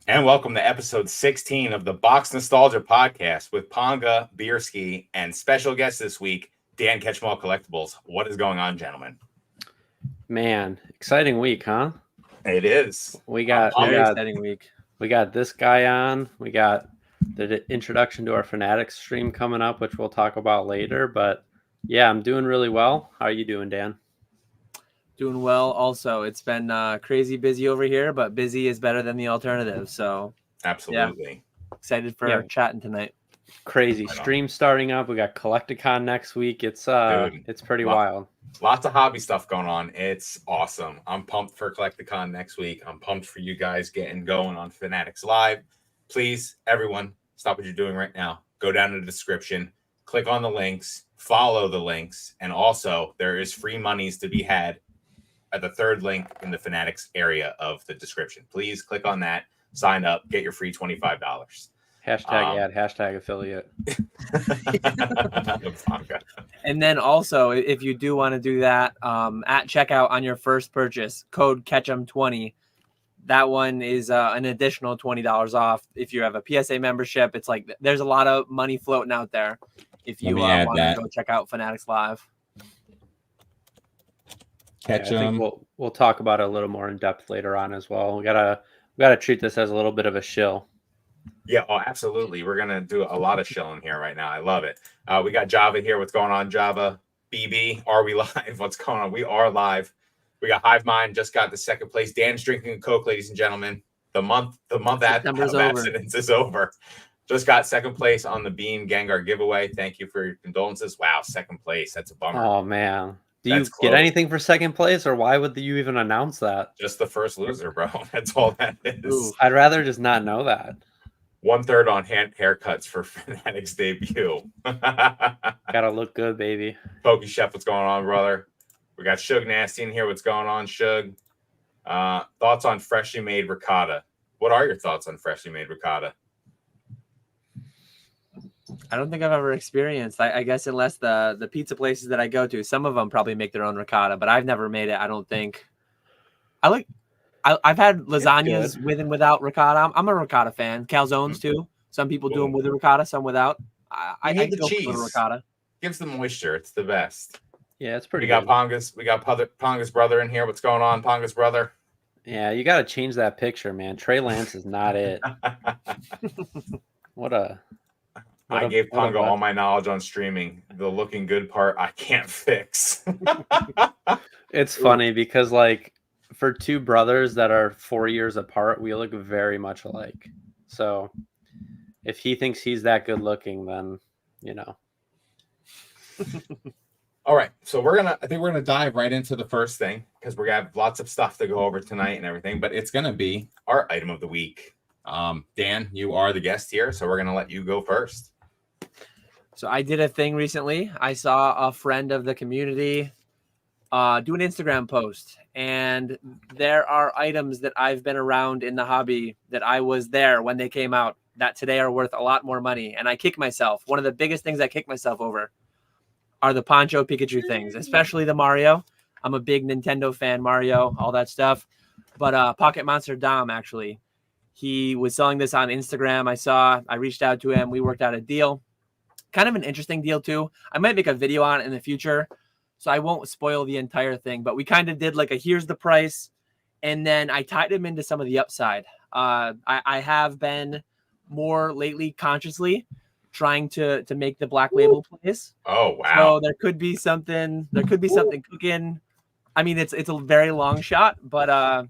And welcome to episode 16 of the Box Nostalgia podcast with Ponga, Bierski, and special guest this week, Dan KetchumAllCollectibles. What is going on, gentlemen? Man, exciting week, huh? It is. We got exciting week. We got this guy on. We got the introduction to our Fanatics stream coming up, which we'll talk about later. But yeah, I'm doing really well. How are you doing, Dan? Doing well. Also, it's been crazy busy over here, but busy is better than the alternative. So absolutely excited for chatting tonight. Crazy stream starting up. We got Collecticon next week. It's pretty wild. Lots of hobby stuff going on. It's awesome. I'm pumped for Collecticon next week. I'm pumped for you guys getting going on Fanatics Live. Please, everyone, stop what you're doing right now. Go down to the description, click on the links, follow the links, and also there is free monies to be had at the third link in the Fanatics area of the description. Please click on that, sign up, get your free $25. Hashtag ad, hashtag affiliate. And then also, if you do want to do that, at checkout on your first purchase, code KETCHUM20. That one is an additional $20 off. If you have a PSA membership, it's like there's a lot of money floating out there. If you want to go check out Fanatics Live. Ketchum. I think we'll talk about it a little more in depth later on as well. We gotta treat this as a little bit of a shill. Yeah, absolutely. We're gonna do a lot of shilling here right now. I love it. We got Java here. What's going on, Java? BB, are we live? What's going on? We are live. We got Hive Mind, just got the second place. Dan's drinking a Coke, ladies and gentlemen. The month of abstinence is over. Just got second place on the Beam Gengar giveaway. Thank you for your condolences. Wow, second place. That's a bummer. Oh man. Do you get anything for second place, or why would you even announce that? Just the first loser, bro. That's all that is. Ooh, I'd rather just not know that. 1/3 on haircuts for Fanatics debut. Gotta look good, baby. Pokey Chef, what's going on, brother? We got Shug Nasty in here. What's going on, Shug? Thoughts on freshly made ricotta? What are your thoughts on freshly made ricotta? I don't think I've ever experienced. I guess unless the pizza places that I go to, some of them probably make their own ricotta, but I've never made it. I don't think. I've had lasagnas with and without ricotta. I'm a ricotta fan. Calzones too. Some people do them with the ricotta, some without. I hate the cheese. Ricotta gives the moisture. It's the best. Yeah, it's pretty. We got Ponga's. We got Ponga's brother in here. What's going on, Ponga's brother? Yeah, you got to change that picture, man. Trey Lance is not it. I gave Ponga all my knowledge on streaming. The looking good part, I can't fix. It's funny because, like, for two brothers that are 4 years apart, we look very much alike. So if he thinks he's that good looking, then, you know. All right. So I think we're going to dive right into the first thing because we're going to have lots of stuff to go over tonight and everything, but it's going to be our item of the week. Dan, you are the guest here, so we're going to let you go first. So I did a thing recently. I saw a friend of the community do an Instagram post, and there are items that I've been around in the hobby that I was there when they came out that today are worth a lot more money. And I kick myself. One of the biggest things I kick myself over are the Poncho Pikachu things, especially the Mario. I'm a big Nintendo fan, Mario, all that stuff. But Pocket Monster Dom, actually, he was selling this on Instagram. I reached out to him. We worked out a deal. Kind of an interesting deal, too. I might make a video on it in the future, so I won't spoil the entire thing. But we kind of did like a here's the price, and then I tied him into some of the upside. I have been more lately consciously trying to make the black label plays. Oh, wow. So there could be something cooking. I mean, it's a very long shot, but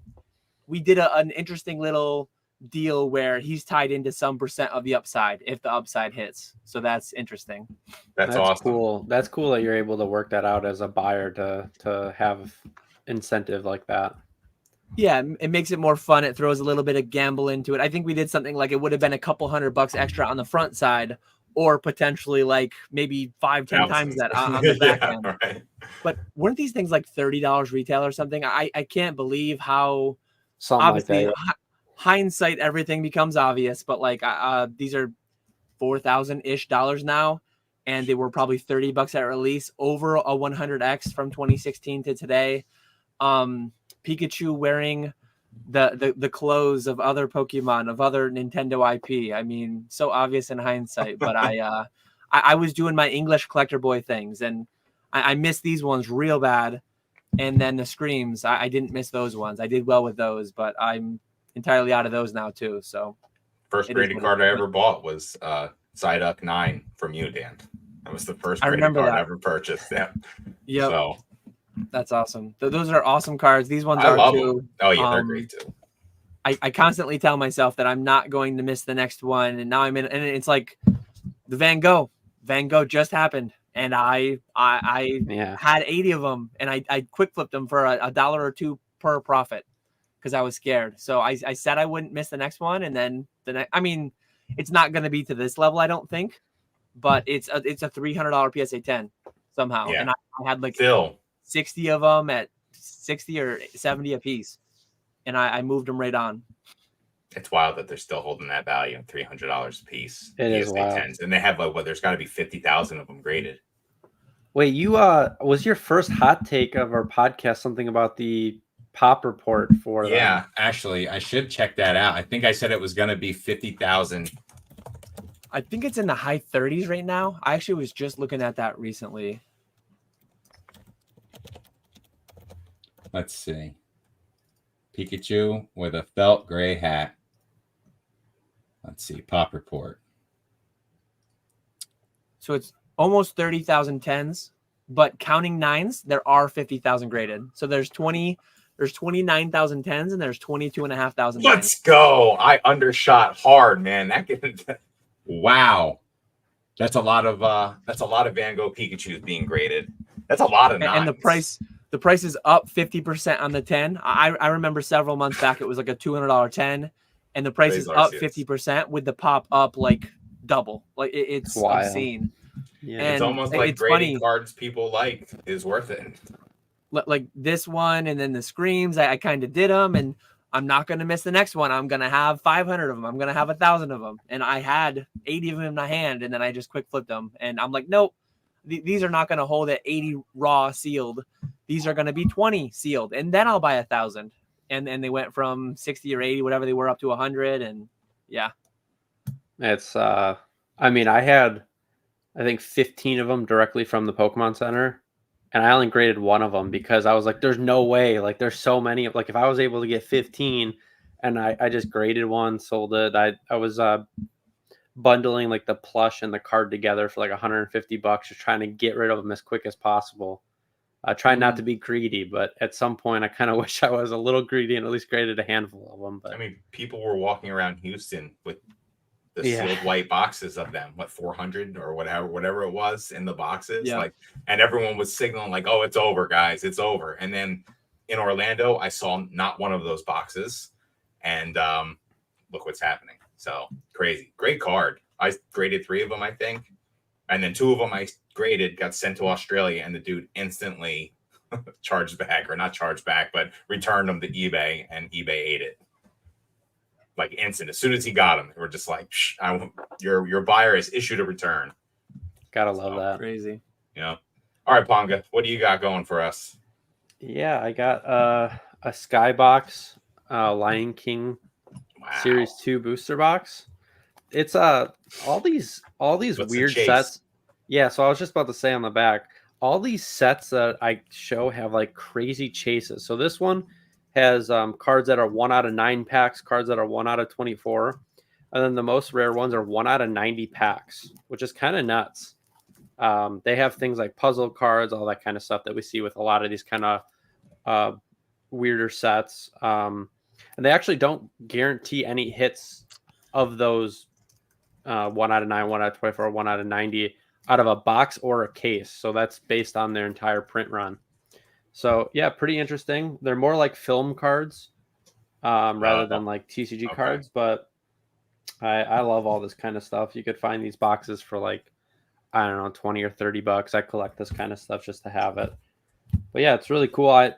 we did an interesting little deal where he's tied into some percent of the upside if the upside hits. So that's interesting. That's awesome. Cool. That's cool that you're able to work that out as a buyer to have incentive like that. Yeah, it makes it more fun. It throws a little bit of gamble into it. I think we did something like it would have been a couple $100 extra on the front side, or potentially like maybe 5-10 times that on the back end. Right. But weren't these things like $30 retail or something? I can't believe how something obviously like that. Hindsight, everything becomes obvious, but like these are $4,000-ish now, and they were probably $30 at release, over a 100x from 2016 to today. Pikachu wearing the clothes of other Pokemon, of other Nintendo IP. I mean, so obvious in hindsight, but I was doing my English collector boy things, and I missed these ones real bad. And then the Screams, I didn't miss those ones. I did well with those, but I'm entirely out of those now too. So first graded card I ever bought was Psyduck 9 from you, Dan. That was the first graded card I ever purchased. Yeah. Yep. So that's awesome. Those are awesome cards. These ones I are love too. Them. Oh yeah, they're great too. I constantly tell myself that I'm not going to miss the next one, and now I'm in, and it's like the Van Gogh. Van Gogh just happened, and I had 80 of them, and I quick flipped them for $1 or $2 per profit because I was scared. So I said I wouldn't miss the next one, and then the next. I mean, it's not going to be to this level, I don't think, but it's a $300 PSA 10 somehow, and I had like 60 of them at 60 or 70 a piece, and I moved them right on. It's wild that they're still holding that value of $300 a piece. It is wild. 10s, and they have like there's got to be 50,000 of them graded. Wait, you was your first hot take of our podcast something about the pop report for them? Actually, I should check that out. I think I said it was going to be 50,000. I think it's in the high 30s right now. I actually was just looking at that recently. Let's see. Pikachu with a felt gray hat. Let's see. Pop report. So it's almost 30,000 10s, but counting 9s, there are 50,000 graded. So there's 29,000 10s and there's 22,500. Let's go. I undershot hard, man. Wow. That's a lot of Van Gogh Pikachus being graded. That's a lot of 9s. And the price is up 50% on the 10. I remember several months back it was like a $200 10, and the price is up 50% with the pop up like double. Like it's insane. Yeah, and it's almost like grading cards people like is worth it. Like this one, and then the Screams, I kind of did them, and I'm not going to miss the next one. I'm going to have 500 of them. I'm going to have 1,000 of them. And I had 80 of them in my hand, and then I just quick flipped them. And I'm like, nope, these are not going to hold at 80 raw sealed. These are going to be 20 sealed, and then I'll buy 1,000. And they went from 60 or 80, whatever they were, up to 100. And yeah. It's, I mean, I had, I think 15 of them directly from the Pokemon Center. And I only graded one of them because I was like, there's no way. Like, there's so many. Like, if I was able to get 15 and I just graded one, sold it. I was bundling like the plush and the card together for like $150, just trying to get rid of them as quick as possible. I try not to be greedy, but at some point I kind of wish I was a little greedy and at least graded a handful of them. But I mean, people were walking around Houston with the sealed white boxes of them, 400 or whatever it was in the boxes, and everyone was signaling like, "Oh, it's over, guys, it's over." And then in Orlando, I saw not one of those boxes, and look what's happening. So crazy, great card. I graded 3 of them, I think, and then 2 of them I graded got sent to Australia, and the dude instantly charged back, or not charged back, but returned them to eBay, and eBay ate it. Like instant. As soon as he got them, they were just like, your buyer has issued a return. Gotta love that. Crazy. Yeah. All right, Ponga, what do you got going for us? Yeah, I got a Skybox Lion King Series 2 booster box. It's all these weird sets. Yeah, so I was just about to say on the back, all these sets that I show have like crazy chases. So this one has cards that are 1 out of 9 packs, cards that are 1 out of 24. And then the most rare ones are 1 out of 90 packs, which is kind of nuts. They have things like puzzle cards, all that kind of stuff that we see with a lot of these kind of weirder sets. And they actually don't guarantee any hits of those 1 out of 9, 1 out of 24, 1 out of 90 out of a box or a case. So that's based on their entire print run. So yeah, pretty interesting. They're more like film cards rather than like TCG cards, but I love all this kind of stuff. You could find these boxes for like, I don't know, 20 or $30. I collect this kind of stuff just to have it. But yeah, it's really cool. I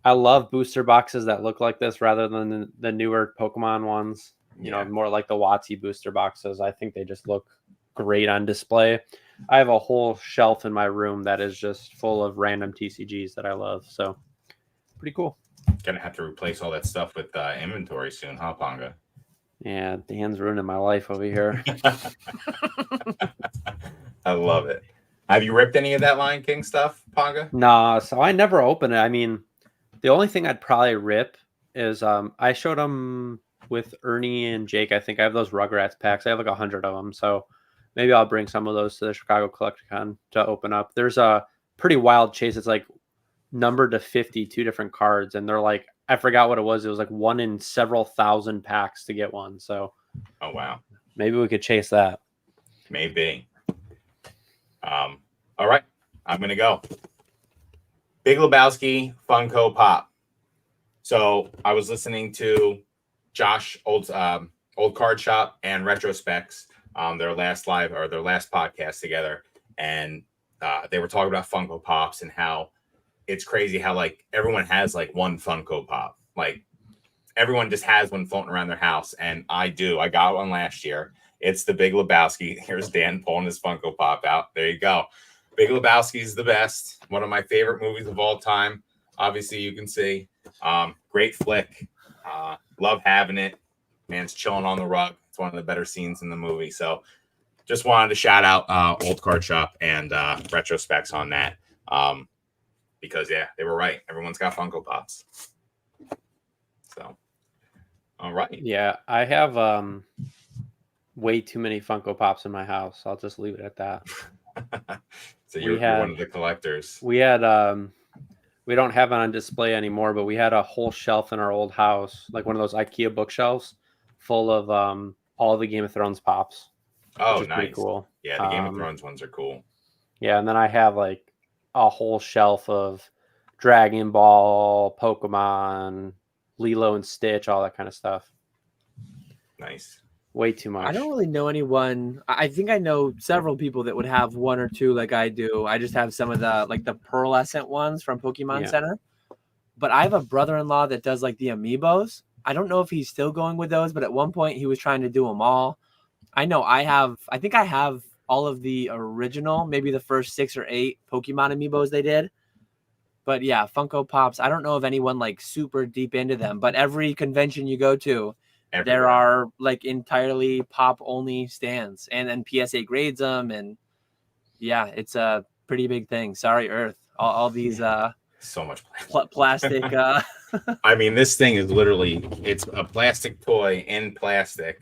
love booster boxes that look like this rather than the newer Pokemon ones. You know, more like the WotC booster boxes. I think they just look great on display. I have a whole shelf in my room that is just full of random TCGs that I love. So pretty cool. Gonna have to replace all that stuff with inventory soon, huh, Ponga? Yeah, Dan's ruining my life over here. I love it. Have you ripped any of that Lion King stuff, Ponga? Nah, so I never open it. I mean, the only thing I'd probably rip is I showed them with Ernie and Jake. I think I have those Rugrats packs. I have like 100 of them, so maybe I'll bring some of those to the Chicago Collecticon to open up. There's a pretty wild chase. It's like numbered to 50, 2 different cards, and they're like, I forgot what it was. It was like one in several thousand packs to get one. So, oh wow, maybe we could chase that. Maybe. All right, I'm gonna go. Big Lebowski Funko Pop. So I was listening to Josh Old Card Shop and Retrospecs, their last podcast together, and they were talking about Funko Pops and how it's crazy how like everyone has like one Funko Pop. Like everyone just has one floating around their house, and I do. I got one last year. It's the Big Lebowski. Here's Dan pulling his Funko Pop out. There you go. Big Lebowski is the best. One of my favorite movies of all time. Obviously, you can see. Great flick. Love having it. Man's chilling on the rug. It's one of the better scenes in the movie. So just wanted to shout out Old Card Shop and Retrospecs on that. Because, yeah, they were right. Everyone's got Funko Pops. So, all right. Yeah, I have way too many Funko Pops in my house. I'll just leave it at that. So you're one of the collectors. We had we don't have it on display anymore, but we had a whole shelf in our old house, like one of those IKEA bookshelves, full of all the Game of Thrones pops. Oh, nice. Pretty cool. Yeah, the Game of Thrones ones are cool. Yeah, and then I have like a whole shelf of Dragon Ball, Pokemon, Lilo and Stitch, all that kind of stuff. Nice. Way too much. I don't really know anyone. I think I know several people that would have one or two like I do. I just have some of the like the pearlescent ones from Pokemon Center. But I have a brother-in-law that does like the amiibos. I don't know if he's still going with those, but at one point he was trying to do them all. I know I think I have all of the original, maybe the first 6 or 8 Pokemon amiibos they did. But yeah, Funko Pops, I don't know of anyone like super deep into them, but every convention you go to, there are like entirely pop only stands, and then PSA grades them, and yeah, it's a pretty big thing. Sorry, Earth, all these so much plastic. I mean, this thing is it's a plastic toy in plastic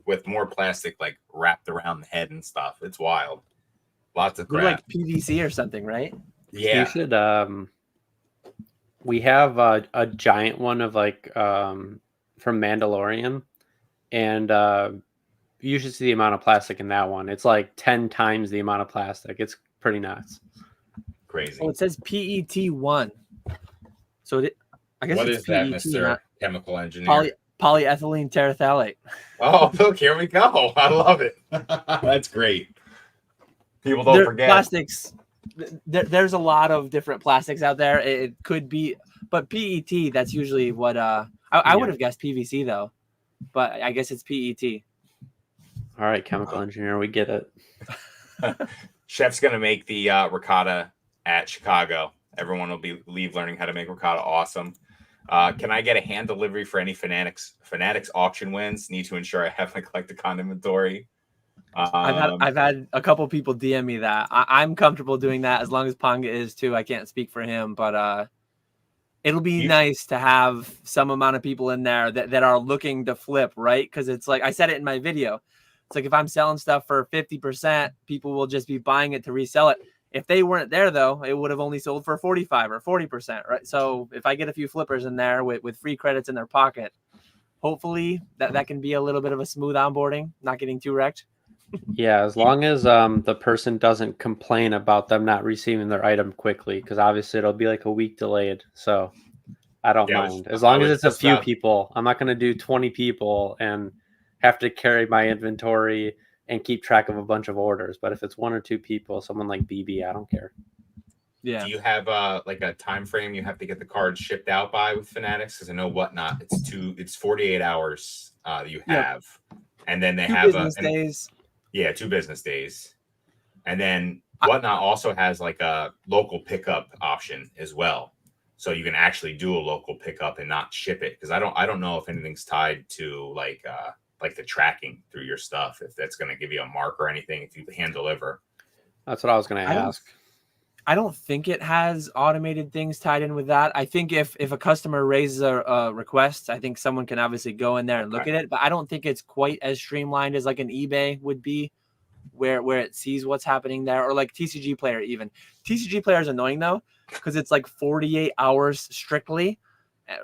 with more plastic like wrapped around the head and stuff. It's wild. Lots of crap. Like PVC or something, right? Yeah. You should. We have a giant one of like from Mandalorian, and you should see the amount of plastic in that one. It's like 10 times the amount of plastic. It's pretty nuts. Crazy. Oh, it says PET1. So I guess what it's is PET, that, Mr. Chemical Engineer? Polyethylene terephthalate. Oh, look, here we go. I love it. That's great. People don't forget. Plastics. There's a lot of different plastics out there. It could be, but PET, that's usually what I would have guessed PVC though, but I guess it's PET. All right, chemical engineer, we get it. Chef's gonna make the ricotta at Chicago. Everyone will leave learning how to make ricotta. Awesome. Can I get a hand delivery for any Fanatics auction wins? Need to ensure I have my Collecticon inventory. I've had a couple people DM me that. I'm comfortable doing that as long as Ponga is too. I can't speak for him, but it'll be nice to have some amount of people in there that are looking to flip, right? Because it's like I said it in my video. It's like if I'm selling stuff for 50%, people will just be buying it to resell it. If they weren't there, though, it would have only sold for 45 or 40%, right? So if I get a few flippers in there with free credits in their pocket, hopefully that can be a little bit of a smooth onboarding, not getting too wrecked. Yeah, as long as the person doesn't complain about them not receiving their item quickly, because obviously it'll be like a week delayed. So I don't mind. As long as it's a few people. I'm not going to do 20 people and have to carry my inventory and keep track of a bunch of orders. But if it's 1 or 2 people, someone like BB, I don't care. Yeah. Do you have like a time frame you have to get the cards shipped out by with Fanatics? Because I know Whatnot, it's 48 hours you have, and then they have 2 business days. Yeah, 2 business days, and then Whatnot also has like a local pickup option as well. so you can actually do a local pickup and not ship it. Because I don't know if anything's tied to like the tracking through your stuff, if that's going to give you a mark or anything if you hand deliver. That's what I was going to ask. I don't think it has automated things tied in with that. I think if a customer raises a request, I think someone can obviously go in there and look at it, but I don't think it's quite as streamlined as like an eBay would be, where it sees what's happening there, or like TCG Player even. TCG Player is annoying though, because it's like 48 hours strictly.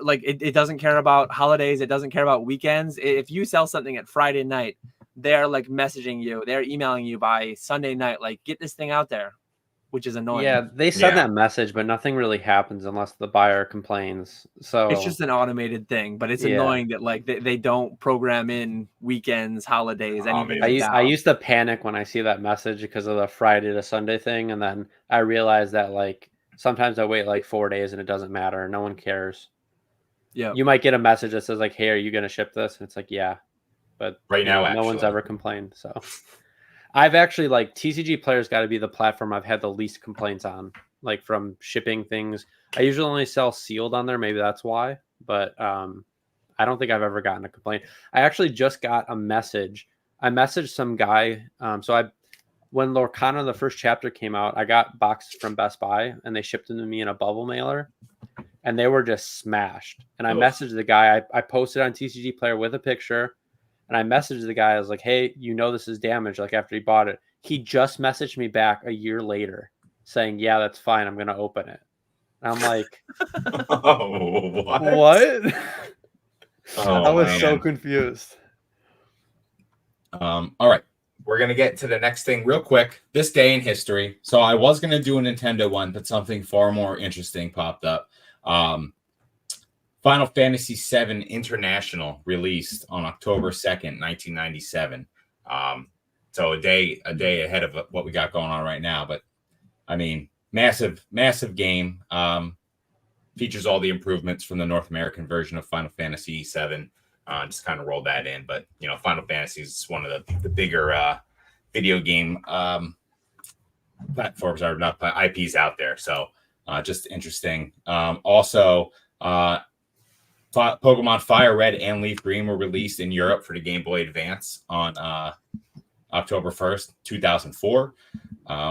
Like it doesn't care about holidays. It doesn't care about weekends. If you sell something at Friday night, they're like messaging you, they're emailing you by Sunday night, like get this thing out there, which is annoying. Yeah, they send that message, but nothing really happens unless the buyer complains. So it's just an automated thing, but it's annoying that like they don't program in weekends, holidays, anything like that. I used to panic when I see that message because of the Friday to Sunday thing, and then I realized that like sometimes I wait like 4 days and it doesn't matter. No one cares. Yeah, you might get a message that says like, "Hey, are you going to ship this?" And it's like, "Yeah," but right now, no one's ever complained. So I've actually like TCG Player's got to be the platform I've had the least complaints on, like from shipping things. I usually only sell sealed on there. Maybe that's why, but I don't think I've ever gotten a complaint. I actually just got a message. I messaged some guy. When Lorcana, the first chapter came out, I got boxes from Best Buy and they shipped them to me in a bubble mailer and they were just smashed. And I messaged the guy, I posted on TCG Player with a picture. And I messaged the guy. I was like, "Hey, this is damaged." Like after he bought it, he just messaged me back a year later saying, "Yeah, that's fine. I'm going to open it." And I'm like, what? I was so confused. All right. We're going to get to the next thing real quick. This day in history. So I was going to do a Nintendo one, but something far more interesting popped up. Final Fantasy VII International released on October 2nd, 1997. So a day ahead of what we got going on right now. But I mean, massive game. Features all the improvements from the North American version of Final Fantasy VII. Just kind of rolled that in. But, Final Fantasy is one of the bigger video game platforms, or not IPs out there. So just interesting. Also, Pokemon Fire Red and Leaf Green were released in Europe for the Game Boy Advance on October 1st, 2004.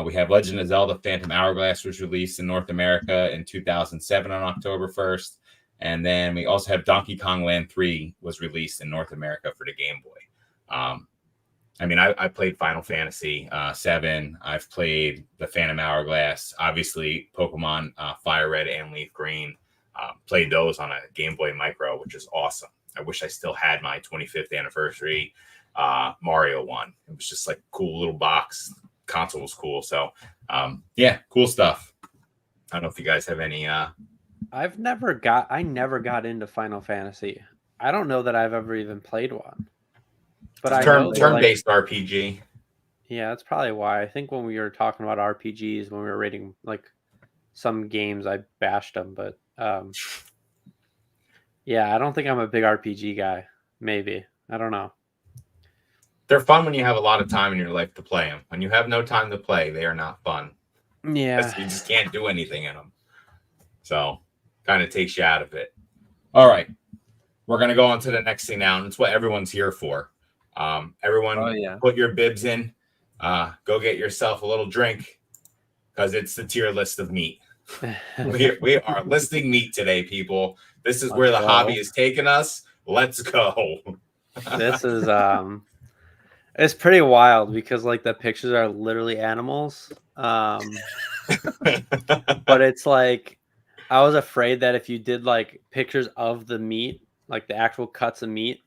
We have Legend of Zelda Phantom Hourglass was released in North America in 2007 on October 1st. And then we also have Donkey Kong Land 3 was released in North America for the Game Boy. I played Final Fantasy 7. I've played the Phantom Hourglass. Obviously, Pokemon Fire Red and Leaf Green. Played those on a Game Boy Micro, which is awesome. I wish I still had my 25th anniversary Mario one. It was just like a cool little box. Console was cool. So, cool stuff. I don't know if you guys have any. I never got into Final Fantasy. I don't know that I've ever even played one. But I know turn-based RPG. Yeah, that's probably why. I think when we were talking about RPGs, when we were rating like some games, I bashed them. But I don't think I'm a big RPG guy. Maybe. I don't know. They're fun when you have a lot of time in your life to play them. When you have no time to play, they are not fun. Yeah. You just can't do anything in them. So, kind of takes you out of it. All right. We're going to go on to the next thing now, and it's what everyone's here for. Everyone, put your bibs in. Go get yourself a little drink, because it's the tier list of meat. we are listing meat today, people. This is where the hobby is taking us. Let's go. This is it's pretty wild because like the pictures are literally animals. But it's like I was afraid that if you did like pictures of the meat, like the actual cuts of meat,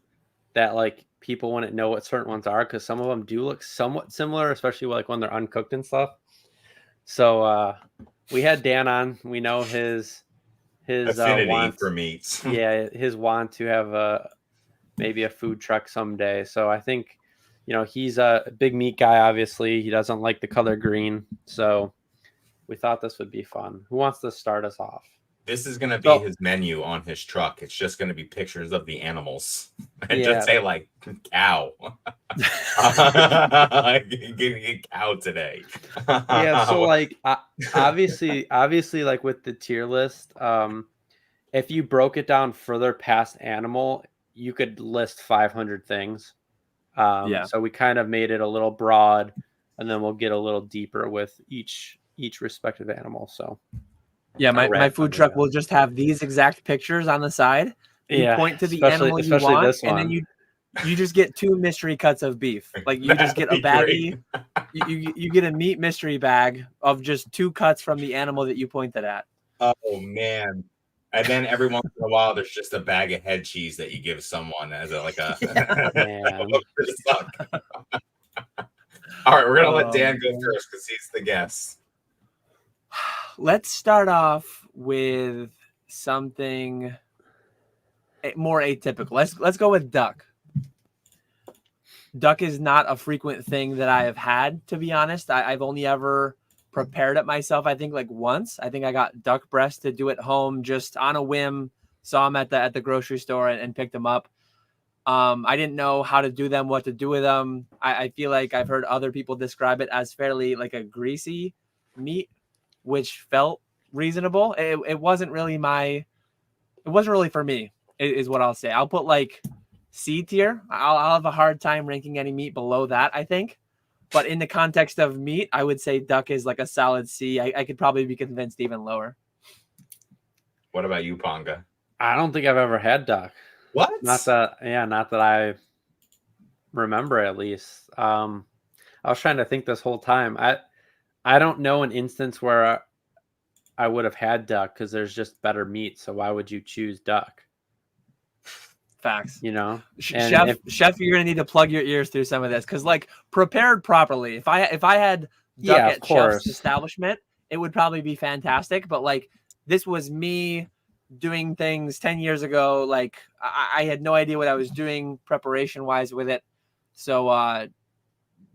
that like people wouldn't know what certain ones are, because some of them do look somewhat similar, especially like when they're uncooked and stuff. So we had Dan on. We know his affinity want for meats. Yeah, his want to have maybe a food truck someday. So I think he's a big meat guy. Obviously, he doesn't like the color green. So we thought this would be fun. Who wants to start us off? This is gonna be So- his menu on his truck. It's just gonna be pictures of the animals and Yeah. just say like cow. Get cow today. Yeah, so like obviously like with the tier list, if you broke it down further past animal, you could list 500 things. Yeah. So we kind of made it a little broad, and then we'll get a little deeper with each respective animal. So Yeah, my rat food from truck the- will just have these exact pictures on the side. You yeah, point to the especially animal you want, this and one. then you just get 2 mystery cuts of beef. Like you just get a That'd be baggie. You get a meat mystery bag of just 2 cuts from the animal that you pointed at. Oh man. And then every once in a while, there's just a bag of head cheese that you give someone as a Man. All right, we're gonna let Oh, Dan go man. first because he's the guest. Let's start off with something more atypical. Let's go with duck. Duck is not a frequent thing that I have had, to be honest. I've only ever prepared it myself, I think like once. I think I got duck breast to do at home just on a whim. Saw them at the grocery store and picked them up. I didn't know how to do them, what to do with them. I feel like I've heard other people describe it as fairly like a greasy meat, which felt reasonable. It wasn't really for me, is what I'll say. I'll put like C tier. I'll have a hard time ranking any meat below that, I think. But in the context of meat, I would say duck is like a solid C. I could probably be convinced even lower. What about you, Ponga? I don't think I've ever had duck. What? Not that I remember at least. I was trying to think this whole time. I don't know an instance where I would have had duck because there's just better meat. So why would you choose duck? Facts. You know, Chef, you're gonna need to plug your ears through some of this because, like, prepared properly. If I had duck Yeah, of at Chef's course. establishment, it would probably be fantastic. But like, this was me doing things 10 years ago. Like, I had no idea what I was doing preparation wise with it. So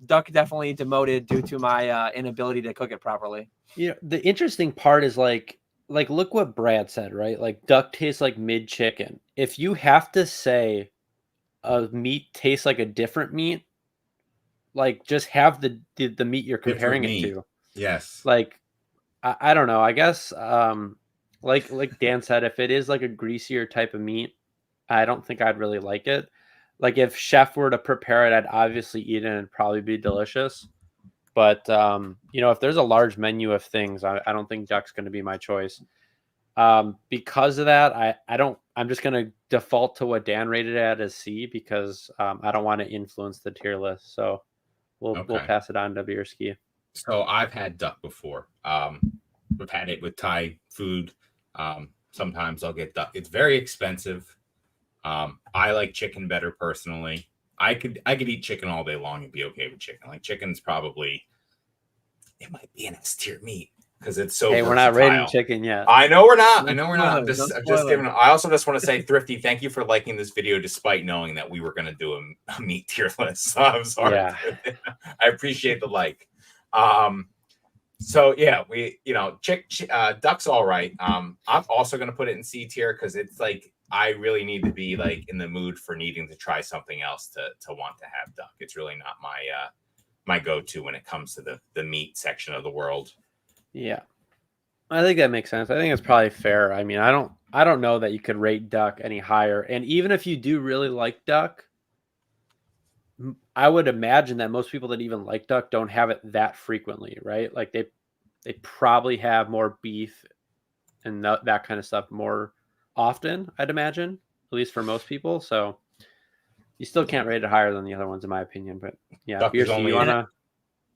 duck definitely demoted due to my inability to cook it properly. You know, the interesting part is like look what Brad said, right? Like duck tastes like mid chicken. If you have to say a meat tastes like a different meat, like just have the meat you're comparing it to. Yes. Like I don't know. I guess like Dan said, if it is like a greasier type of meat, I don't think I'd really like it. Like if Chef were to prepare it, I'd obviously eat it and it'd probably be delicious. But you know, if there's a large menu of things, I don't think duck's going to be my choice. Because of that, I'm just going to default to what Dan rated it at as C because I don't want to influence the tier list. So we'll pass it on to Bierski. So I've had duck before. We've had it with Thai food. Sometimes I'll get duck. It's very expensive. I like chicken better personally. I could eat chicken all day long and be okay with chicken. Like chicken's probably it might be an S tier meat because it's so. Hey, versatile. we're not rating chicken yet. I know we're not. Don't I know we're spoil not. it. I'm just Don't spoil giving. it. I also just want to say, Thrifty, thank you for liking this video despite knowing that we were going to do a meat tier list. So I'm sorry. Yeah. I appreciate the like. So yeah, duck's all right. I'm also going to put it in C tier because it's like I really need to be like in the mood for needing to try something else to want to have duck. It's really not my go-to when it comes to the meat section of the world. Yeah. I think that makes sense. I think it's probably fair. I mean, I don't know that you could rate duck any higher. And even if you do really like duck, I would imagine that most people that even like duck don't have it that frequently, right? Like they probably have more beef and that kind of stuff more often, I'd imagine, at least for most people. So you still can't rate it higher than the other ones, in my opinion. But yeah, Duck is Bierski, only- you wanna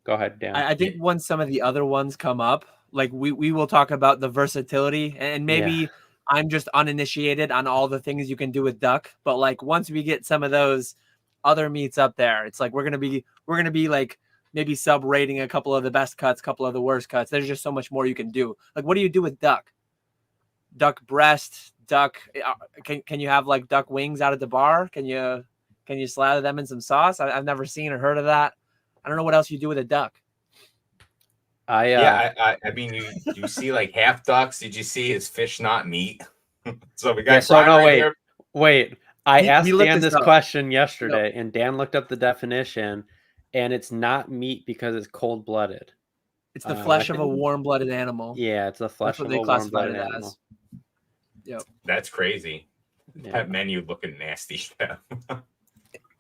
go ahead, Dan? I think once some of the other ones come up, like we will talk about the versatility, and maybe I'm just uninitiated on all the things you can do with duck. But like once we get some of those other meats up there, it's like we're gonna be like maybe sub rating a couple of the best cuts, couple of the worst cuts. There's just so much more you can do. Like what do you do with duck? Duck breast, duck. Can you have like duck wings out at the bar? Can you slather them in some sauce? I've never seen or heard of that. I don't know what else you do with a duck. I mean, you see like half ducks. Did you see is fish not meat? So we got Yeah, so Brian no, right wait. here. Wait, I We asked looked Dan this this up. question yesterday, and Dan looked up the definition, and it's not meat because it's cold-blooded. It's the flesh of a What? warm-blooded animal. Yeah, it's the flesh That's what of they a classified warm-blooded it animal. as. Yep. That's crazy. Yeah. That menu looking nasty.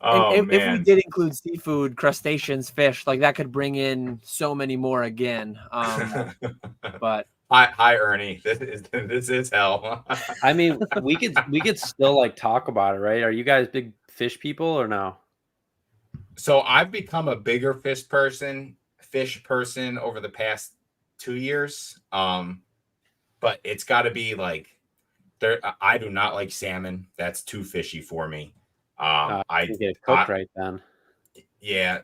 And if we Man. did include seafood, crustaceans, fish, like that could bring in so many more again. But Hi, Ernie. This is hell. I mean, we could still like talk about it, right? Are you guys big fish people or no? So I've become a bigger fish person over the past 2 years. But it's got to be like there. I do not like salmon. That's too fishy for me. I think it cooked right then. Yeah,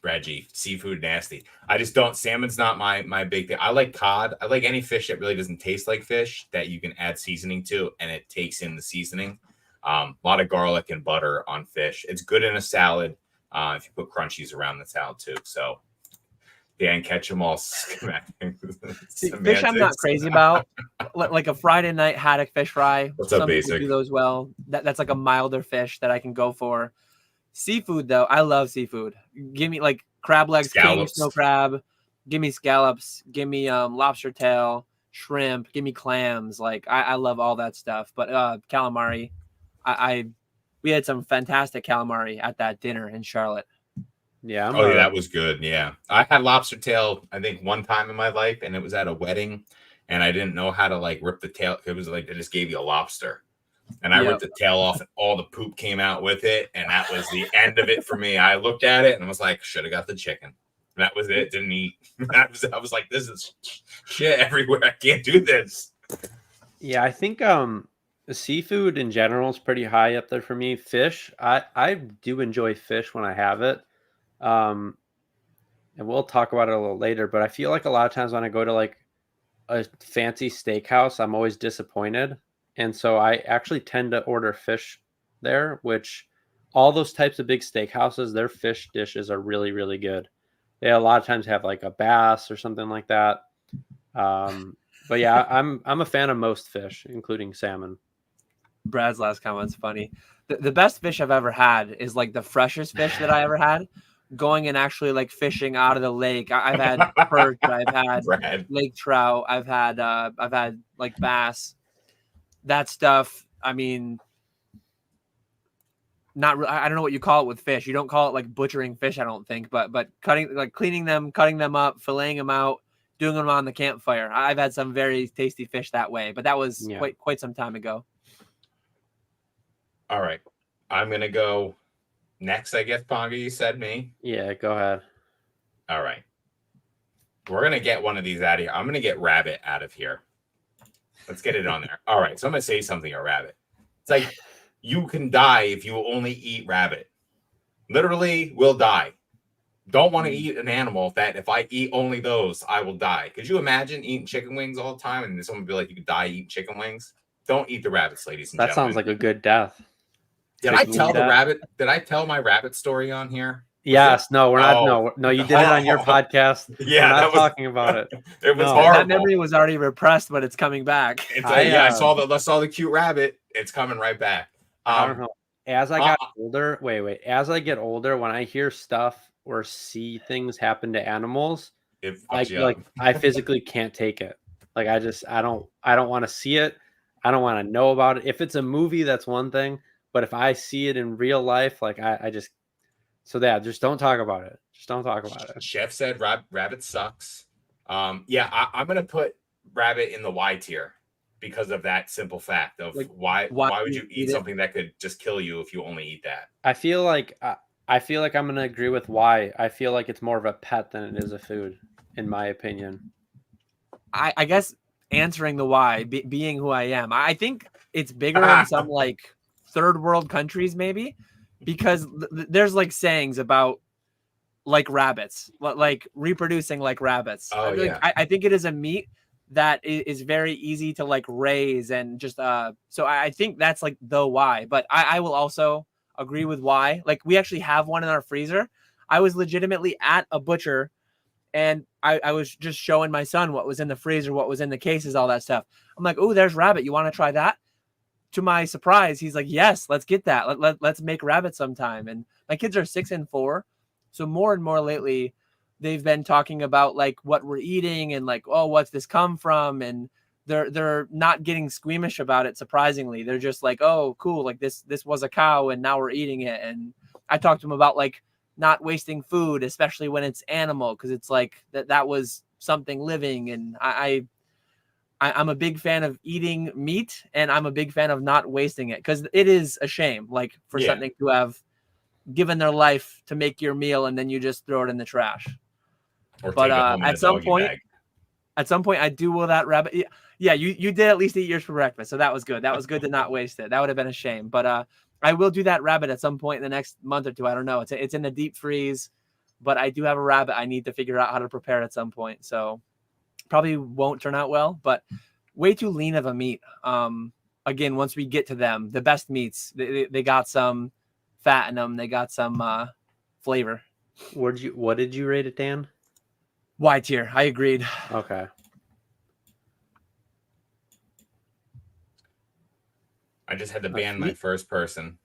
Reggie, seafood nasty. I just don't. Salmon's not my big thing. I like cod. I like any fish that really doesn't taste like fish that you can add seasoning to, and it takes in the seasoning. A lot of garlic and butter on fish. It's good in a salad. If you put crunchies around the salad too. So Dan, catch them all. fish I'm not crazy about. Like a Friday night haddock fish fry. What's up, Some people Basic? do those well. That's like a milder fish that I can go for. Seafood though, I love seafood. Give me like crab legs, king snow crab. Give me scallops. Give me lobster tail, shrimp. Give me clams. Like I love all that stuff. But calamari, we had some fantastic calamari at that dinner in Charlotte. Yeah. Yeah, that was good. Yeah. I had lobster tail, I think, one time in my life, and it was at a wedding, and I didn't know how to like rip the tail. It was like they just gave you a lobster. And I ripped the tail off, and all the poop came out with it, and that was the end of it for me. I looked at it and was like, should have got the chicken. And that was it. Didn't eat. I was like, this is shit everywhere. I can't do this. Yeah, I think seafood in general is pretty high up there for me. Fish, I do enjoy fish when I have it. And we'll talk about it a little later, but I feel like a lot of times when I go to like a fancy steakhouse, I'm always disappointed. And so I actually tend to order fish there, which all those types of big steakhouses, their fish dishes are really, really good. They a lot of times have like a bass or something like that. But yeah, I'm a fan of most fish, including salmon. Brad's last comment's funny. The best fish I've ever had is like the freshest fish that I ever had. Going and actually like fishing out of the lake. I've had perch, I've had lake trout, I've had like bass. That stuff. I mean, I don't know what you call it with fish. You don't call it like butchering fish, I don't think. But cutting, like cleaning them, cutting them up, filleting them out, doing them on the campfire. I've had some very tasty fish that way. But that was quite some time ago. All right, I'm gonna go next, I guess. Ponga, you said me. Yeah, go ahead. All right. We're going to get one of these out of here. I'm going to get rabbit out of here. Let's get it on there. All right. So I'm going to say something about rabbit. It's like you can die if you only eat rabbit. Literally will die. Don't want to eat an animal that if I eat only those, I will die. Could you imagine eating chicken wings all the time and someone would be like, you could die eating chicken wings? Don't eat the rabbits, ladies and gentlemen. That sounds like a good death. Did I tell the rabbit? Did I tell my rabbit story on here? Yes. No, we're not. No, you did it on your podcast. Yeah, we're not talking about it. It was horrible. That memory was already repressed, but it's coming back. I saw the cute rabbit. It's coming right back. I don't know. As I got older, wait. As I get older, when I hear stuff or see things happen to animals, I physically can't take it. Like I don't want to see it. I don't want to know about it. If it's a movie, that's one thing. But if I see it in real life, like just don't talk about it. Just don't talk about it. Chef said rabbit sucks. I'm going to put rabbit in the Y tier because of that simple fact of like, why would you eat something that could just kill you if you only eat that? I feel like I'm going to agree with why. I feel like it's more of a pet than it is a food, in my opinion. I guess answering the why, being who I am, I think it's bigger in some like third world countries maybe, because there's like sayings about like rabbits, like reproducing like rabbits. I think it is a meat that is very easy to like raise and just so I think that's like the why. But I will also agree with why. Like we actually have one in our freezer. I was legitimately at a butcher And I was just showing my son what was in the freezer, what was in the cases, all that stuff. I'm like, oh, there's rabbit. You want to try that? To my surprise, he's like, yes, let's get that. Let's make rabbit sometime. And my kids are 6 and 4. So more and more lately, they've been talking about like what we're eating and like, oh, what's this come from? And they're not getting squeamish about it. Surprisingly, they're just like, oh, cool. Like this was a cow and now we're eating it. And I talked to them about like not wasting food, especially when it's animal, because it's like that was something living. And I'm a big fan of eating meat, and I'm a big fan of not wasting it, because it is a shame, like for something to have given their life to make your meal and then you just throw it in the trash. Or But take it home in at a some doggy point, bag. I do will that rabbit. Yeah, you did at least eat yours for breakfast, so that was good. That was good to not waste it. That would have been a shame. But I will do that rabbit at some point in the next month or two. I don't know. It's in the deep freeze, but I do have a rabbit. I need to figure out how to prepare it at some point. So probably won't turn out well, but way too lean of a meat. Again, once we get to them, the best meats, they got some fat in them. They got some flavor. What did you rate it, Dan? Y tier. I agreed. Okay. I just had to ban my first person.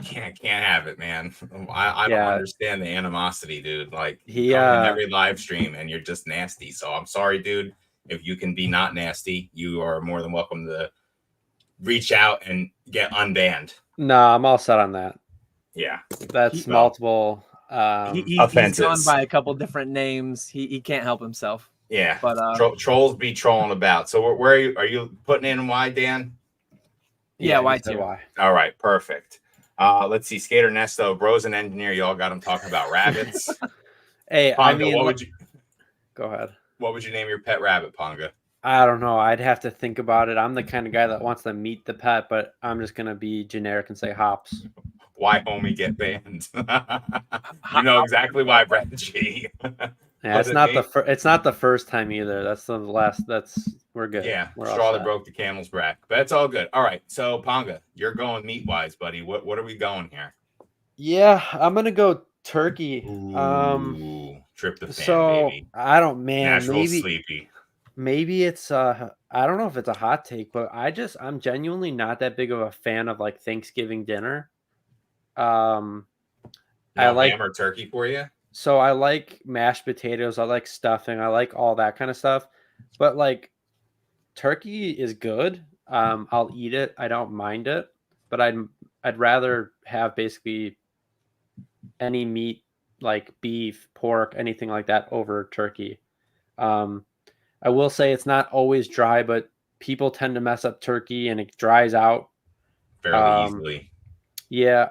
Can't have it, man. I don't understand the animosity, dude. Like, he come in every live stream and you're just nasty. So I'm sorry, dude. If you can be not nasty, you are more than welcome to reach out and get unbanned. No, I'm all set on that. Yeah, that's multiple offenses. He's gone by a couple different names. He can't help himself. Yeah, but trolls be trolling about. So where are you putting in Y, Dan? Yeah, Y tier. All right, perfect. Let's see. Skater Nesto, Bros and Engineer, y'all got him talking about rabbits. Hey, Ponga, I mean, what would you go ahead? What would you name your pet rabbit, Ponga? I don't know. I'd have to think about it. I'm the kind of guy that wants to meet the pet, but I'm just gonna be generic and say Hops. Why homie get banned? You know exactly why, Brad G. Yeah, it's not the first time either. That's the last. We're good. Yeah, we're straw that broke the camel's back, but it's all good. All right, so Ponga, you're going meat wise, buddy. What are we going here? Yeah, I'm gonna go turkey. Ooh, tryptophan, so baby. I don't, man. Nashville sleepy. Maybe it's I don't know if it's a hot take, but I'm genuinely not that big of a fan of like Thanksgiving dinner. I like ham or turkey for you. So I like mashed potatoes. I like stuffing. I like all that kind of stuff. But like turkey is good. I'll eat it. I don't mind it. But I'd rather have basically any meat like beef, pork, anything like that over turkey. I will say it's not always dry, but people tend to mess up turkey and it dries out fairly easily. Yeah.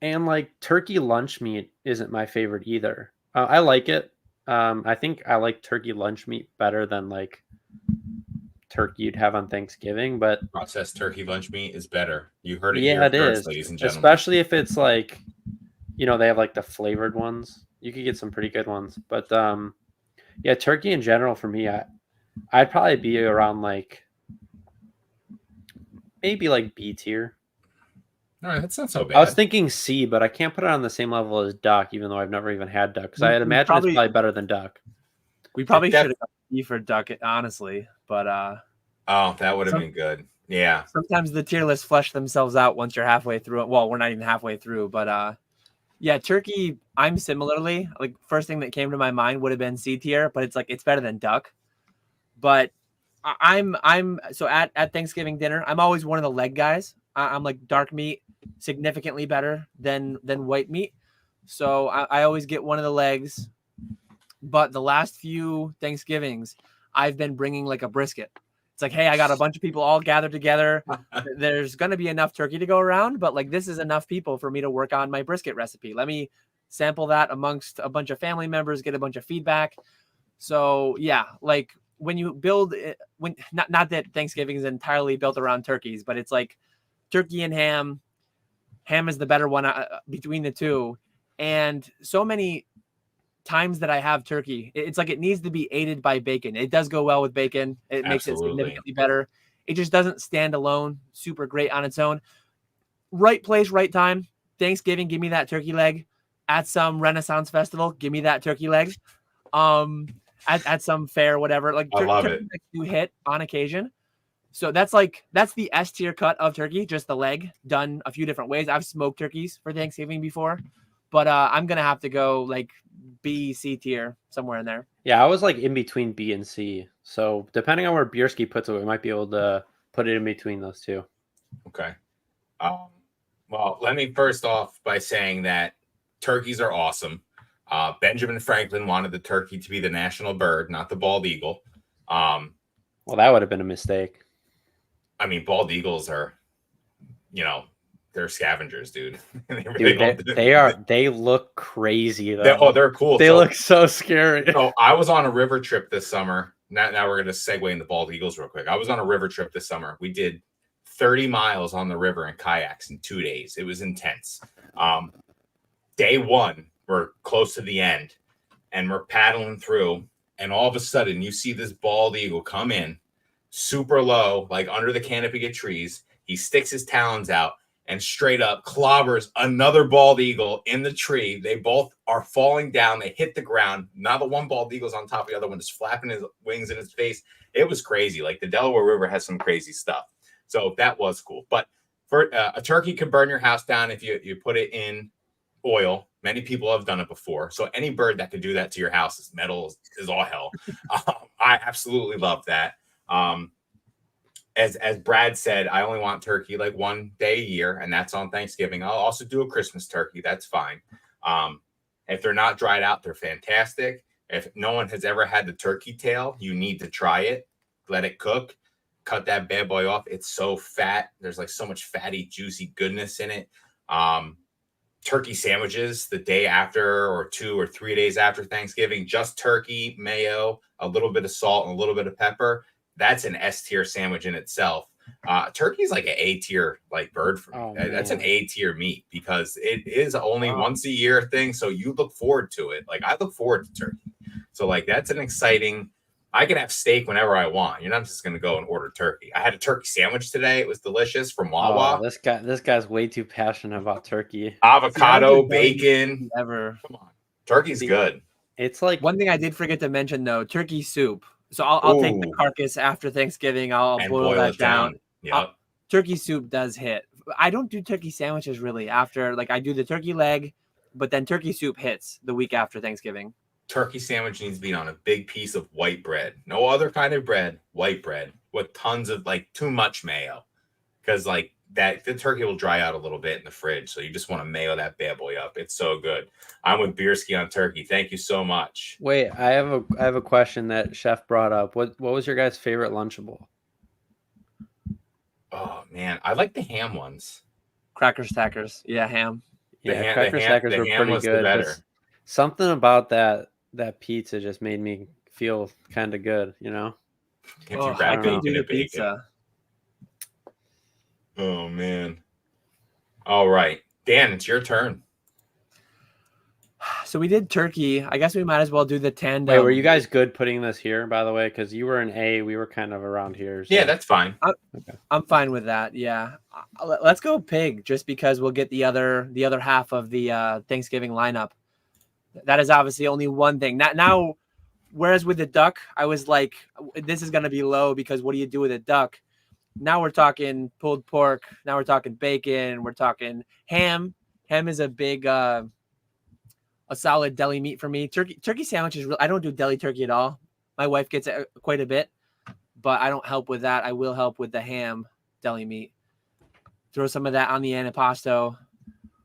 And like turkey lunch meat isn't my favorite either. I like it. I think I like turkey lunch meat better than like turkey you'd have on Thanksgiving, but processed turkey lunch meat is better. You heard it here first, ladies and gentlemen. Especially if it's like, they have like the flavored ones. You could get some pretty good ones, but yeah, turkey in general for me, I'd probably be around like maybe like B tier. All right, that's not so bad. I was thinking C, but I can't put it on the same level as duck, even though I've never even had duck. Because I'd imagine it's probably better than duck. We probably should have got C for duck, honestly. But oh, that would have been good. Yeah. Sometimes the tier lists flesh themselves out once you're halfway through it. Well, we're not even halfway through, but yeah, turkey. I'm similarly like first thing that came to my mind would have been C tier, but it's better than duck. But I'm so at Thanksgiving dinner, I'm always one of the leg guys. I'm like dark meat, significantly better than white meat. So I always get one of the legs. But the last few Thanksgivings, I've been bringing like a brisket. It's like, hey, I got a bunch of people all gathered together. There's going to be enough turkey to go around, but like this is enough people for me to work on my brisket recipe. Let me sample that amongst a bunch of family members, get a bunch of feedback. So yeah, like when you build it, not that Thanksgiving is entirely built around turkeys, but it's like turkey and ham. Ham is the better one between the two. And so many times that I have turkey, it's like it needs to be aided by bacon. It does go well with bacon. It makes it significantly better. It just doesn't stand alone super great on its own. Right place, right time. Thanksgiving, give me that turkey leg. at some Renaissance festival. Give me that turkey leg. At some fair, whatever. Like I love turkey it. legs do hit on occasion. So that's the S tier cut of turkey, just the leg done a few different ways. I've smoked turkeys for Thanksgiving before, but I'm gonna have to go like B, C tier, somewhere in there. Yeah, I was like in between B and C. So depending on where Bierski puts it, we might be able to put it in between those two. Okay. Well, let me first off by saying that turkeys are awesome. Benjamin Franklin wanted the turkey to be the national bird, not the bald eagle. Well, that would have been a mistake. I mean, bald eagles are, they're scavengers, dude. They look crazy though. They're cool. They look so scary. So I was on a river trip this summer. Now we're going to segue into bald eagles real quick. I was on a river trip this summer. We did 30 miles on the river in kayaks in 2 days. It was intense. Day one, we're close to the end, and we're paddling through, and all of a sudden you see this bald eagle come in super low, like under the canopy of trees. He sticks his talons out and straight up clobbers another bald eagle in the tree. They both are falling down. They hit the ground. Now the one bald eagle's on top of the other one, just flapping his wings in his face. It was crazy. Like the Delaware River has some crazy stuff. So that was cool. But for a turkey can burn your house down if you put it in oil. Many people have done it before. So any bird that could do that to your house is metal is all hell. I absolutely love that. As Brad said, I only want turkey like 1 day a year, and that's on Thanksgiving. I'll also do a Christmas turkey. That's fine. If they're not dried out, they're fantastic. If no one has ever had the turkey tail, you need to try it. Let it cook. Cut that bad boy off. It's so fat. There's like so much fatty, juicy goodness in it. Turkey sandwiches the day after or 2 or 3 days after Thanksgiving, just turkey, mayo, a little bit of salt, and a little bit of pepper. That's an S tier sandwich in itself. Turkey is like an A tier like bird for me. Oh, that's an man. A tier meat because it is only once a year thing. So you look forward to it. Like I look forward to turkey. So like that's an exciting. I can have steak whenever I want. You're not just going to go and order turkey. I had a turkey sandwich today. It was delicious from Wawa. Oh, this guy's way too passionate about turkey. Avocado, bacon. Ever. Come on. Turkey's good. It's like One thing I did forget to mention though, turkey soup. So I'll take the Ooh. carcass after Thanksgiving. I'll And boil that it down. Yep. Turkey soup does hit. I don't do turkey sandwiches really after, like I do the turkey leg, but then turkey soup hits the week after Thanksgiving. Turkey sandwich needs to be on a big piece of white bread. No other kind of bread, white bread with tons of like too much mayo. Because like that the turkey will dry out a little bit in the fridge. So you just want to mayo that bad boy up. It's so good. I'm with Bierski on turkey. Thank you so much. Wait, I have a question that Chef brought up. What was your guys' favorite Lunchable? Oh man, I like the ham ones. Crackers, tackers. Yeah, ham. Yeah, Cracker Stackers were ham pretty was the good. better. Something about that pizza just made me feel kind of good, you know? If you I wrap couldn't bacon do the in bacon. pizza. Oh man. All right. Dan, it's your turn. So we did turkey. I guess we might as well do the tandem. Wait, were you guys good putting this here, by the way? Because you were in A, we were kind of around here. So. Yeah, that's fine. I'm fine with that. Yeah, let's go pig, just because we'll get the other half of the Thanksgiving lineup. That is obviously only one thing. Now, whereas with the duck, I was like, this is gonna be low because what do you do with a duck? Now we're talking pulled pork. Now we're talking bacon. We're talking ham. Ham is a big, a solid deli meat for me. Turkey sandwiches. I don't do deli turkey at all. My wife gets it quite a bit, but I don't help with that. I will help with the ham deli meat. Throw some of that on the antipasto.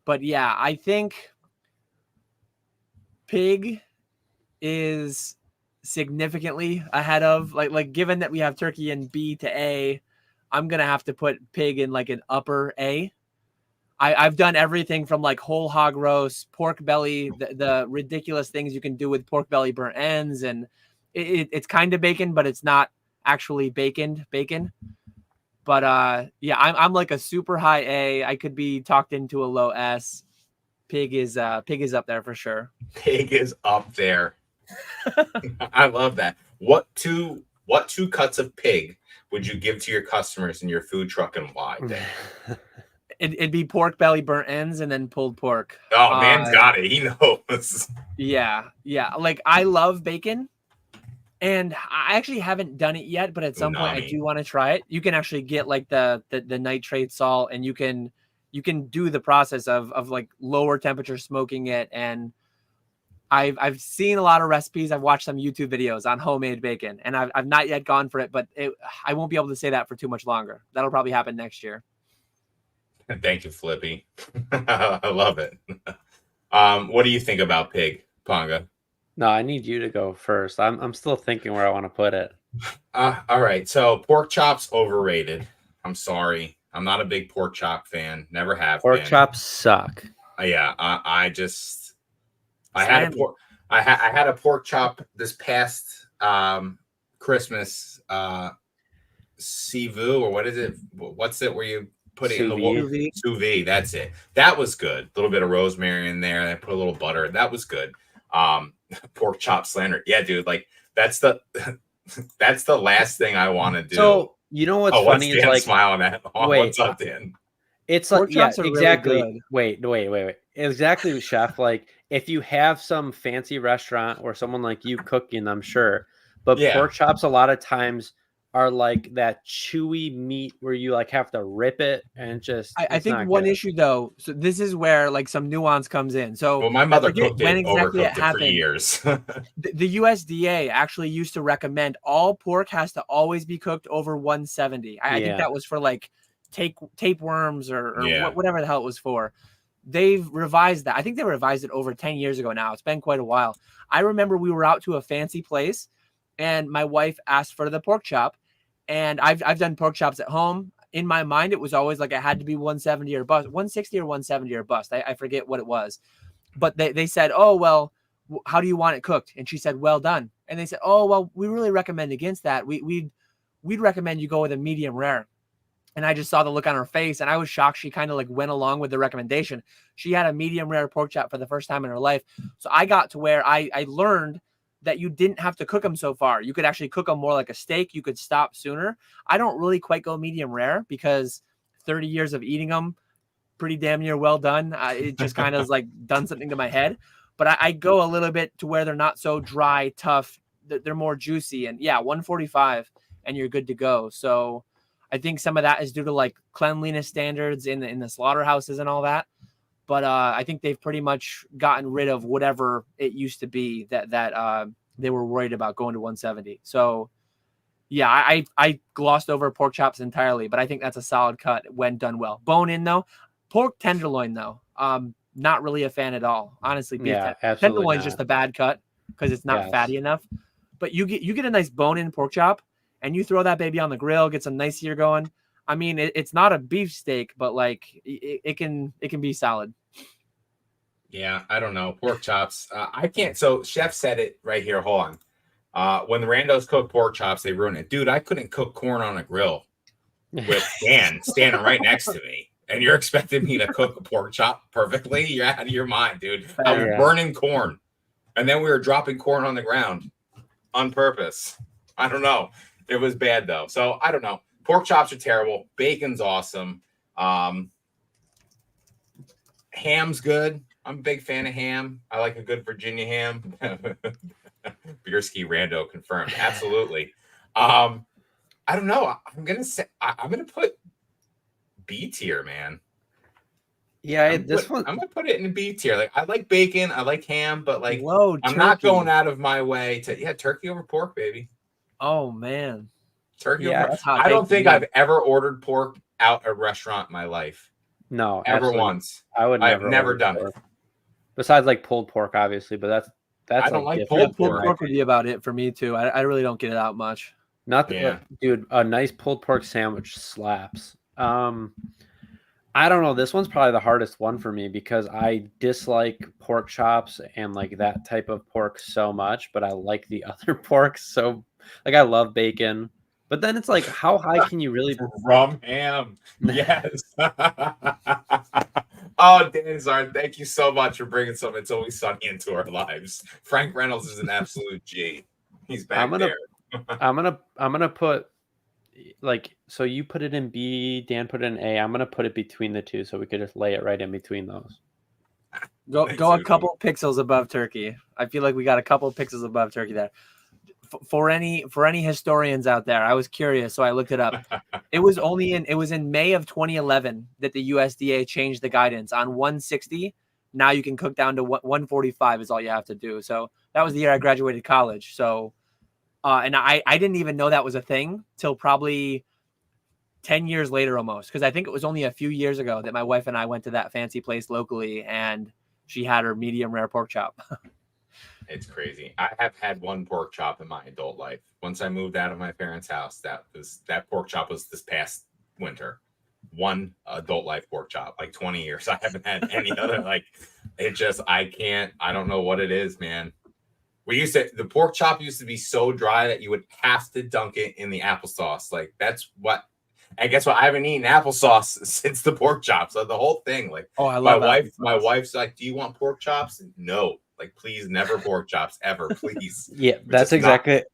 But yeah, I think pig is significantly ahead of like given that we have turkey in B to A, I'm gonna have to put pig in like an upper A. I've done everything from like whole hog roast, pork belly, the ridiculous things you can do with pork belly burnt ends, and it's kind of bacon, but it's not actually bacon. But yeah, I'm like a super high A. I could be talked into a low S. Pig is up there for sure. Pig is up there. I love that. What two cuts of pig would you give to your customers in your food truck and why? Dan? It'd be pork belly, burnt ends, and then pulled pork. Oh, man's got it. He knows. Yeah. Like I love bacon, and I actually haven't done it yet, but at some point I Unami. do want to try it. You can actually get like the nitrate salt, and you can do the process of like lower temperature smoking it. And I've seen a lot of recipes. I've watched some YouTube videos on homemade bacon, and I've not yet gone for it, but I won't be able to say that for too much longer. That'll probably happen next year. Thank you, Flippy. I love it. What do you think about pig, Ponga? No, I need you to go first. I'm still thinking where I want to put it. All right. So pork chops overrated. I'm sorry. I'm not a big pork chop fan. Never have Pork been. chops suck. Yeah. I had a pork chop this past Christmas. Sivu, or what is it? What's it where you put it in the water? Sous vide. That's it. That was good. A little bit of rosemary in there. And I put a little butter. That was good. Pork chop slander. Yeah, dude. Like that's the last thing I want to do. So you know what's funny is like smiling at. Oh, wait, what's up, Dan? It's like exactly. Really wait. Exactly, chef. Like if you have some fancy restaurant or someone like you cooking them, sure. But pork chops a lot of times are like that chewy meat where you like have to rip it and just. I think one issue though. So this is where like some nuance comes in. So well, my mother cooked when it, exactly overcooked it happened for years. the USDA actually used to recommend all pork has to always be cooked over 170. I think that was for like tapeworms or whatever the hell it was for. They've revised that. I think they revised it over 10 years ago now. It's been quite a while. I remember we were out to a fancy place and my wife asked for the pork chop, and I've done pork chops at home. In my mind, it was always like it had to be 170 or bust, 160 or 170 or bust. I forget what it was, but they said, oh, well, how do you want it cooked? And she said, well done. And they said, oh, well, we really recommend against that. We'd recommend you go with a medium rare. And I just saw the look on her face, and I was shocked. She kind of like went along with the recommendation. She had a medium rare pork chop for the first time in her life. So I got to where I learned that you didn't have to cook them so far. You could actually cook them more like a steak. You could stop sooner. I don't really quite go medium rare because 30 years of eating them, pretty damn near well done. It just kind of like done something to my head. But I go a little bit to where they're not so dry, tough. They're more juicy. And 145 and you're good to go. So I think some of that is due to like cleanliness standards in the slaughterhouses and all that. But I think they've pretty much gotten rid of whatever it used to be that they were worried about going to 170. So, I glossed over pork chops entirely, but I think that's a solid cut when done well. Bone in though, pork tenderloin though, not really a fan at all. Honestly, tenderloin is just a bad cut because it's not fatty enough. But you get a nice bone in pork chop, and you throw that baby on the grill, get some nice sear going. I mean, it's not a beef steak, but like it can be solid. Yeah, I don't know. Pork chops. I can't. So chef said it right here. Hold on. When the randos cook pork chops, they ruin it. Dude, I couldn't cook corn on a grill with Dan standing right next to me. And you're expecting me to cook a pork chop perfectly? You're out of your mind, dude. I was burning corn. And then we were dropping corn on the ground on purpose. I don't know. It was bad though. So I don't know. Pork chops are terrible. Bacon's awesome. Ham's good. I'm a big fan of ham. I like a good Virginia ham. Beerski Rando confirmed. Absolutely. I don't know. I'm gonna put B tier, man. Yeah, I'm gonna put it in B tier. Like I like bacon, I like ham, but like I'm not going out of my way to turkey over pork, baby. Oh man. Turkey over pork. I don't think I've ever ordered pork out at a restaurant in my life. No, ever once. I've never done it. Besides like pulled pork, obviously, but that's I don't like pulled pork. Pulled pork would be about it for me too. I really don't get it out much. Dude, a nice pulled pork sandwich slaps. I don't know. This one's probably the hardest one for me because I dislike pork chops and like that type of pork so much, but I like the other pork. So like I love bacon, but then it's like, how high can you really rum ham? Yes. Oh, Dan Zard, thank you so much for bringing some It's Always Sunny into our lives. Frank Reynolds is an absolute G. He's back there. I'm gonna put like, so you put it in B, Dan put it in A. I'm gonna put it between the two, so we could just lay it right in between those. Go a couple pixels above turkey. I feel like we got a couple pixels above turkey there. For any historians out there, I was curious, so I looked it up. It was in May of 2011 that the USDA changed the guidance on 160. Now you can cook down to 145 is all you have to do. So that was the year I graduated college. So, and I didn't even know that was a thing till probably 10 years later almost, because I think it was only a few years ago that my wife and I went to that fancy place locally and she had her medium rare pork chop. It's crazy. I have had one pork chop in my adult life. Once I moved out of my parents' house, that pork chop was this past winter. One adult life pork chop, like 20 years. I haven't had any other. Like, I don't know what it is, man. The pork chop used to be so dry that you would have to dunk it in the applesauce. Like, that's what. And guess what? I haven't eaten applesauce since the pork chops. So the whole thing, like, oh, I love my wife's like, "Do you want pork chops?" No, like, please, never pork chops ever, please. Yeah, that's exactly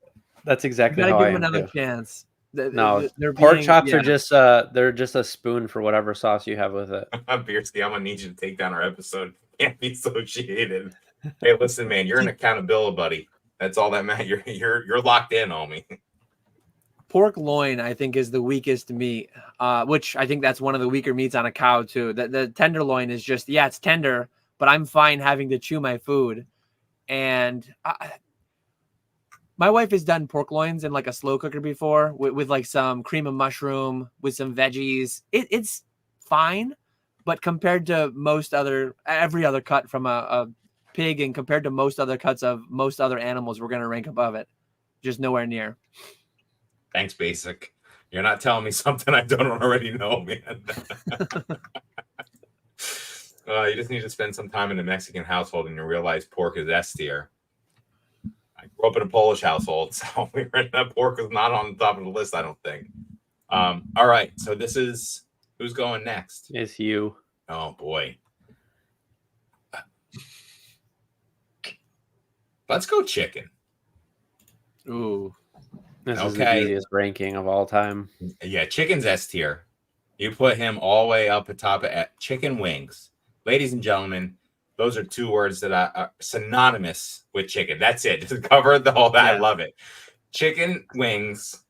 how give them I am another too. chance. No, pork chops are just they're just a spoon for whatever sauce you have with it. Beersky, I'm gonna need you to take down our episode. Can't be associated. Hey, listen, man, you're an accountability buddy. That's all that matters. You're locked in on me. Pork loin, I think, is the weakest meat, which I think that's one of the weaker meats on a cow too. The tenderloin is just, it's tender, but I'm fine having to chew my food. And my wife has done pork loins in like a slow cooker before with like some cream of mushroom with some veggies. It's fine, but compared to every other cut from a pig and compared to most other cuts of most other animals, we're going to rank above it. Just nowhere near. Thanks, Basic. You're not telling me something I don't already know, man. You just need to spend some time in a Mexican household and you realize pork is S tier. I grew up in a Polish household, so pork was not on the top of the list, I don't think. All right, so this is who's going next? It's you. Oh boy. Let's go chicken. Ooh. This is the easiest ranking of all time. Yeah, chicken's S tier. You put him all the way up at top at chicken wings. Ladies and gentlemen, those are two words that are synonymous with chicken. That's it. Just cover the whole that. Yeah. I love it. Chicken wings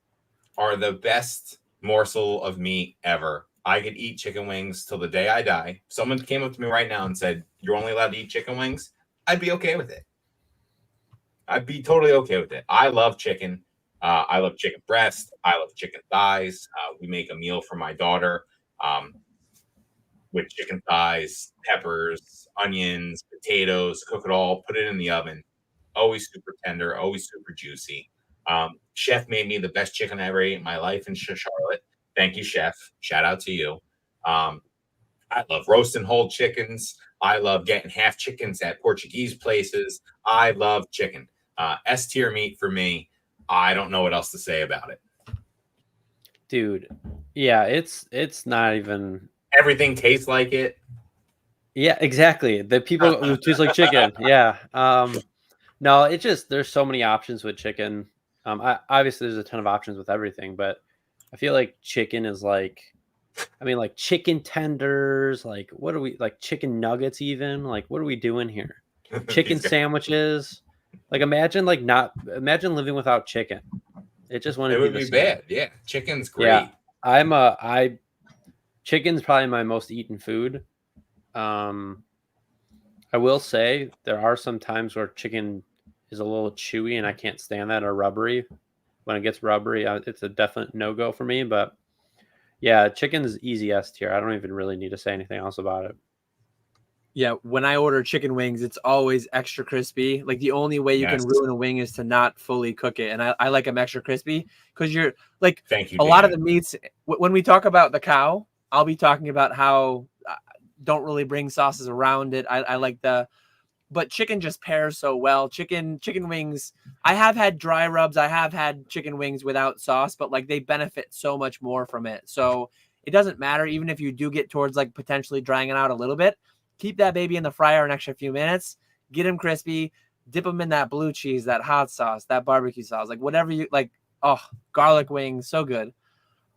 are the best morsel of meat ever. I could eat chicken wings till the day I die. If someone came up to me right now and said, "You're only allowed to eat chicken wings," I'd be okay with it. I'd be totally okay with it. I love chicken. I love chicken breast. I love chicken thighs. We make a meal for my daughter with chicken thighs, peppers, onions, potatoes, cook it all, put it in the oven. Always super tender, always super juicy. Chef made me the best chicken I ever ate in my life in Charlotte. Thank you, Chef. Shout out to you. I love roasting whole chickens. I love getting half chickens at Portuguese places. I love chicken. S tier meat for me. I don't know what else to say about it. Dude, yeah, it's not even... Everything tastes like it. Yeah, exactly. The people who taste like chicken. Yeah. No, it just, there's so many options with chicken. Obviously, there's a ton of options with everything, but I feel like chicken is like, like chicken tenders, like what are we, like chicken nuggets even? Like, what are we doing here? Chicken sandwiches. Like, imagine living without chicken. It just wouldn't be bad. Yeah, chicken's great. Yeah, chicken's probably my most eaten food. I will say there are some times where chicken is a little chewy and I can't stand that, or rubbery. When it gets rubbery, it's a definite no-go for me. But yeah, chicken's easy S tier. I don't even really need to say anything else about it. Yeah, when I order chicken wings, it's always extra crispy. Like, the only way you can ruin a wing is to not fully cook it. And I like them extra crispy because you're like, thank you, a lot of the meats, when we talk about the cow, I'll be talking about how don't really bring sauces around it. I like but chicken just pairs so well. Chicken wings, I have had dry rubs. I have had chicken wings without sauce, but like, they benefit so much more from it. So it doesn't matter. Even if you do get towards like potentially drying it out a little bit, keep that baby in the fryer an extra few minutes, get them crispy, dip them in that blue cheese, that hot sauce, that barbecue sauce, like whatever you like. Oh, garlic wings, so good.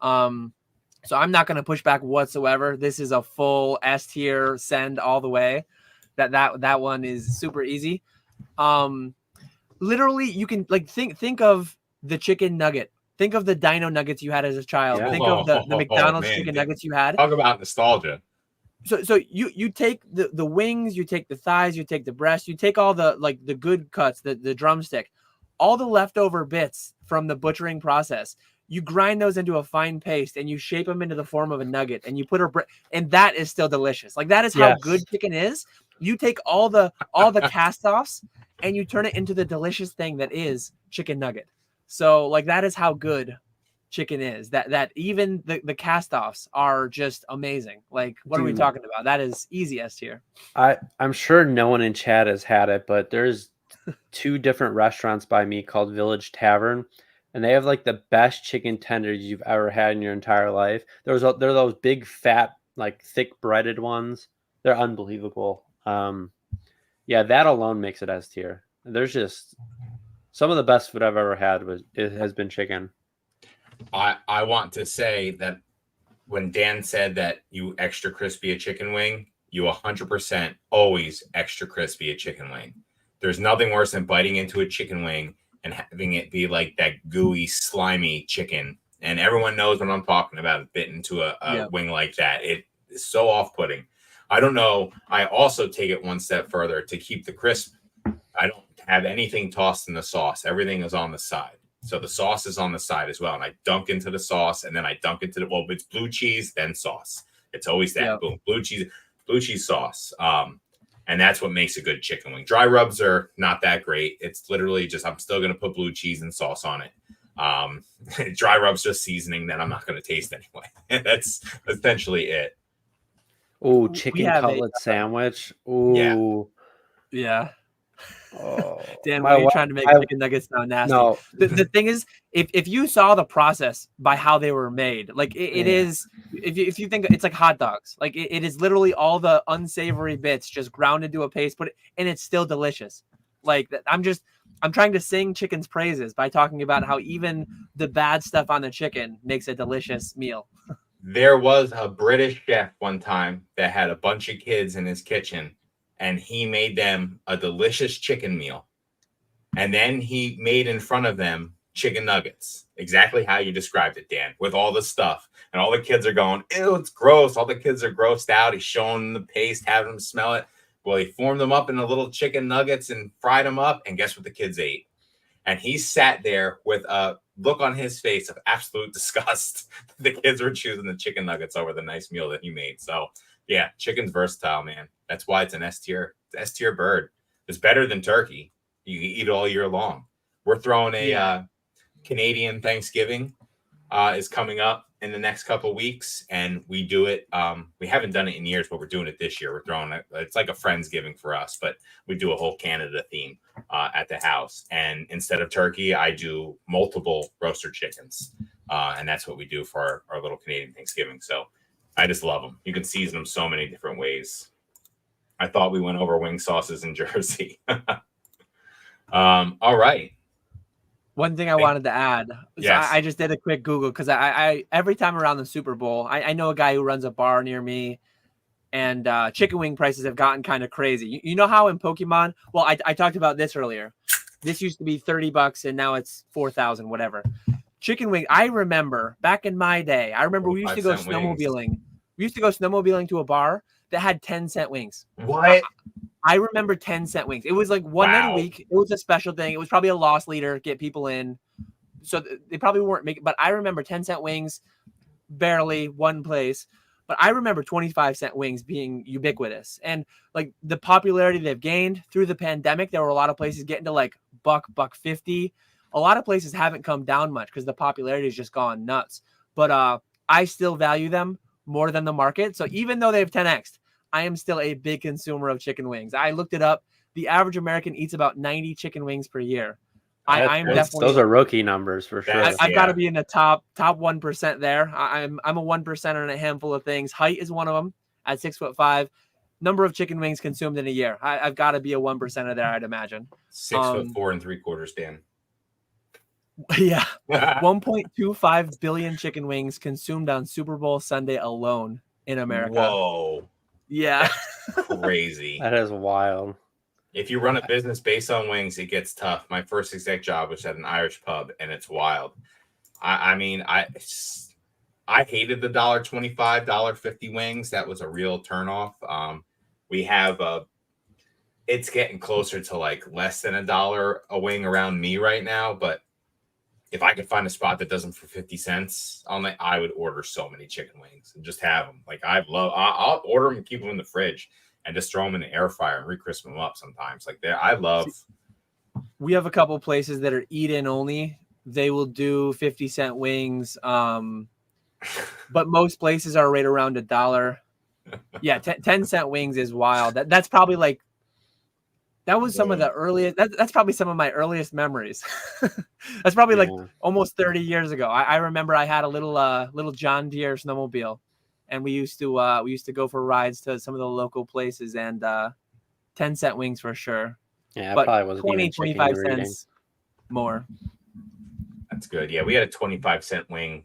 So I'm not going to push back whatsoever. This is a full S tier send all the way. That one is super easy. Literally, you can like think of the chicken nugget. Think of the dino nuggets you had as a child. Yeah. Think of the McDonald's chicken nuggets you had. Talk about nostalgia. So you take the wings, you take the thighs, you take the breast, you take all the like the good cuts, the drumstick, all the leftover bits from the butchering process. You grind those into a fine paste and you shape them into the form of a nugget and you put and that is still delicious. Like that is how good chicken is. You take all the cast-offs and you turn it into the delicious thing that is chicken nugget. So like that is how good chicken is. That even the cast-offs are just amazing. Like what are we talking about? That is easy S tier. I'm sure no one in chat has had it, but there's 2 different restaurants by me called Village Tavern, and they have like the best chicken tenders you've ever had in your entire life. They're those big fat like thick breaded ones. They're unbelievable. Yeah, that alone makes it S tier. There's just some of the best food I've ever had has been chicken. I want to say that when Dan said that you extra crispy a chicken wing, you 100% always extra crispy a chicken wing. There's nothing worse than biting into a chicken wing and having it be like that gooey, slimy chicken. And everyone knows what I'm talking about, bit into a wing like that. It is so off-putting. I don't know. I also take it one step further to keep the crisp. I don't have anything tossed in the sauce. Everything is on the side. So the sauce is on the side as well. And I dunk into the sauce and then I dunk into well, it's blue cheese, then sauce. It's always that boom, blue cheese sauce. And that's what makes a good chicken wing. Dry rubs are not that great. It's literally just, I'm still going to put blue cheese and sauce on it. Dry rubs just seasoning that I'm not going to taste anyway. That's essentially it. Oh, chicken cutlet sandwich. Oh, yeah. Oh, Dan, were you trying to make chicken nuggets sound nasty? No. The thing is, if you saw the process by how they were made, like it is, if you think it's like hot dogs, like it is literally all the unsavory bits just ground into a paste, and it's still delicious. Like I'm trying to sing chicken's praises by talking about how even the bad stuff on the chicken makes a delicious meal. There was a British chef one time that had a bunch of kids in his kitchen, and he made them a delicious chicken meal. And then he made in front of them chicken nuggets, exactly how you described it, Dan, with all the stuff. And all the kids are going, ew, it's gross. All the kids are grossed out. He's showing them the paste, having them smell it. Well, he formed them up into little chicken nuggets and fried them up. And guess what the kids ate? And he sat there with a look on his face of absolute disgust. The kids were choosing the chicken nuggets over the nice meal that he made. So, yeah, chicken's versatile, man. That's why it's an S tier. It's S tier bird. It's better than turkey. You can eat it all year long. We're throwing a Canadian Thanksgiving is coming up in the next couple of weeks, and we do it. We haven't done it in years, but we're doing it this year. We're throwing it. It's like a Friendsgiving for us, but we do a whole Canada theme at the house. And instead of turkey, I do multiple roasted chickens, and that's what we do for our little Canadian Thanksgiving. So I just love them. You can season them so many different ways. I thought we went over wing sauces in Jersey. All right. One thing I wanted to add, yes. I just did a quick Google because I every time around the Super Bowl, I know a guy who runs a bar near me, and chicken wing prices have gotten kind of crazy. You know how in Pokemon, well, I talked about this earlier. This used to be $30 and now it's 4,000, whatever. Chicken wing, I remember back in my day, we used to go snowmobiling. Wings. We used to go snowmobiling to a bar that had 10-cent wings. What? I remember 10-cent wings. It was like one night a week. It was a special thing. It was probably a loss leader, get people in. So they probably weren't making, but I remember 10-cent wings, barely one place. But I remember 25-cent wings being ubiquitous. And like the popularity they've gained through the pandemic, there were a lot of places getting to like $1.50. A lot of places haven't come down much because the popularity has just gone nuts. But I still value them more than the market. So even though they've 10x'd, I am still a big consumer of chicken wings. I looked it up. The average American eats about 90 chicken wings per year. I'm definitely those are rookie numbers for sure. I've got to be in the top 1% there. I'm a 1% on a handful of things. Height is one of them at 6'5". Number of chicken wings consumed in a year. I've got to be a 1%er there, I'd imagine. 6'4" and 3/4, Dan. Yeah. 1.25 billion chicken wings consumed on Super Bowl Sunday alone in America. Whoa. Yeah. That's crazy. That is wild. If you run a business based on wings, it gets tough. My first exec job was at an Irish pub, and it's wild. I mean, I hated the $1.25, $1.50 wings. That was a real turnoff. We have it's getting closer to like less than $1 a wing around me right now. But if I could find a spot that does them for 50 cents, I would order so many chicken wings and just have them. Like I'll order them and keep them in the fridge and just throw them in the air fryer and re-crisp them up sometimes. Like I love. We have a couple places that are eat-in only. They will do 50-cent wings. But most places are right around $1. Yeah, 10-cent wings is wild. That's probably like that was some of the earliest. That's probably some of my earliest memories. That's probably like almost 30 years ago. I remember I had a little John Deere snowmobile, and we used to go for rides to some of the local places, and 10-cent wings for sure. Yeah, but probably wasn't 20, even 25 cents more. That's good. Yeah, we had a 25-cent wing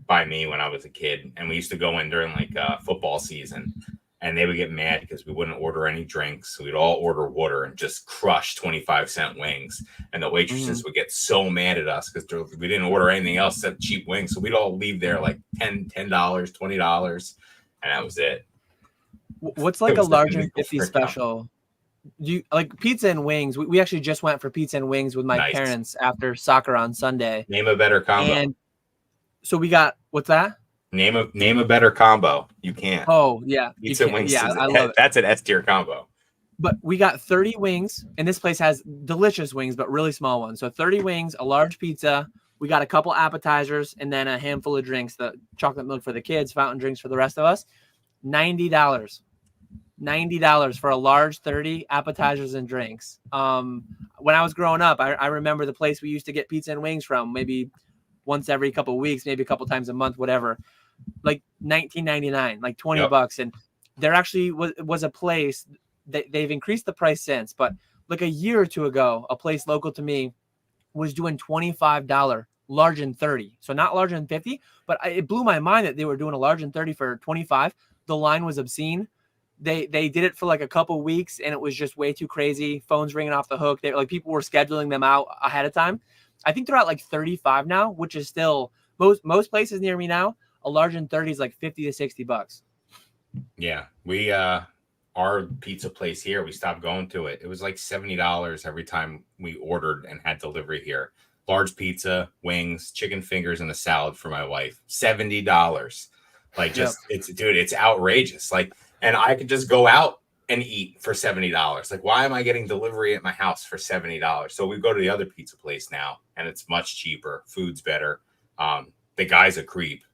by me when I was a kid, and we used to go in during like football season, and they would get mad because we wouldn't order any drinks. So we'd all order water and just crush 25-cent wings, and the waitresses would get so mad at us because we didn't order anything else except cheap wings. So we'd all leave there like $10, $20, and that was it. What's like a large and 50 special? Do you like pizza and wings? We actually just went for pizza and wings with my parents after soccer on Sunday. Name a better combo. And so we got, what's that? Name a better combo. You can't. Oh yeah, pizza and wings. Yeah, I love it. That's an S tier combo. But we got 30 wings, and this place has delicious wings, but really small ones. So 30 wings, a large pizza. We got a couple appetizers, and then a handful of drinks. The chocolate milk for the kids, fountain drinks for the rest of us. $90. $90 for a large 30 appetizers and drinks. When I was growing up, I remember the place we used to get pizza and wings from, maybe once every couple of weeks, maybe a couple times a month, whatever, like $19.99, like $20. And there actually was a place that they've increased the price since, but like a year or two ago, a place local to me was doing $25 large and 30. So not large and 50, but it blew my mind that they were doing a large and 30 for 25. The line was obscene. They did it for like a couple weeks, and it was just way too crazy. Phones ringing off the hook. Like people were scheduling them out ahead of time. I think they're at like 35 now, which is still most places near me now. A large and 30 is like $50 to $60. Yeah, we our pizza place here, we stopped going to it. It was like $70 every time we ordered and had delivery here. Large pizza, wings, chicken fingers, and a salad for my wife. $70. Like it's outrageous. Like. And I could just go out and eat for $70. Like, why am I getting delivery at my house for $70? So we go to the other pizza place now, and it's much cheaper. Food's better. The guy's a creep.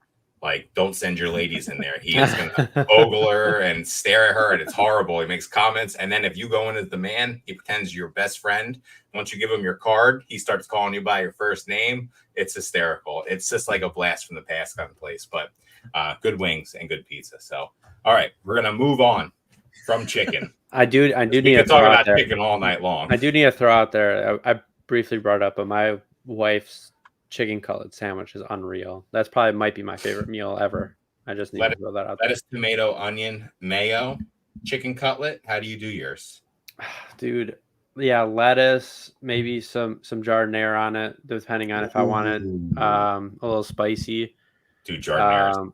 Like, don't send your ladies in there. He is going to ogle her and stare at her, and it's horrible. He makes comments. And then if you go in as the man, he pretends you're your best friend. Once you give him your card, he starts calling you by your first name. It's hysterical. It's just like a blast from the past kind of place. But good wings and good pizza. So. All right, we're gonna move on from chicken. I do need to talk about chicken all night long. I do need to throw out there. I briefly brought up, but my wife's chicken cutlet sandwich is unreal. That's probably might be my favorite meal ever. I just need to throw that out there. Lettuce, tomato, onion, mayo, chicken cutlet. How do you do yours, dude? Yeah, lettuce, maybe some jardinere on it, depending on if I want it a little spicy. Dude, jardinere.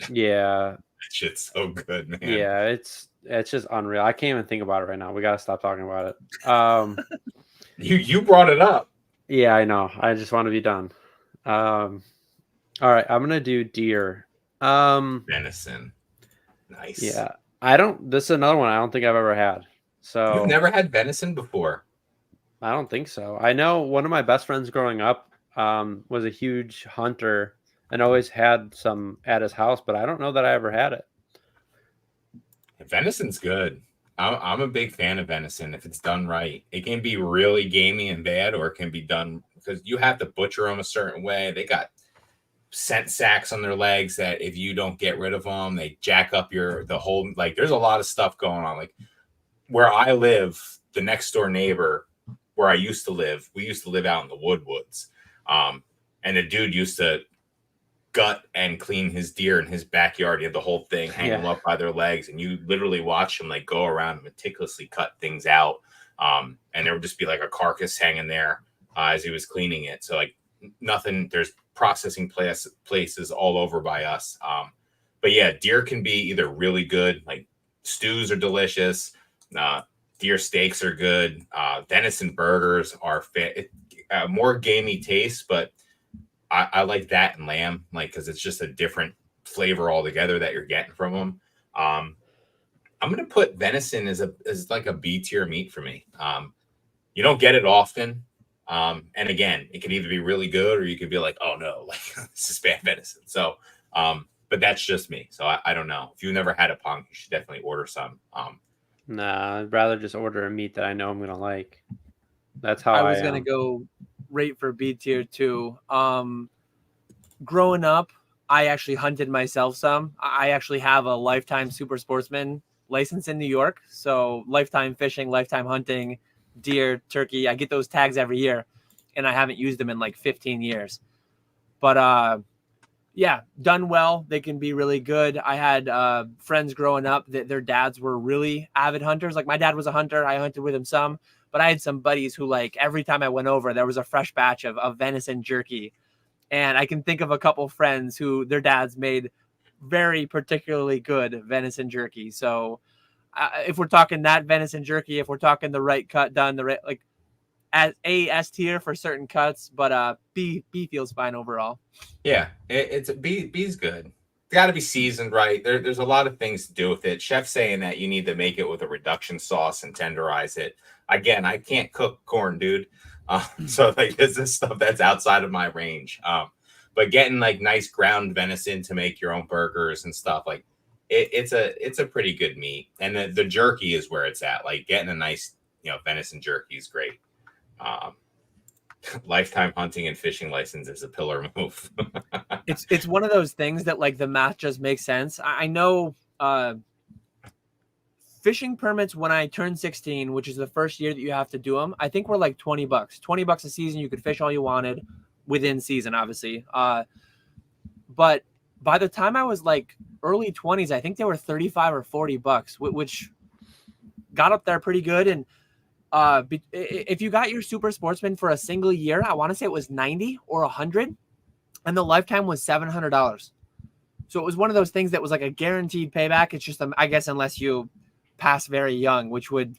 Yeah. That shit's so good, man. Yeah, it's just unreal. I can't even think about it right now. We gotta stop talking about it. You brought it up. Yeah, I know. I just want to be done. All right, I'm gonna do deer. Venison. Nice. Yeah. This is another one I don't think I've ever had. So you've never had venison before? I don't think so. I know one of my best friends growing up was a huge hunter and always had some at his house, but I don't know that I ever had it. Venison's good. I'm a big fan of venison if it's done right. It can be really gamey and bad, or it can be done because you have to butcher them a certain way. They got scent sacks on their legs that if you don't get rid of them, they jack up the whole, like there's a lot of stuff going on. Like where I live, the next door neighbor where I used to live, we used to live out in the woods. And the dude used to gut and clean his deer in his backyard. He had the whole thing, hang them up by their legs, and you literally watch him like go around and meticulously cut things out. And there would just be like a carcass hanging there as he was cleaning it. So like nothing, there's processing places all over by us. But yeah, deer can be either really good, like stews are delicious. Deer steaks are good. Venison burgers are more gamey taste, but I like that and lamb, like, because it's just a different flavor altogether that you're getting from them. I'm gonna put venison as like a B tier meat for me. You don't get it often, and again, it could either be really good or you could be like, oh no, like this is bad venison. So, but that's just me. So I don't know. If you've never had a punk, you should definitely order some. Nah, I'd rather just order a meat that I know I'm gonna like. That's how I was gonna go rate for B tier too. Growing up, I actually hunted myself some. I actually have a lifetime super sportsman license in New York. So lifetime fishing, lifetime hunting, deer, turkey. I get those tags every year, and I haven't used them in like 15 years. But yeah, done well. They can be really good. I had friends growing up that their dads were really avid hunters. Like my dad was a hunter. I hunted with him some. But I had some buddies who, like, every time I went over, there was a fresh batch of venison jerky. And I can think of a couple friends who their dads made very particularly good venison jerky. So if we're talking that venison jerky, if we're talking the right cut done, the right, like, as A, S tier for certain cuts, but B feels fine overall. Yeah, it's B's good. It's got to be seasoned right. There's a lot of things to do with it. Chef's saying that you need to make it with a reduction sauce and tenderize it. Again, I can't cook corn, dude. So like this is stuff that's outside of my range. But getting like nice ground venison to make your own burgers and stuff, like it's a pretty good meat. And the jerky is where it's at. Like getting a nice, venison jerky is great. Lifetime hunting and fishing license is a pillar move. It's one of those things that like the math just makes sense. I know fishing permits when I turned 16, which is the first year that you have to do them, I think we're like $20. $20 a season. You could fish all you wanted within season, obviously. But by the time I was like early 20s, I think they were 35 or $40, which got up there pretty good. And if you got your super sportsman for a single year, I want to say it was 90 or 100, and the lifetime was $700. So it was one of those things that was like a guaranteed payback. It's just, I guess, unless you pass very young,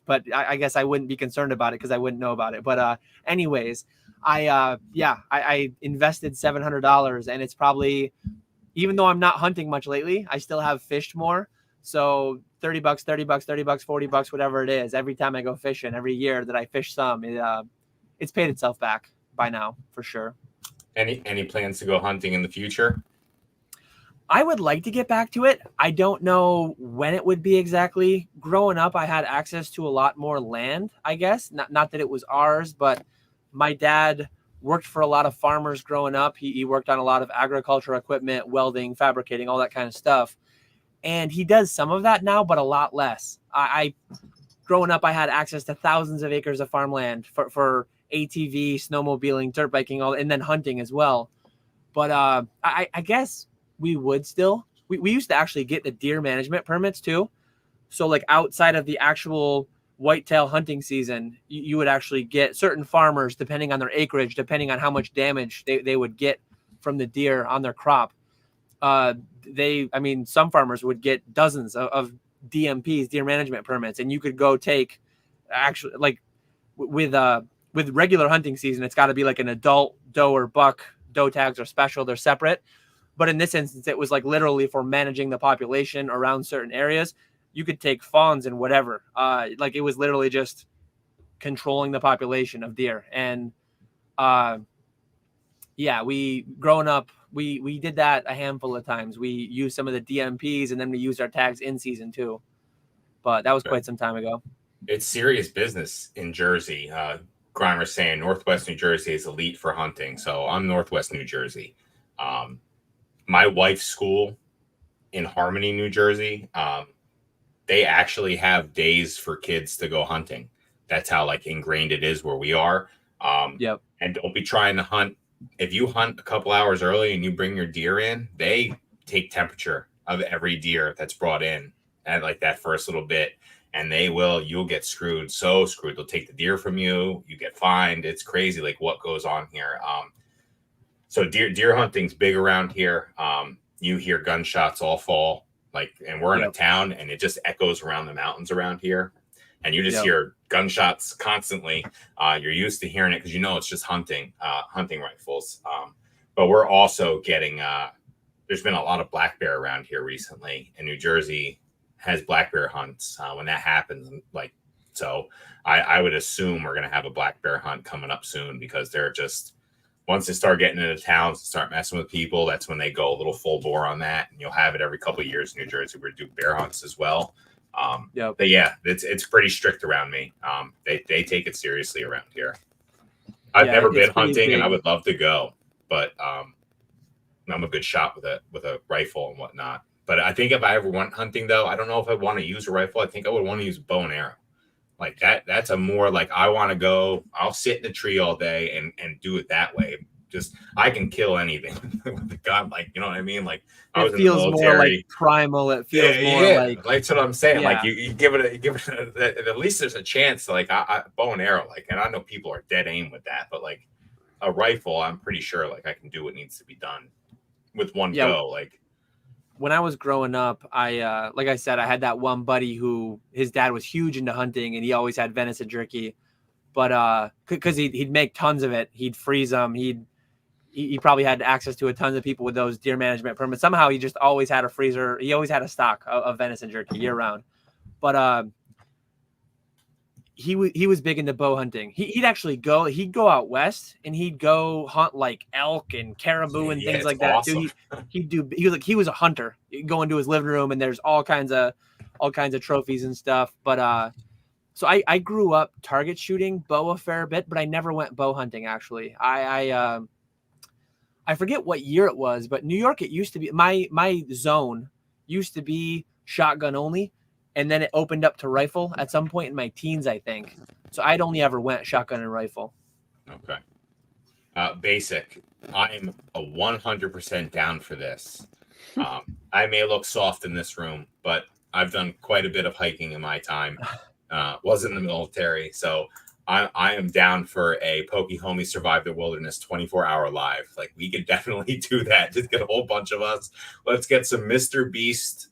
but I guess I wouldn't be concerned about it because I wouldn't know about it. But anyways, I invested $700, and it's probably, even though I'm not hunting much lately, I still have fished more. So $30, $30, $30, $40, whatever it is, every time I go fishing, every year that I fish some, it's paid itself back by now for sure. Any plans to go hunting in the future? I would like to get back to it. I don't know when it would be exactly. Growing up, I had access to a lot more land, I guess. Not that it was ours, but my dad worked for a lot of farmers growing up. He worked on a lot of agriculture equipment, welding, fabricating, all that kind of stuff. And he does some of that now, but a lot less. Growing up, I had access to thousands of acres of farmland for ATV, snowmobiling, dirt biking, and then hunting as well. But I guess we would still. We used to actually get the deer management permits too. So like outside of the actual whitetail hunting season, you would actually get certain farmers, depending on their acreage, depending on how much damage they would get from the deer on their crop. Some farmers would get dozens of DMPs, deer management permits, and you could go take actually like with regular hunting season, it's got to be like an adult doe or buck. Doe tags are special. They're separate. But in this instance, it was like literally for managing the population around certain areas. You could take fawns and whatever. Like it was literally just controlling the population of deer. And growing up, we did that a handful of times. We used some of the DMPs, and then we used our tags in season too. But that was quite some time ago. It's serious business in Jersey. Grimer's saying Northwest New Jersey is elite for hunting. So I'm Northwest New Jersey. My wife's school in Harmony, New Jersey, they actually have days for kids to go hunting. that's how like ingrained it is where we are. Yep. And don't be trying to hunt. If you hunt a couple hours early and you bring your deer in, they take temperature of every deer that's brought in at like that first little bit. And you'll get screwed. So screwed. They'll take the deer from you. You get fined. It's crazy. Like what goes on here. So deer hunting's big around here. You hear gunshots all fall. Like, and we're in a town and it just echoes around the mountains around here. And you just hear gunshots constantly. You're used to hearing it because it's just hunting rifles. But we're also getting, there's been a lot of black bear around here recently, and New Jersey has black bear hunts. When that happens, so I would assume we're going to have a black bear hunt coming up soon, because they're just, once they start getting into towns and start messing with people, that's when they go a little full bore on that. And you'll have it every couple of years in New Jersey. We do bear hunts as well. But yeah, it's pretty strict around me. They take it seriously around here. I've never been hunting, and I would love to go, but I'm a good shot with a rifle and whatnot. But I think if I ever went hunting, though, I don't know if I want to use a rifle. I think I would want to use a bow and arrow. Like that's a more like, I want to go, I'll sit in a tree all day and do it that way. Just, I can kill anything with a gun. Like, you know what I mean? Like, I was in the military. It feels more like primal. It feels more like that's what I'm saying. Yeah. Like you give it at least there's a chance to like bow and arrow. Like, and I know people are dead aim with that, but like a rifle, I'm pretty sure like I can do what needs to be done with one go. Like, when I was growing up, I like I said, I had that one buddy who his dad was huge into hunting, and he always had venison jerky. But because he'd make tons of it, he'd freeze them. He probably had access to a tons of people with those deer management permits. Somehow he just always had a freezer. He always had a stock of venison jerky year round. But he was big into bow hunting. He'd go out west and he'd go hunt like elk and caribou and things like that too. He was a hunter. He'd go into his living room and there's all kinds of trophies and stuff. But so I grew up target shooting bow a fair bit, but I never went bow hunting actually. I forget what year it was, but New York, it used to be my zone used to be shotgun only. And then it opened up to rifle at some point in my teens, I think. So I'd only ever went shotgun and rifle. Okay. Basic. I'm a 100% down for this. I may look soft in this room, but I've done quite a bit of hiking in my time. Was in the military. So I am down for a Pokey Homie Survive the Wilderness 24-hour live. Like, we could definitely do that. Just get a whole bunch of us. Let's get some Mr. Beast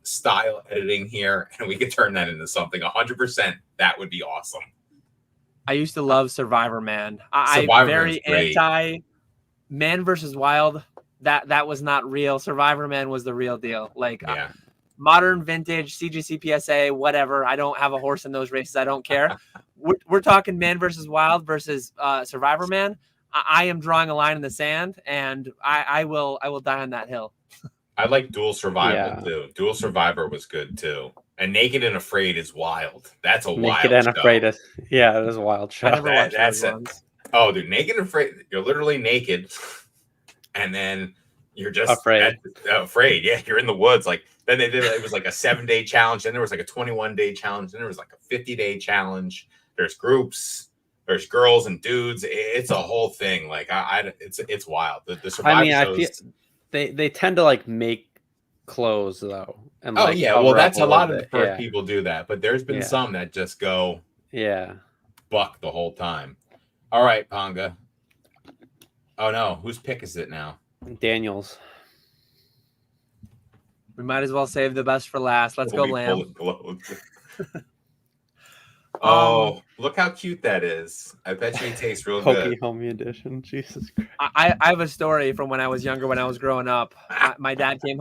style editing here, and we could turn that into something. 100%. That would be awesome. I used to love Survivor Man. I'm very anti Man versus Wild. That was not real. Survivor Man was the real deal. Like, modern vintage CGC PSA, whatever. I don't have a horse in those races. I don't care. We're talking Man versus Wild versus Survivor Man. I am drawing a line in the sand, and I will die on that hill. I like Dual Survival too. Dual Survivor was good too. And Naked and Afraid is wild. That's a wild show. Naked and Afraid is it is a wild show. I never watched those ones. Oh, dude, Naked and Afraid. You're literally naked, and then you're just afraid. Yeah, you're in the woods. Like, then they did it was like a 7-day challenge. Then there was like a 21-day challenge. Then there was like a 50-day challenge. There's groups. There's girls and dudes. It's a whole thing. Like, it's wild. The Survivor shows. I feel they tend to like make clothes though. And well, that's a lot of the first people do that. But there's been some that just go buck the whole time. All right, Ponga. Oh no, whose pick is it now? Daniel's. We might as well save the best for last. Let's go, Lamb. Oh, look how cute that is. I bet you it tastes real good. Pokey Homie edition. Jesus Christ. I have a story from when I was younger, when I was growing up. My dad came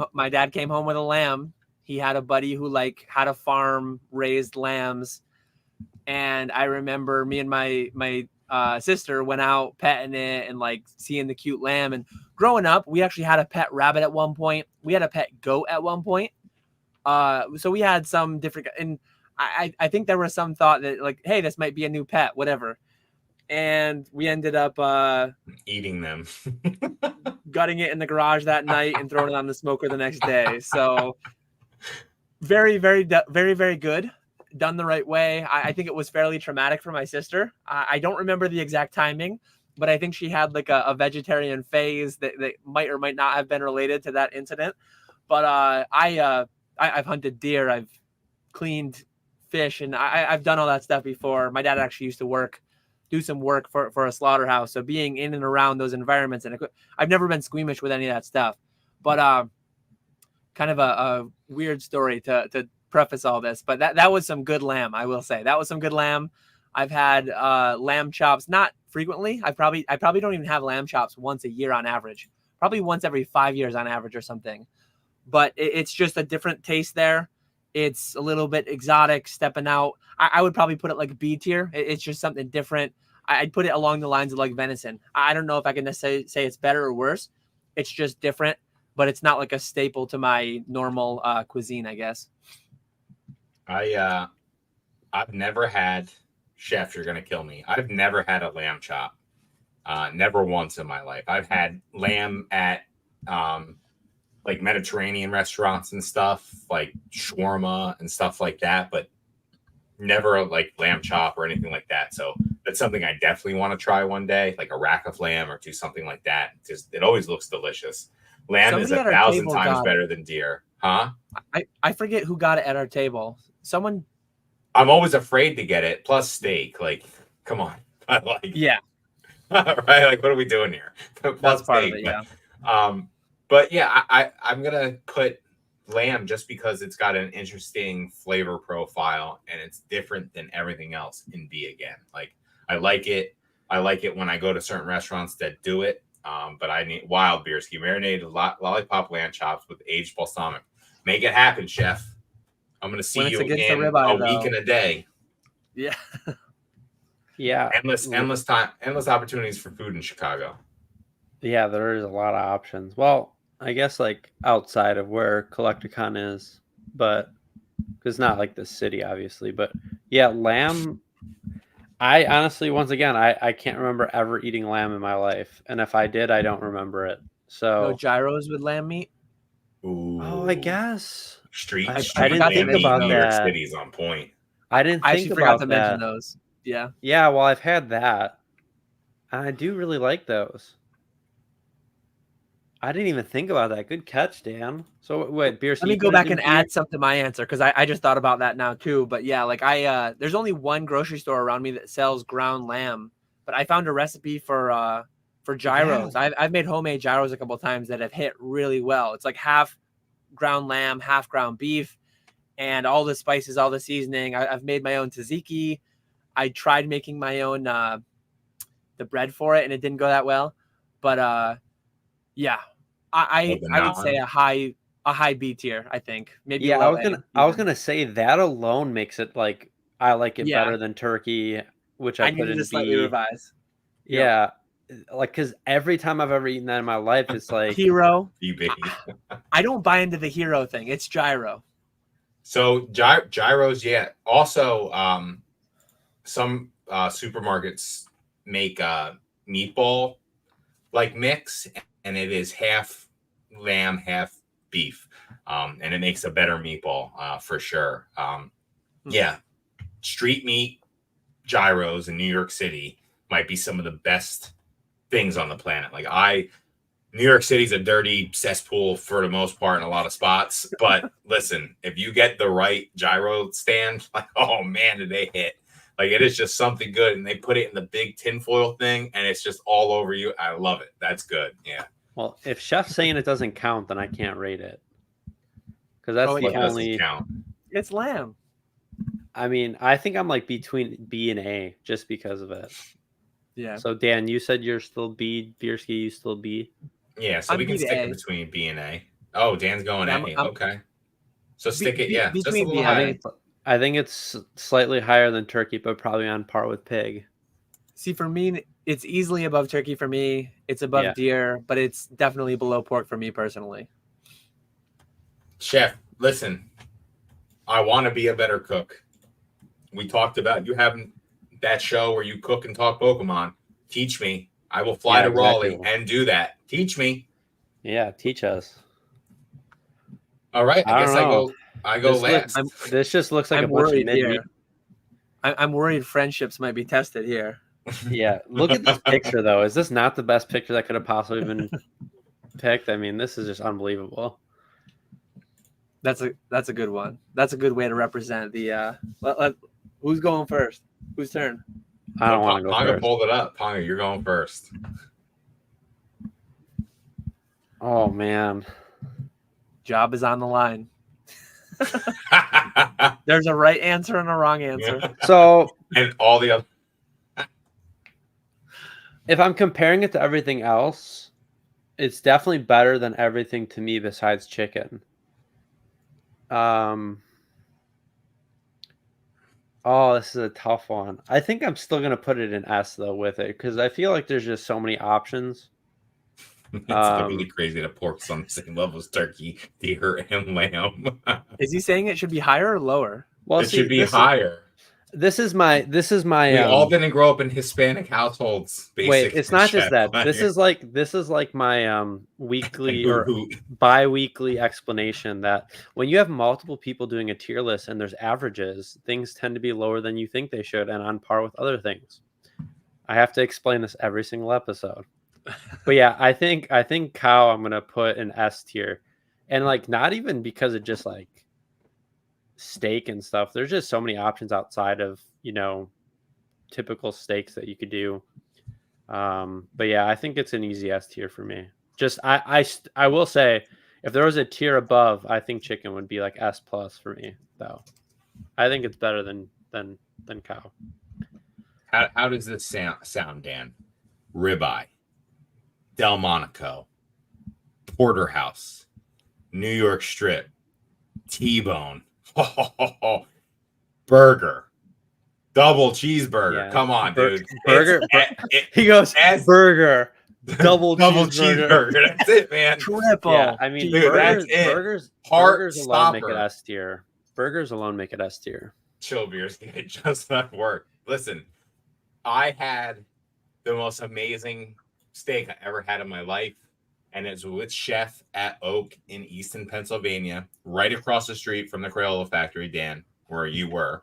home with a lamb. He had a buddy who had a farm, raised lambs. And I remember me and my sister went out petting it and seeing the cute lamb. And growing up, we actually had a pet rabbit at one point. We had a pet goat at one point. So we had some different, and I think there was some thought that hey, this might be a new pet, whatever. And we ended up eating them, gutting it in the garage that night and throwing it on the smoker the next day. So very, very, very, very good. done the right way. I think it was fairly traumatic for my sister. I don't remember the exact timing, but I think she had like a vegetarian phase that might or might not have been related to that incident. But I've hunted deer, I've cleaned fish, and I've done all that stuff before. My dad actually used to do some work for a slaughterhouse. So being in and around those environments, and I've never been squeamish with any of that stuff. But kind of a weird story to preface all this. But that was some good lamb, I will say. That was some good lamb. I've had lamb chops, not frequently. I probably don't even have lamb chops once a year on average. Probably once every 5 years on average or something. But it's just a different taste there. It's a little bit exotic, stepping out. I would probably put it like B tier. It's just something different. I'd put it along the lines of like venison. I don't know if I can necessarily say it's better or worse. It's just different, but it's not like a staple to my normal cuisine, I guess. I've never had, Chef, you're gonna kill me. I've never had a lamb chop. Never once in my life. I've had lamb at like Mediterranean restaurants and stuff, like shawarma and stuff like that, but never like lamb chop or anything like that. So that's something I definitely want to try one day, like a rack of lamb or do something like that. Just it always looks delicious. Lamb is 1,000 times better than deer, huh? I forget who got it at our table. Someone. I'm always afraid to get it. Plus steak, like, come on, yeah, right? Like, what are we doing here? Plus that's part steak, of it, yeah. But yeah, I'm gonna put lamb just because it's got an interesting flavor profile and it's different than everything else in B again. Like I like it. I like it when I go to certain restaurants that do it. But I need wild beer ski marinated lollipop lamb chops with aged balsamic. Make it happen, Chef. I'm gonna see you in a week and a day. Yeah. Yeah. Endless opportunities for food in Chicago. Yeah, there is a lot of options. Well, I guess like outside of where Collecticon is, but because not like the city, obviously. But yeah, lamb. I honestly, once again, I can't remember ever eating lamb in my life, and if I did, I don't remember it. So no gyros with lamb meat. Ooh. Oh, I guess Street I didn't think about New that. York City's on point. I didn't think about forgot to that. mention those. Yeah. Yeah, well, I've had that. I do really like those. I didn't even think about that. Good catch, Dan. So wait, beer. Let me go back and add something to my answer because I just thought about that now too. But yeah, like there's only one grocery store around me that sells ground lamb, but I found a recipe for gyros. Yeah. I've made homemade gyros a couple of times that have hit really well. It's like half ground lamb, half ground beef, and all the spices, all the seasoning. I've made my own tzatziki. I tried making my own the bread for it, and it didn't go that well. But yeah. I would say a high B tier. I think maybe. Yeah, I was gonna say that alone makes it like I like it better than turkey, which I put in B. Slightly revise. Yeah, like because every time I've ever eaten that in my life, it's like hero. BB. I don't buy into the hero thing. It's gyro. So gyros, yeah. Also, some supermarkets make meatball like mix, and it is half lamb, half beef, and it makes a better meatball for sure. Yeah, street meat gyros in New York City might be some of the best things on the planet. New York City's a dirty cesspool for the most part in a lot of spots, but listen, if you get the right gyro stand, like, oh man, did they hit. Like, it is just something good, and they put it in the big tinfoil thing, and it's just all over you. I love it. That's good. Yeah. Well, if Chef's saying it doesn't count, then I can't rate it. Because that's the only... count. It's lamb. I mean, I think I'm like between B and A just because of it. Yeah. So, Dan, you said you're still B. Bierski, you still B? Yeah, so we can stick it between B and A. Oh, Dan's going A. Okay. So stick it, yeah. Just a little high. I think it's slightly higher than turkey, but probably on par with pig. See, for me, it's easily above turkey for me. It's above deer, but it's definitely below pork for me personally. Chef, listen, I want to be a better cook. We talked about you having that show where you cook and talk Pokemon. Teach me. I will fly to Raleigh and do that. Teach me. Yeah, teach us. All right. I guess I go. I go last. This just looks like I'm a bunch of worried mid-meat. here. I'm worried friendships might be tested here. Yeah, look at this picture though. Is this not the best picture that could have possibly been picked? I mean, this is just unbelievable. That's a good one. That's a good way to represent the. Who's going first? Whose turn? I don't want to go Ponga first. pulled it up. Ponga, you're going first. Oh man, Job is on the line. There's a right answer and a wrong answer. so and all the other. if I'm comparing it to everything else, it's definitely better than everything to me besides chicken. Oh, this is a tough one. I think I'm still gonna put it in S though with it because I feel like there's just so many options. It's really crazy that pork's on the same level as turkey, deer, and lamb. Is he saying it should be higher or lower? Well, it should be higher. This is my. We all didn't grow up in Hispanic households. Wait, it's not just that. This is like my weekly or bi-weekly explanation that when you have multiple people doing a tier list and there's averages, things tend to be lower than you think they should and on par with other things. I have to explain this every single episode. But yeah, I think cow I'm gonna put in S tier, and like not even because of just like steak and stuff. There's just so many options outside of typical steaks that you could do. But yeah, I think it's an easy S tier for me. Just I will say if there was a tier above, I think chicken would be like S plus for me though. I think it's better than cow. How does this sound, Dan? Ribeye, Delmonico, Porterhouse, New York Strip, T-bone, burger, double cheeseburger. Yeah. Come on, dude. Burger. He goes burger, double cheeseburger. That's it, man. Triple. Yeah, I mean, dude, burgers alone make it S tier. Burgers alone make it S tier. Chill beers, it just not work. Listen, I had the most amazing steak I ever had in my life, and it's with Chef at Oak in Easton, Pennsylvania, right across the street from the Crayola factory, Dan, where you were.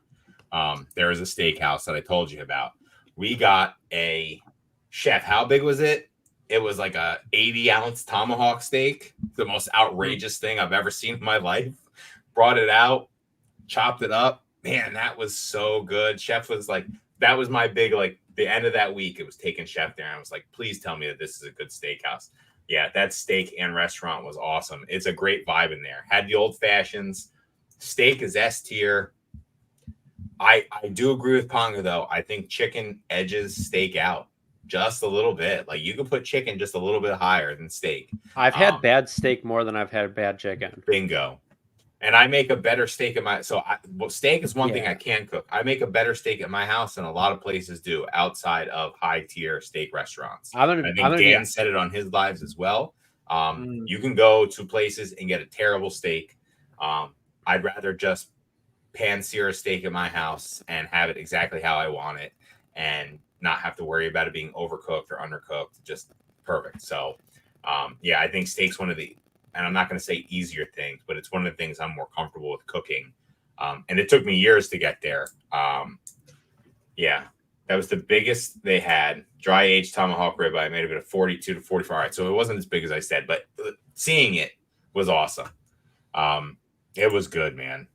There is a steakhouse that I told you about. We got a Chef. How big was it? It was like a 80-ounce tomahawk steak, the most outrageous thing I've ever seen in my life. Brought it out, chopped it up. Man, that was so good. Chef was like, that was my big, like, the end of that week, it was taking Chef there. And I was like, please tell me that this is a good steakhouse. Yeah, that steak and restaurant was awesome. It's a great vibe in there. Had the old fashions. Steak is S tier. I do agree with Ponga, though. I think chicken edges steak out just a little bit. Like, you can put chicken just a little bit higher than steak. I've had bad steak more than I've had bad chicken. Bingo. And I make a better steak in my steak is one thing I can cook. I make a better steak at my house than a lot of places do outside of high tier steak restaurants. I think Dan said it on his lives as well. You can go to places and get a terrible steak. I'd rather just pan sear a steak at my house and have it exactly how I want it and not have to worry about it being overcooked or undercooked. Just perfect. So I think steak's one of the, and I'm not going to say easier things, but it's one of the things I'm more comfortable with cooking. And it took me years to get there. That was the biggest they had. Dry aged tomahawk ribeye. I made it a 42 to 44. All right, so it wasn't as big as I said, but seeing it was awesome. It was good, man.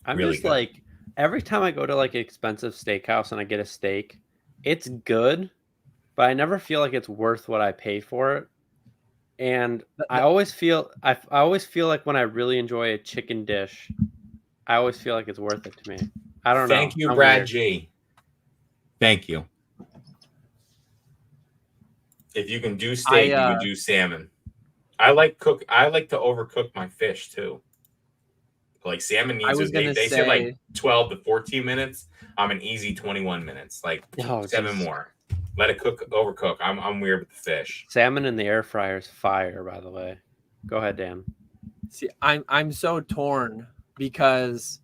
I'm really just good. Like, every time I go to like an expensive steakhouse and I get a steak, it's good, but I never feel like it's worth what I pay for it. And I always feel like when I really enjoy a chicken dish, I always feel like it's worth it to me. I don't know. Thank you, Brad G. Thank you. If you can do steak, you can do salmon. I like to overcook my fish too. Like salmon needs they say like 12 to 14 minutes. I'm an easy 21 minutes, like 7 more. Let it overcook. I'm weird with the fish. Salmon in the air fryer is fire, by the way. Go ahead, Dan. See, I'm so torn because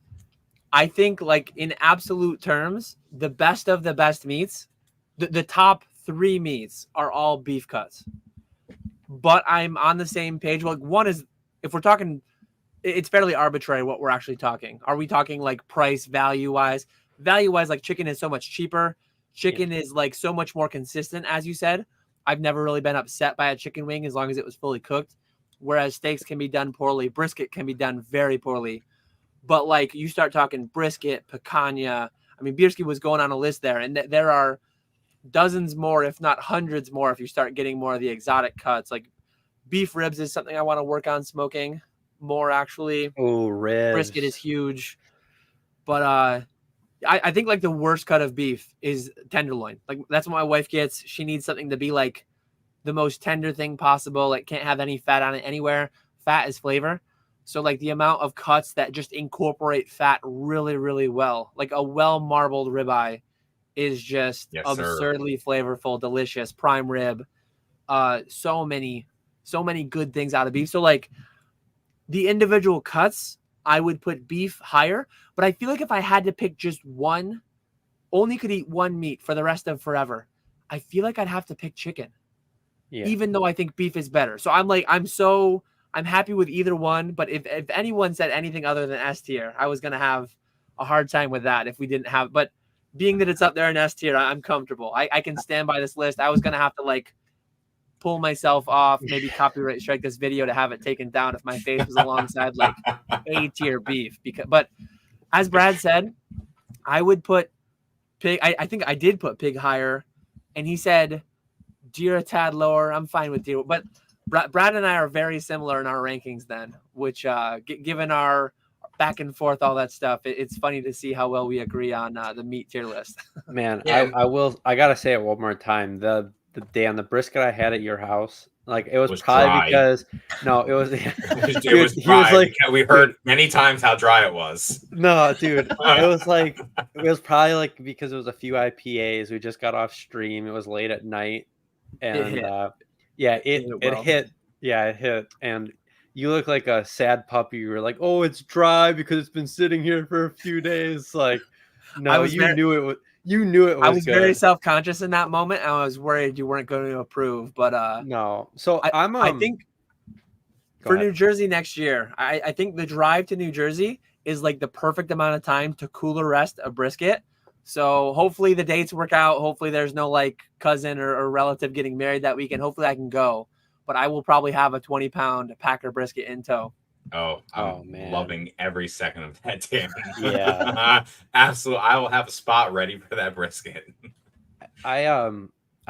I think, like, in absolute terms, the best of the best meats, the top 3 meats are all beef cuts. But I'm on the same page. Like, one is, if we're talking it's fairly arbitrary what we're actually talking. Are we talking like price value wise? Value wise, like chicken is so much cheaper. Chicken is like so much more consistent, as you said. I've never really been upset by a chicken wing as long as it was fully cooked. Whereas steaks can be done poorly, brisket can be done very poorly. But like you start talking brisket, picanha. I mean, Bierski was going on a list there, and there are dozens more, if not hundreds more, if you start getting more of the exotic cuts. Like beef ribs is something I want to work on smoking more, actually. Oh, ribs. Brisket is huge. But I think like the worst cut of beef is tenderloin. Like that's what my wife gets. She needs something to be like the most tender thing possible. Like can't have any fat on it anywhere. Fat is flavor. So like the amount of cuts that just incorporate fat really, really well, like a well marbled ribeye is just absurdly flavorful, delicious. Prime rib. So many good things out of beef. So like the individual cuts, I would put beef higher, but I feel like if I had to pick just one, only could eat one meat for the rest of forever, I feel like I'd have to pick chicken. Yeah. Even though I think beef is better. So I'm happy with either one, but if anyone said anything other than S tier, I was going to have a hard time with that if we didn't have, but being that it's up there in S tier, I'm comfortable. I can stand by this list. I was going to have to like pull myself off, maybe copyright strike this video to have it taken down if my face was alongside like A tier beef. But as Brad said, I would put pig. I think I did put pig higher, and he said deer a tad lower. I'm fine with deer, but Brad and I are very similar in our rankings then, which given our back and forth, all that stuff, it's funny to see how well we agree on the meat tier list. Man, yeah. I gotta say it one more time. The brisket I had at your house, like it was probably dry. Because no, it was it was dry. Like, we heard many times how dry it was. No, dude, it was probably like because it was a few IPAs. We just got off stream. It was late at night, and it hit. Yeah, it hit, and you look like a sad puppy. You were like, "Oh, it's dry because it's been sitting here for a few days." Like, no, knew it was. You knew it was. I was good. Very self-conscious in that moment. And I was worried you weren't going to approve, but no. So I think for New Jersey next year, I think the drive to New Jersey is like the perfect amount of time to cooler rest a brisket. So hopefully the dates work out. Hopefully there's no like cousin or relative getting married that weekend. Hopefully I can go, but I will probably have a 20-pound Packer brisket in tow. Oh, I'm loving every second of that, damn. Yeah. Absolutely. I will have a spot ready for that brisket. I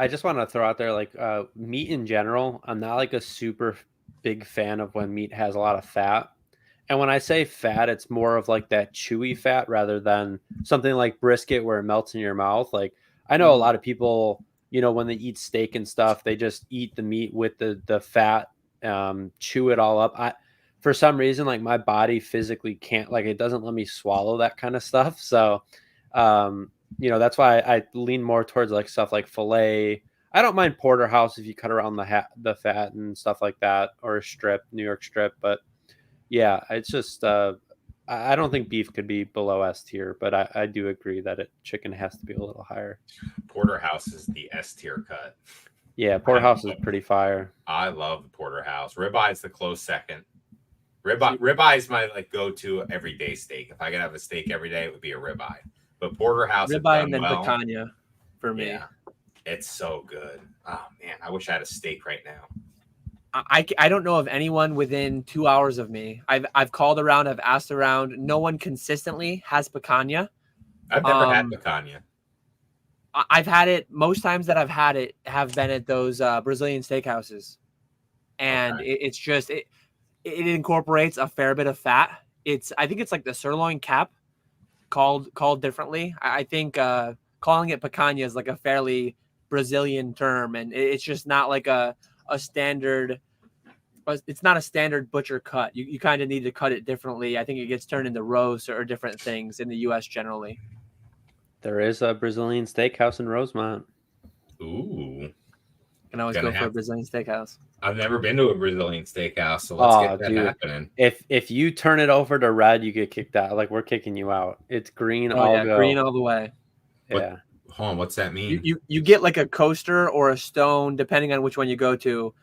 just want to throw out there, like, meat in general, I'm not like a super big fan of when meat has a lot of fat. And when I say fat, it's more of like that chewy fat rather than something like brisket where it melts in your mouth. Like, I know a lot of people, you know, when they eat steak and stuff, they just eat the meat with the fat, chew it all up. For some reason, like my body physically can't, like, it doesn't let me swallow that kind of stuff. So, you know, that's why I lean more towards like stuff like filet. I don't mind porterhouse if you cut around the fat and stuff like that, or a strip, New York strip. But yeah, it's just, I don't think beef could be below S tier, but I do agree that chicken has to be a little higher. Porterhouse is the S tier cut. Yeah, porterhouse is pretty fire. I love the porterhouse. Ribeye is the close second. Ribeye is my like go-to everyday steak. If I could have a steak every day, it would be a ribeye. But porterhouse, ribeye and then picanha for me. Yeah, it's so good. Oh man, I wish I had a steak right now. I don't know of anyone within 2 hours of me. I've called around, I've asked around. No one consistently has picanha. I've never had picanha. I've had it. Most times that I've had it have been at those Brazilian steakhouses, and it's just it incorporates a fair bit of fat. I think it's like the sirloin cap, called differently. I think calling it picanha is like a fairly Brazilian term, and it's just not like a standard. It's not a standard butcher cut. You kind of need to cut it differently. I think it gets turned into roast or different things in the U.S. generally. There is a Brazilian steakhouse in Rosemont. Ooh. Can always go for a Brazilian steakhouse. I've never been to a Brazilian steakhouse, so let's get that happening. If you turn it over to red, you get kicked out. Like, we're kicking you out. It's green green all the way. Yeah. Hold on, what's that mean? You get like a coaster or a stone, depending on which one you go to.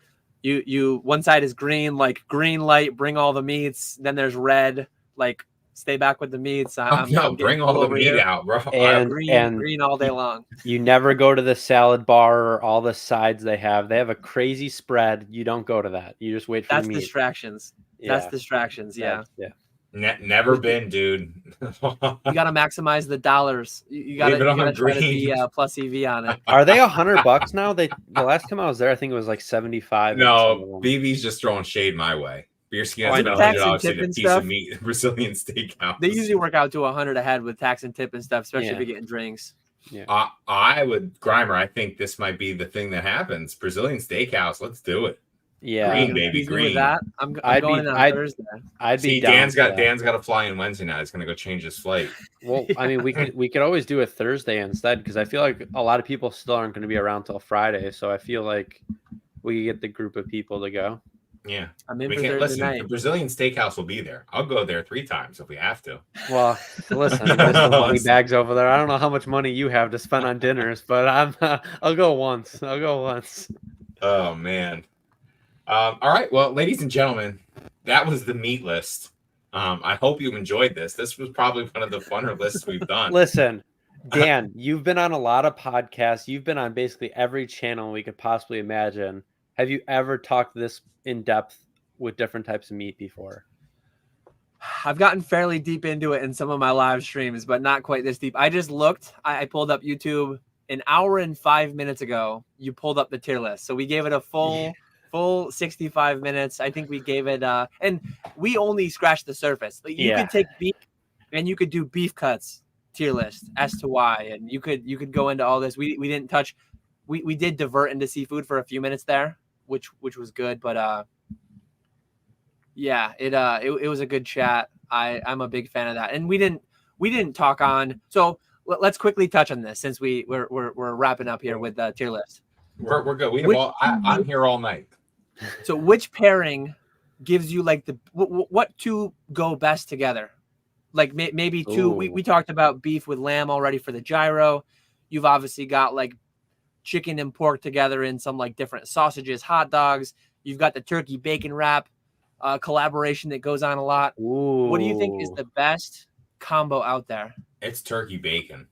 You one side is green, like green light, bring all the meats. Then there's red, like stay back with the meats. I'm bring all the meat out, bro. And green all day long. You never go to the salad bar or all the sides they have. They have a crazy spread. You don't go to that. You just wait for the meat. Distractions. Yeah. That's distractions. Yeah. Never been, dude. You got to maximize the dollars. You got to try to be plus EV on it. Are they $100 now? The last time I was there, I think it was like 75. No, BB's just throwing shade my way. Beer skin has been $100 to a piece of meat. Brazilian steakhouse. They usually work out to 100 ahead with tax and tip and stuff, especially if you're getting drinks. Yeah. I would, Grimer. I think this might be the thing that happens. Brazilian steakhouse. Let's do it. Yeah, green baby, green. With that, I'm going in on Thursday. I'd be down. Dan's got to fly in Wednesday now. He's going to go change his flight. Well, I mean, we could always do it Thursday instead because I feel like a lot of people still aren't going to be around till Friday. So I feel like we could get the group of people to go. Yeah, I'm in we for can Thursday listen. night. The Brazilian steakhouse will be there. I'll go there 3 times if we have to. Well, listen, there's some money bags over there. I don't know how much money you have to spend on dinners, but I'll go once. Oh man. All right. Well, ladies and gentlemen, that was the meat list. I hope you enjoyed this. This was probably one of the funner lists we've done. Listen, Dan, you've been on a lot of podcasts. You've been on basically every channel we could possibly imagine. Have you ever talked this in depth with different types of meat before? I've gotten fairly deep into it in some of my live streams, but not quite this deep. I just looked. I pulled up YouTube an hour and 5 minutes ago. You pulled up the tier list. So we gave it a full 65 minutes. I think we gave it and we only scratched the surface. Like you could take beef and you could do beef cuts tier list as to why, and you could go into all this. We didn't touch. We did divert into seafood for a few minutes there, which was good, but it was a good chat. I'm a big fan of that, and we didn't talk on. So let's quickly touch on this since we're wrapping up here with the tier list. We're good. I'm here all night. So which pairing gives you like what two go best together? Like maybe two. We talked about beef with lamb already for the gyro. You've obviously got like chicken and pork together in some like different sausages, hot dogs. You've got the turkey bacon wrap collaboration that goes on a lot. Ooh. What do you think is the best combo out there? It's turkey bacon.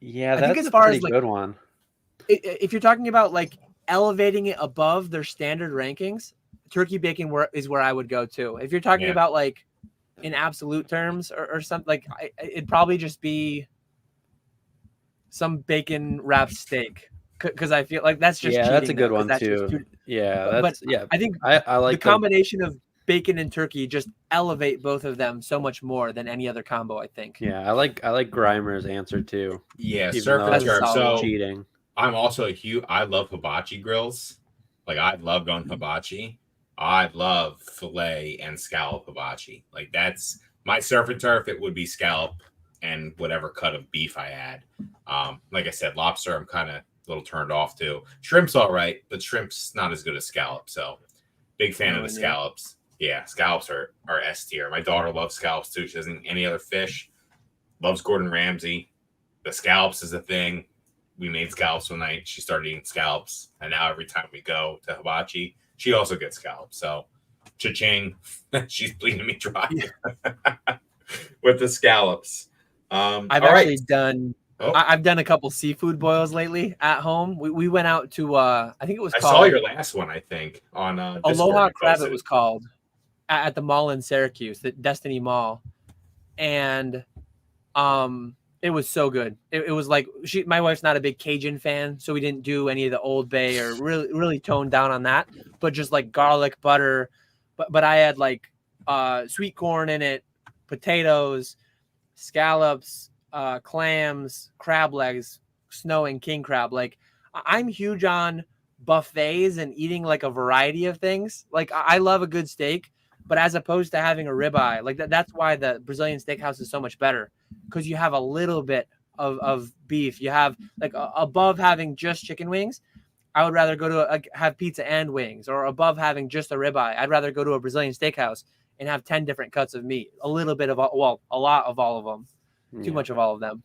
Yeah, I that's think as far a as like, good one. If you're talking about like elevating it above their standard rankings, turkey bacon is where I would go to. If you're talking about like in absolute terms or something, like it'd probably just be some bacon wrapped steak because I feel like that's just that's a good one that's too. But I think I like the combination of bacon and turkey just elevate both of them so much more than any other combo. I think. Yeah, I like Grimer's answer too. Yeah, surf and turf. So cheating. I'm also I love hibachi grills. Like I love going hibachi. I love filet and scallop hibachi. Like that's my surf and turf. It would be scallop and whatever cut of beef I add. Like I said, lobster I'm kind of a little turned off to. Shrimp's all right, but shrimp's not as good as scallop. So big fan of the scallops. Yeah, scallops are S tier. My daughter loves scallops too. She doesn't eat any other fish. Loves Gordon Ramsay. The scallops is a thing. We made scallops one night. She started eating scallops. And now every time we go to hibachi, she also gets scallops. So cha-ching, she's bleeding me dry with the scallops. I've actually done I've done a couple seafood boils lately at home. We went out to I think it was called, I saw your last one, I think, on Aloha Crab it was called at the mall in Syracuse, the Destiny Mall. And it was so good. It was like my wife's not a big Cajun fan, so we didn't do any of the Old Bay or really toned down on that, but just like garlic butter. But I had like sweet corn in it, potatoes, scallops, clams, crab legs, snow and king crab. Like I'm huge on buffets and eating like a variety of things. Like I love a good steak, but as opposed to having a ribeye, like that's why the Brazilian steakhouse is so much better, because you have a little bit of beef. You have like above having just chicken wings, I would rather go to have pizza and wings, or above having just a ribeye, I'd rather go to a Brazilian steakhouse and have 10 different cuts of meat, a little bit of a lot of all of them. Too much of all of them.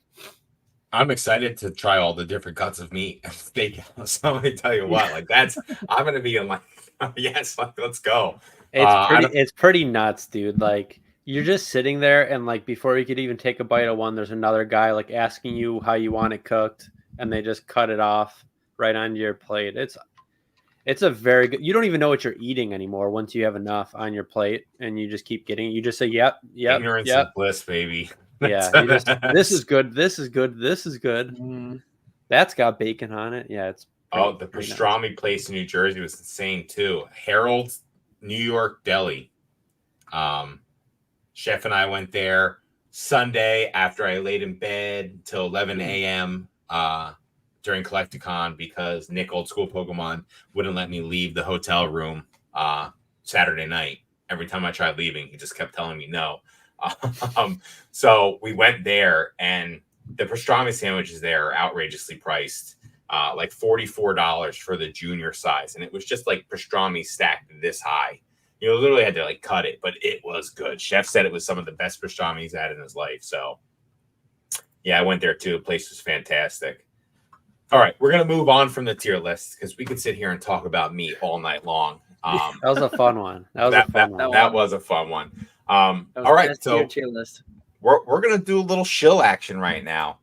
I'm excited to try all the different cuts of meat and steakhouse. So let me tell you what, like I'm gonna be in like, yes, like, let's go. It's pretty nuts, dude. Like you're just sitting there and like before you could even take a bite of one, there's another guy like asking you how you want it cooked, and they just cut it off right onto your plate. It's a very good. You don't even know what you're eating anymore once you have enough on your plate, and you just keep getting. You just say, "Yep, yep, Ignorance yep." is bliss, baby. Yeah, you just this is good. This is good. This is good. Mm. That's got bacon on it. Yeah, it's The pretty nice. pastrami place in New Jersey was insane too. Harold's New York Deli. Chef and I went there Sunday after I laid in bed till 11 a.m. During Collecticon because Nick Old School Pokemon wouldn't let me leave the hotel room Saturday night. Every time I tried leaving, he just kept telling me no. So we went there, and the pastrami sandwiches there are outrageously priced, like $44 for the junior size, and it was just like pastrami stacked this high. You know, literally had to like cut it, but it was good. Chef said it was some of the best pastrami he's had in his life. So yeah, I went there too. The place was fantastic. All right, we're gonna move on from the tier list because we could sit here and talk about meat all night long. That was a fun one. That was a fun one. That was a fun one. All right, so tier list. we're gonna do a little shill action right now.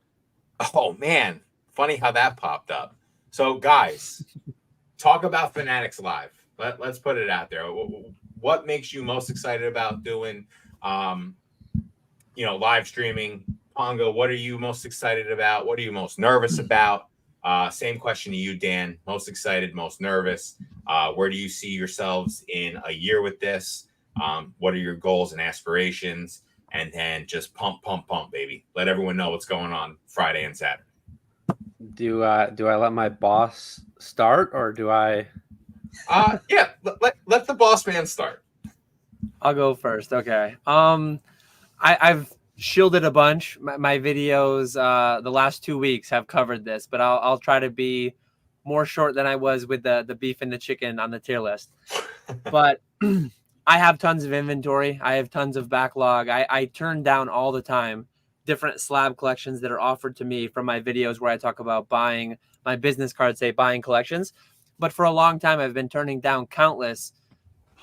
Oh man, funny how that popped up. So guys, talk about Fanatics Live. Let's put it out there. What makes you most excited about doing, live streaming? Pongo, what are you most excited about? What are you most nervous about? Same question to you, Dan. Most excited, most nervous. Where do you see yourselves in a year with this? What are your goals and aspirations? And then just pump, baby. Let everyone know what's going on Friday and Saturday. Do I let my boss start, or do I? Yeah. Let the boss man start. I'll go first. Okay. I've shielded a bunch. My videos the last 2 weeks have covered this, but I'll try to be more short than I was with the beef and the chicken on the tier list. But I have tons of inventory. I have tons of backlog. I turn down all the time different slab collections that are offered to me from my videos where I talk about buying my business cards, say buying collections. But for a long time, I've been turning down countless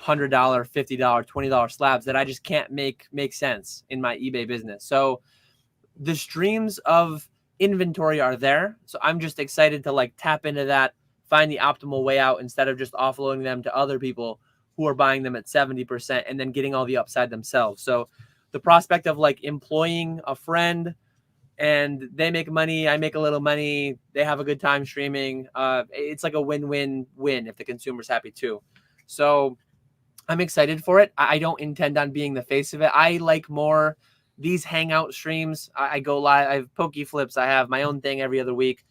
$100, $50, $20 slabs that I just can't make sense in my eBay business. So the streams of inventory are there. So I'm just excited to like tap into that, find the optimal way out instead of just offloading them to other people who are buying them at 70% and then getting all the upside themselves. So the prospect of like employing a friend and they make money, I make a little money, they have a good time streaming. It's like a win-win-win if the consumer's happy too. So I'm excited for it. I don't intend on being the face of it. I like more these hangout streams. I go live. I have Poke Flips. I have my own thing every other week.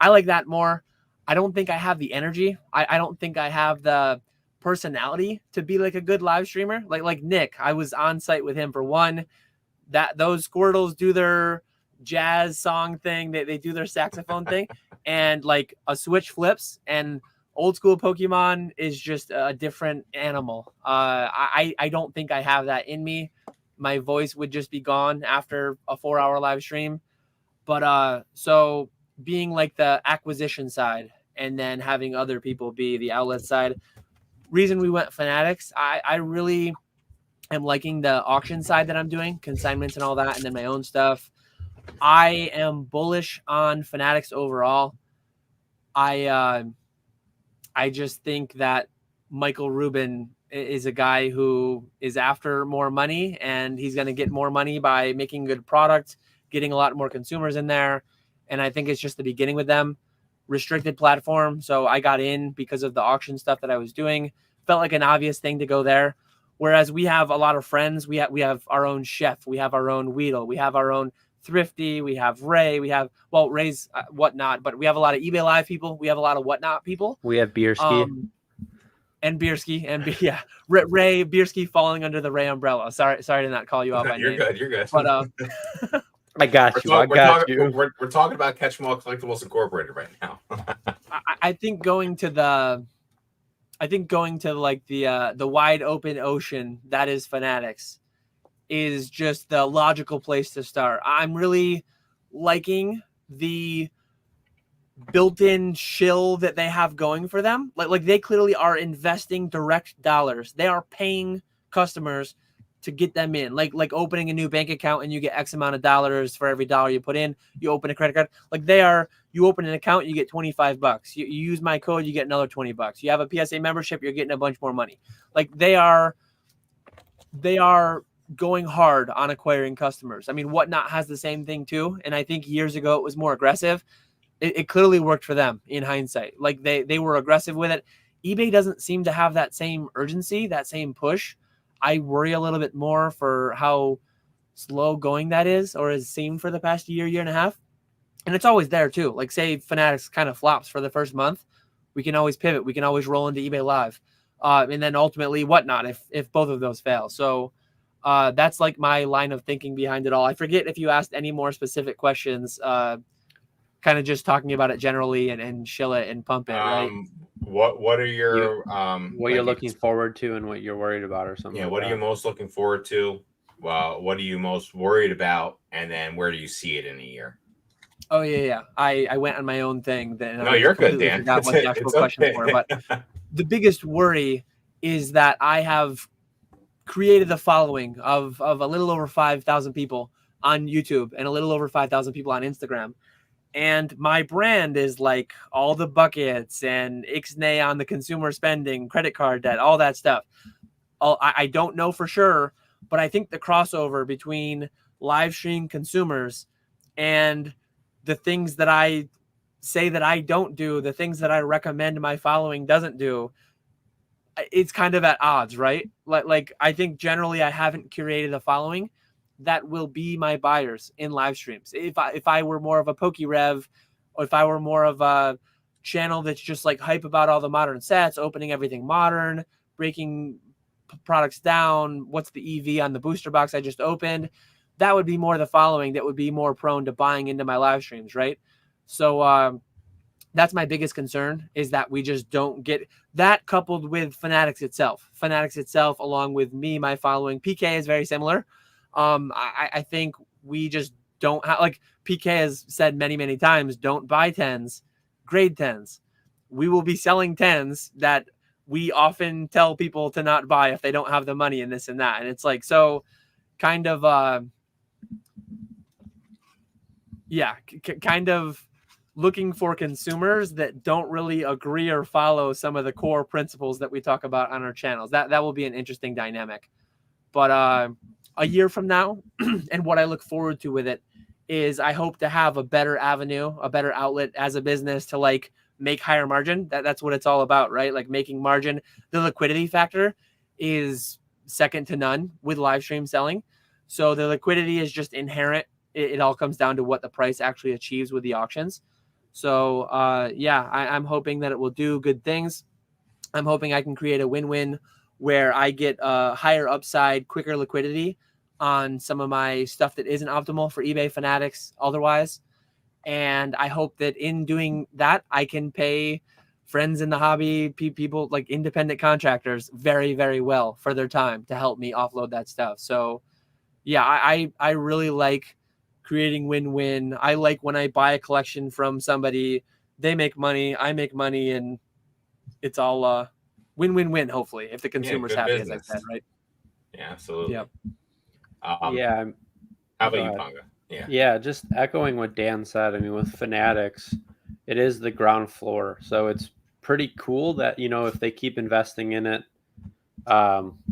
I like that more. I don't think I have the energy. I don't think I have the personality to be like a good live streamer. Like Nick, I was on site with him for one. Those Squirtles do their jazz song thing. They do their saxophone thing, and like a Switch flips, and Old School Pokemon is just a different animal. I don't think I have that in me. My voice would just be gone after a 4-hour live stream. But so being like the acquisition side and then having other people be the outlet side. Reason we went Fanatics, I really am liking the auction side that I'm doing, consignments and all that, and then my own stuff. I am bullish on Fanatics overall. I just think that Michael Rubin is a guy who is after more money, and he's going to get more money by making good product, getting a lot more consumers in there. And I think it's just the beginning with them. Restricted platform. So I got in because of the auction stuff that I was doing. Felt like an obvious thing to go there. Whereas we have a lot of friends. We have our own Chef. We have our own Weedle. We have our own Thrifty. We have Ray. We have, Ray's Whatnot, but we have a lot of eBay Live people. We have a lot of Whatnot people. We have Beerski. And Beerski. Ray Beerski falling under the Ray umbrella. Sorry to not call you out by name. You're good. But I got you. We're talking about KetchumAllCollectibles Incorporated right now. I think going to like the wide open ocean that is Fanatics is just the logical place to start. I'm really liking the built-in shill that they have going for them. Like they clearly are investing direct dollars. They are paying customers to get them in, like opening a new bank account and you get X amount of dollars for every dollar you put in. You open a credit card, like you open an account, you get $25. You use my code, you get another $20. You have a PSA membership, you're getting a bunch more money. Like they are going hard on acquiring customers. I mean, Whatnot has the same thing too, and I think years ago it was more aggressive. It clearly worked for them in hindsight. Like they were aggressive with it. eBay doesn't seem to have that same urgency, that same push. I worry a little bit more for how slow going that is, or has seemed for the past year and a half. And it's always there too. Like say Fanatics kind of flops for the first month, we can always pivot. We can always roll into eBay Live. And then ultimately Whatnot if both of those fail. So that's like my line of thinking behind it all. I forget if you asked any more specific questions, kind of just talking about it generally and shill it and pump it, right? What are your what you're looking forward to and what you're worried about or something? Yeah, what are you most looking forward to? Well, what are you most worried about? And then where do you see it in a year? Oh yeah. I went on my own thing. Then no, you're good, Dan. Forgot what the actual question for, but the biggest worry is that I have created the following of a little over 5,000 people on YouTube and a little over 5,000 people on Instagram. And my brand is like all the buckets and ixnay on the consumer spending, credit card debt, all that stuff. I don't know for sure, but I think the crossover between live stream consumers and the things that I say that I don't do, the things that I recommend my following doesn't do, it's kind of at odds, right? Like I think generally I haven't curated a following that will be my buyers in live streams. If I were more of a PokeRev, or if I were more of a channel that's just like hype about all the modern sets, opening everything modern, breaking products down, what's the EV on the booster box I just opened, that would be more the following that would be more prone to buying into my live streams, right? So that's my biggest concern, is that we just don't get that, coupled with Fanatics itself. Fanatics itself, along with me, my following. PK is very similar. I think we just don't have, like PK has said many times, don't buy 10s, grade 10s. We will be selling 10s that we often tell people to not buy if they don't have the money and this and that. And it's like, so kind of, kind of looking for consumers that don't really agree or follow some of the core principles that we talk about on our channels. That will be an interesting dynamic. But a year from now, and what I look forward to with it is I hope to have a better avenue, a better outlet as a business to like make higher margin. That's what it's all about, right? Like making margin. The liquidity factor is second to none with live stream selling. So the liquidity is just inherent. It all comes down to what the price actually achieves with the auctions. So I'm hoping that it will do good things. I'm hoping I can create a win-win where I get a higher upside, quicker liquidity on some of my stuff that isn't optimal for eBay, Fanatics, otherwise. And I hope that in doing that, I can pay friends in the hobby, people like independent contractors very, very well for their time to help me offload that stuff. So yeah, I really like creating win-win. I like when I buy a collection from somebody, they make money, I make money, and it's all win-win-win, hopefully, if the consumer's happy, business. As I said, right? Yeah, absolutely. Yep. How about you, Ponga? Yeah, just echoing what Dan said. I mean, with Fanatics, it is the ground floor. So it's pretty cool that, if they keep investing in it,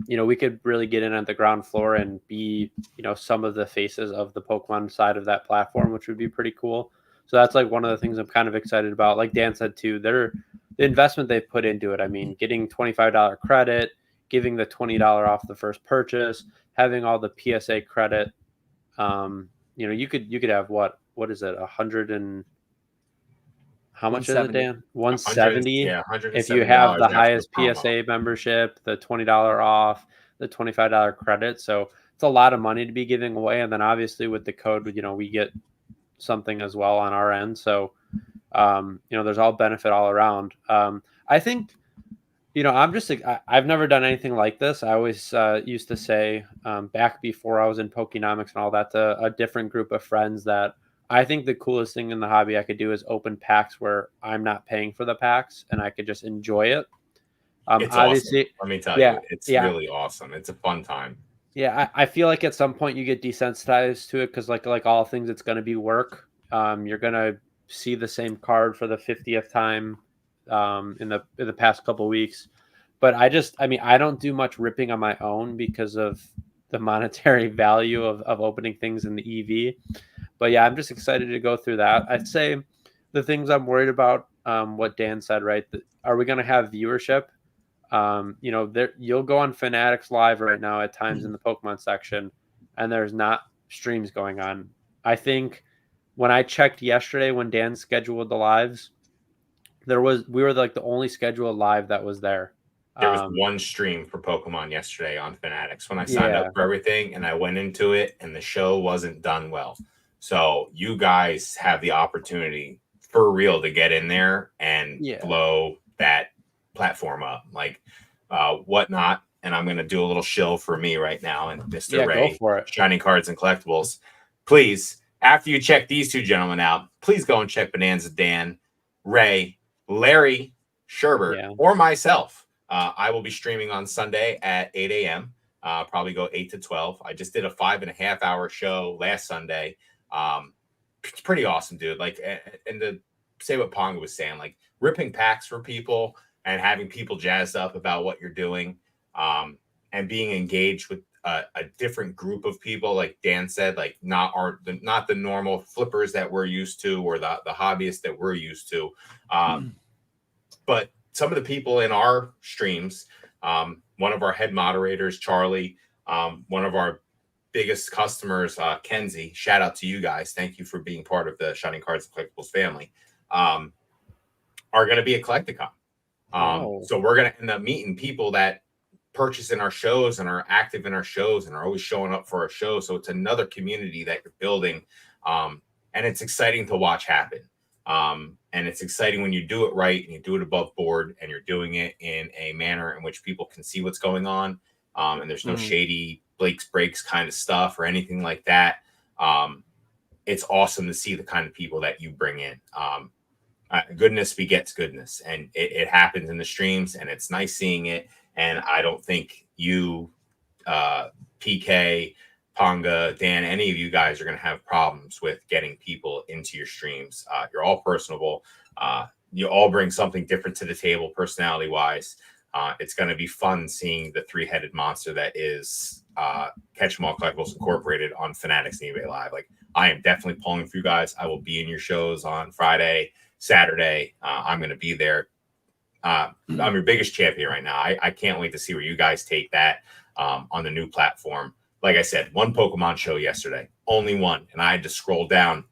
we could really get in at the ground floor and be, some of the faces of the Pokemon side of that platform, which would be pretty cool. So that's like one of the things I'm kind of excited about. Like Dan said too, the investment they've put into it. I mean, getting $25 credit, giving the $20 off the first purchase, having all the PSA credit. You could have what is it? 100 and how much is it, Dan? 170. Yeah, if you have the highest PSA membership, the $20 off, the $25 credit. So it's a lot of money to be giving away. And then obviously with the code, we get something as well on our end. So there's all benefit all around. I think, I've never done anything like this. I always used to say back before I was in Pokenomics and all that, to a different group of friends that I think the coolest thing in the hobby I could do is open packs where I'm not paying for the packs and I could just enjoy it. It's awesome. Obviously, Let me tell yeah, you, it's yeah, really awesome. It's a fun time. yeah. I feel like at some point you get desensitized to it because, like all things, it's going to be work. You're going to see the same card for the 50th time in the past couple weeks. But I mean, I don't do much ripping on my own because of the monetary value of opening things in the EV. But yeah, I'm just excited to go through that. I'd say the things I'm worried about, what Dan said, right? Are we going to have viewership? There you'll go on Fanatics Live right now at times in the Pokemon section, and there's not streams going on. I think when I checked yesterday when Dan scheduled the lives, we were like the only scheduled live that was there. There was one stream for Pokemon yesterday on Fanatics when I signed Yeah. up for everything, and I went into it, and the show wasn't done well. So you guys have the opportunity for real to get in there and blow that platform up, like whatnot. And I'm going to do a little shill for me right now and Mr. Ray, go for it. Shining Cards and Collectibles. Please, after you check these two gentlemen out, please go and check Bonanza Dan, Ray, Larry, Sherbert, or myself. I will be streaming on Sunday at 8 a.m. Probably go 8 to 12. I just did a 5.5 hour show last Sunday. It's pretty awesome, dude. Like, and to say what Ponga was saying, like ripping packs for people and having people jazzed up about what you're doing, and being engaged with a different group of people, like Dan said, like not the normal flippers that we're used to or the hobbyists that we're used to, but some of the people in our streams, one of our head moderators, Charlie, one of our biggest customers, Kenzie, shout out to you guys. Thank you for being part of the Shining Cards and Collectibles family, are going to be at Collecticon. So we're going to end up meeting people that purchase in our shows and are active in our shows and are always showing up for our shows. So it's another community that you're building. And it's exciting to watch happen. And it's exciting when you do it right and you do it above board and you're doing it in a manner in which people can see what's going on. And there's no shady Blake's breaks kind of stuff or anything like that. It's awesome to see the kind of people that you bring in. Goodness begets goodness, and it happens in the streams, and it's nice seeing it. And I don't think you, PK, Ponga, Dan, any of you guys are going to have problems with getting people into your streams. You're all personable. You all bring something different to the table personality wise. It's going to be fun seeing the three-headed monster that is KetchumAllCollectibles Incorporated on Fanatics and eBay Live. Like, I am definitely pulling for you guys. I will be in your shows on Friday, Saturday. I'm going to be there. I'm your biggest champion right now. I can't wait to see where you guys take that on the new platform. Like I said, one Pokemon show yesterday, only one. And I had to scroll down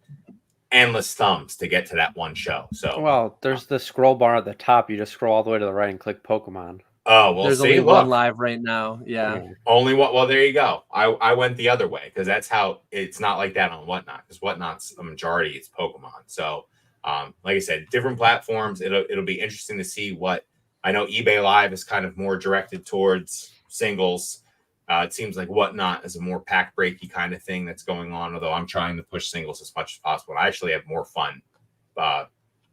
endless thumbs to get to that one show. So, well, there's the scroll bar at the top. You just scroll all the way to the right and click Pokemon. Oh, well, there's only one live right now. Yeah. Only one. Well, there you go. I went the other way because that's how it's not like that on Whatnot, because Whatnot's a majority, it's Pokemon. So, like I said, different platforms. It'll be interesting to see what I know. eBay Live is kind of more directed towards singles. It seems like Whatnot is a more pack breaky kind of thing that's going on, although I'm trying to push singles as much as possible. And I actually have more fun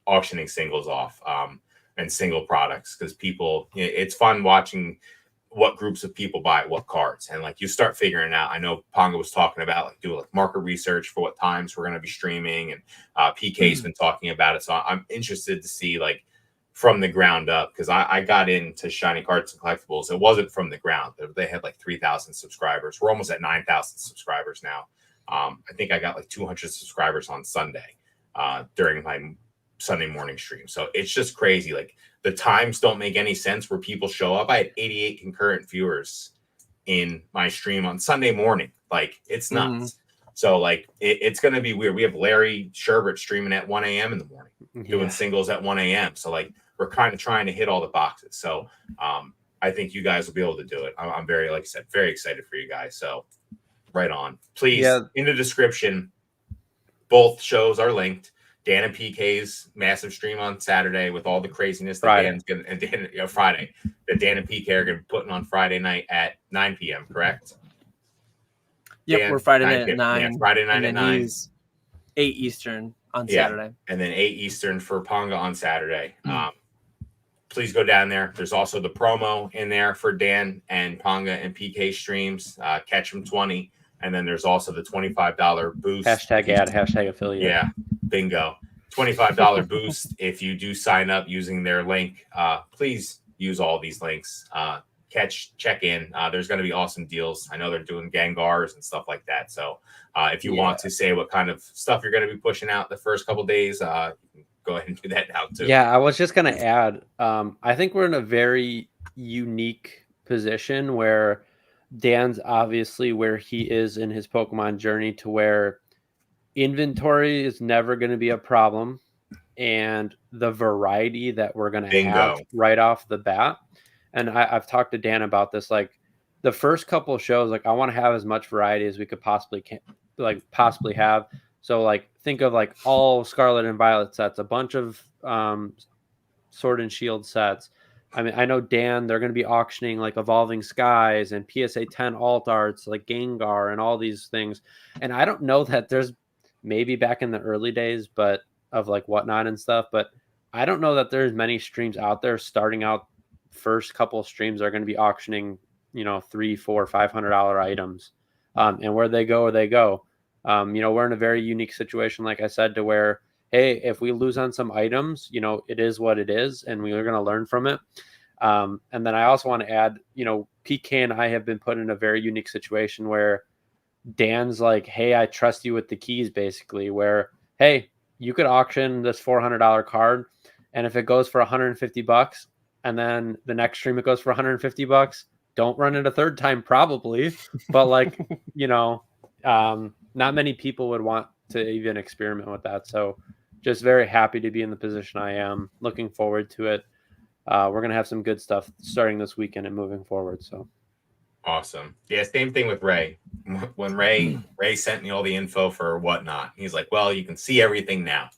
auctioning singles off and single products because it's fun watching what groups of people buy what cards. And like you start figuring out, I know Ponga was talking about like doing like market research for what times we're going to be streaming, and PK's been talking about it. So I'm interested to see like from the ground up, because I got into Shining Cards and Collectibles. It wasn't from the ground. They had like 3,000 subscribers. We're almost at 9,000 subscribers now. I think I got like 200 subscribers on Sunday during my Sunday morning stream. So it's just crazy. Like the times don't make any sense where people show up. I had 88 concurrent viewers in my stream on Sunday morning. Like it's nuts. So like it's going to be weird. We have Larry Sherbert streaming at 1 a.m. in the morning, doing singles at 1 a.m. So like we're kind of trying to hit all the boxes. So I think you guys will be able to do it. I'm very, like I said, very excited for you guys. So right on. Please, in the description, both shows are linked. Dan and PK's massive stream on Saturday with all the craziness that Dan's going to, and Friday, that Dan and PK are going to be putting on Friday night at 9 p.m., correct? Yep, we're Friday night at 9. Yeah, Friday night at 9. 8 Eastern on Yeah. Saturday. And then 8 Eastern for Ponga on Saturday. Please go down there. There's also the promo in there for Dan and Ponga and PK streams. Catch them 20. And then there's also the $25 boost. Hashtag ad, hashtag affiliate. Yeah, bingo. $25 boost if you do sign up using their link. Please use all these links. Check in. There's going to be awesome deals. I know they're doing Gangars and stuff like that. So if you want to say what kind of stuff you're going to be pushing out the first couple days, you can go ahead and do that now too. Yeah, I was just going to add, I think we're in a very unique position where Dan's obviously where he is in his Pokemon journey to where inventory is never going to be a problem. And the variety that we're going to have right off the bat. And I've talked to Dan about this, like the first couple of shows, like I want to have as much variety as we could possibly have. So like think of like all Scarlet and Violet sets, a bunch of Sword and Shield sets. I mean, I know Dan, they're going to be auctioning like Evolving Skies and PSA 10 alt arts like Gengar and all these things. And I don't know that there's maybe back in the early days, but of like Whatnot and stuff, but I don't know that there's many streams out there starting out. First couple of streams are going to be auctioning, $300, $400, $500 items. And where they go, they go. We're in a very unique situation, like I said, to where, hey, if we lose on some items, it is what it is, and we are going to learn from it. And then I also want to add, PK and I have been put in a very unique situation where Dan's like, hey, I trust you with the keys, basically, where, hey, you could auction this $400 card, and if it goes for $150, and then the next stream it goes for $150, don't run it a third time, probably. But like, not many people would want to even experiment with that. So just very happy to be in the position I am. Looking forward to it. We're going to have some good stuff starting this weekend and moving forward. So awesome. Yeah. Same thing with Ray. When Ray sent me all the info for Whatnot, he's like, well, you can see everything now.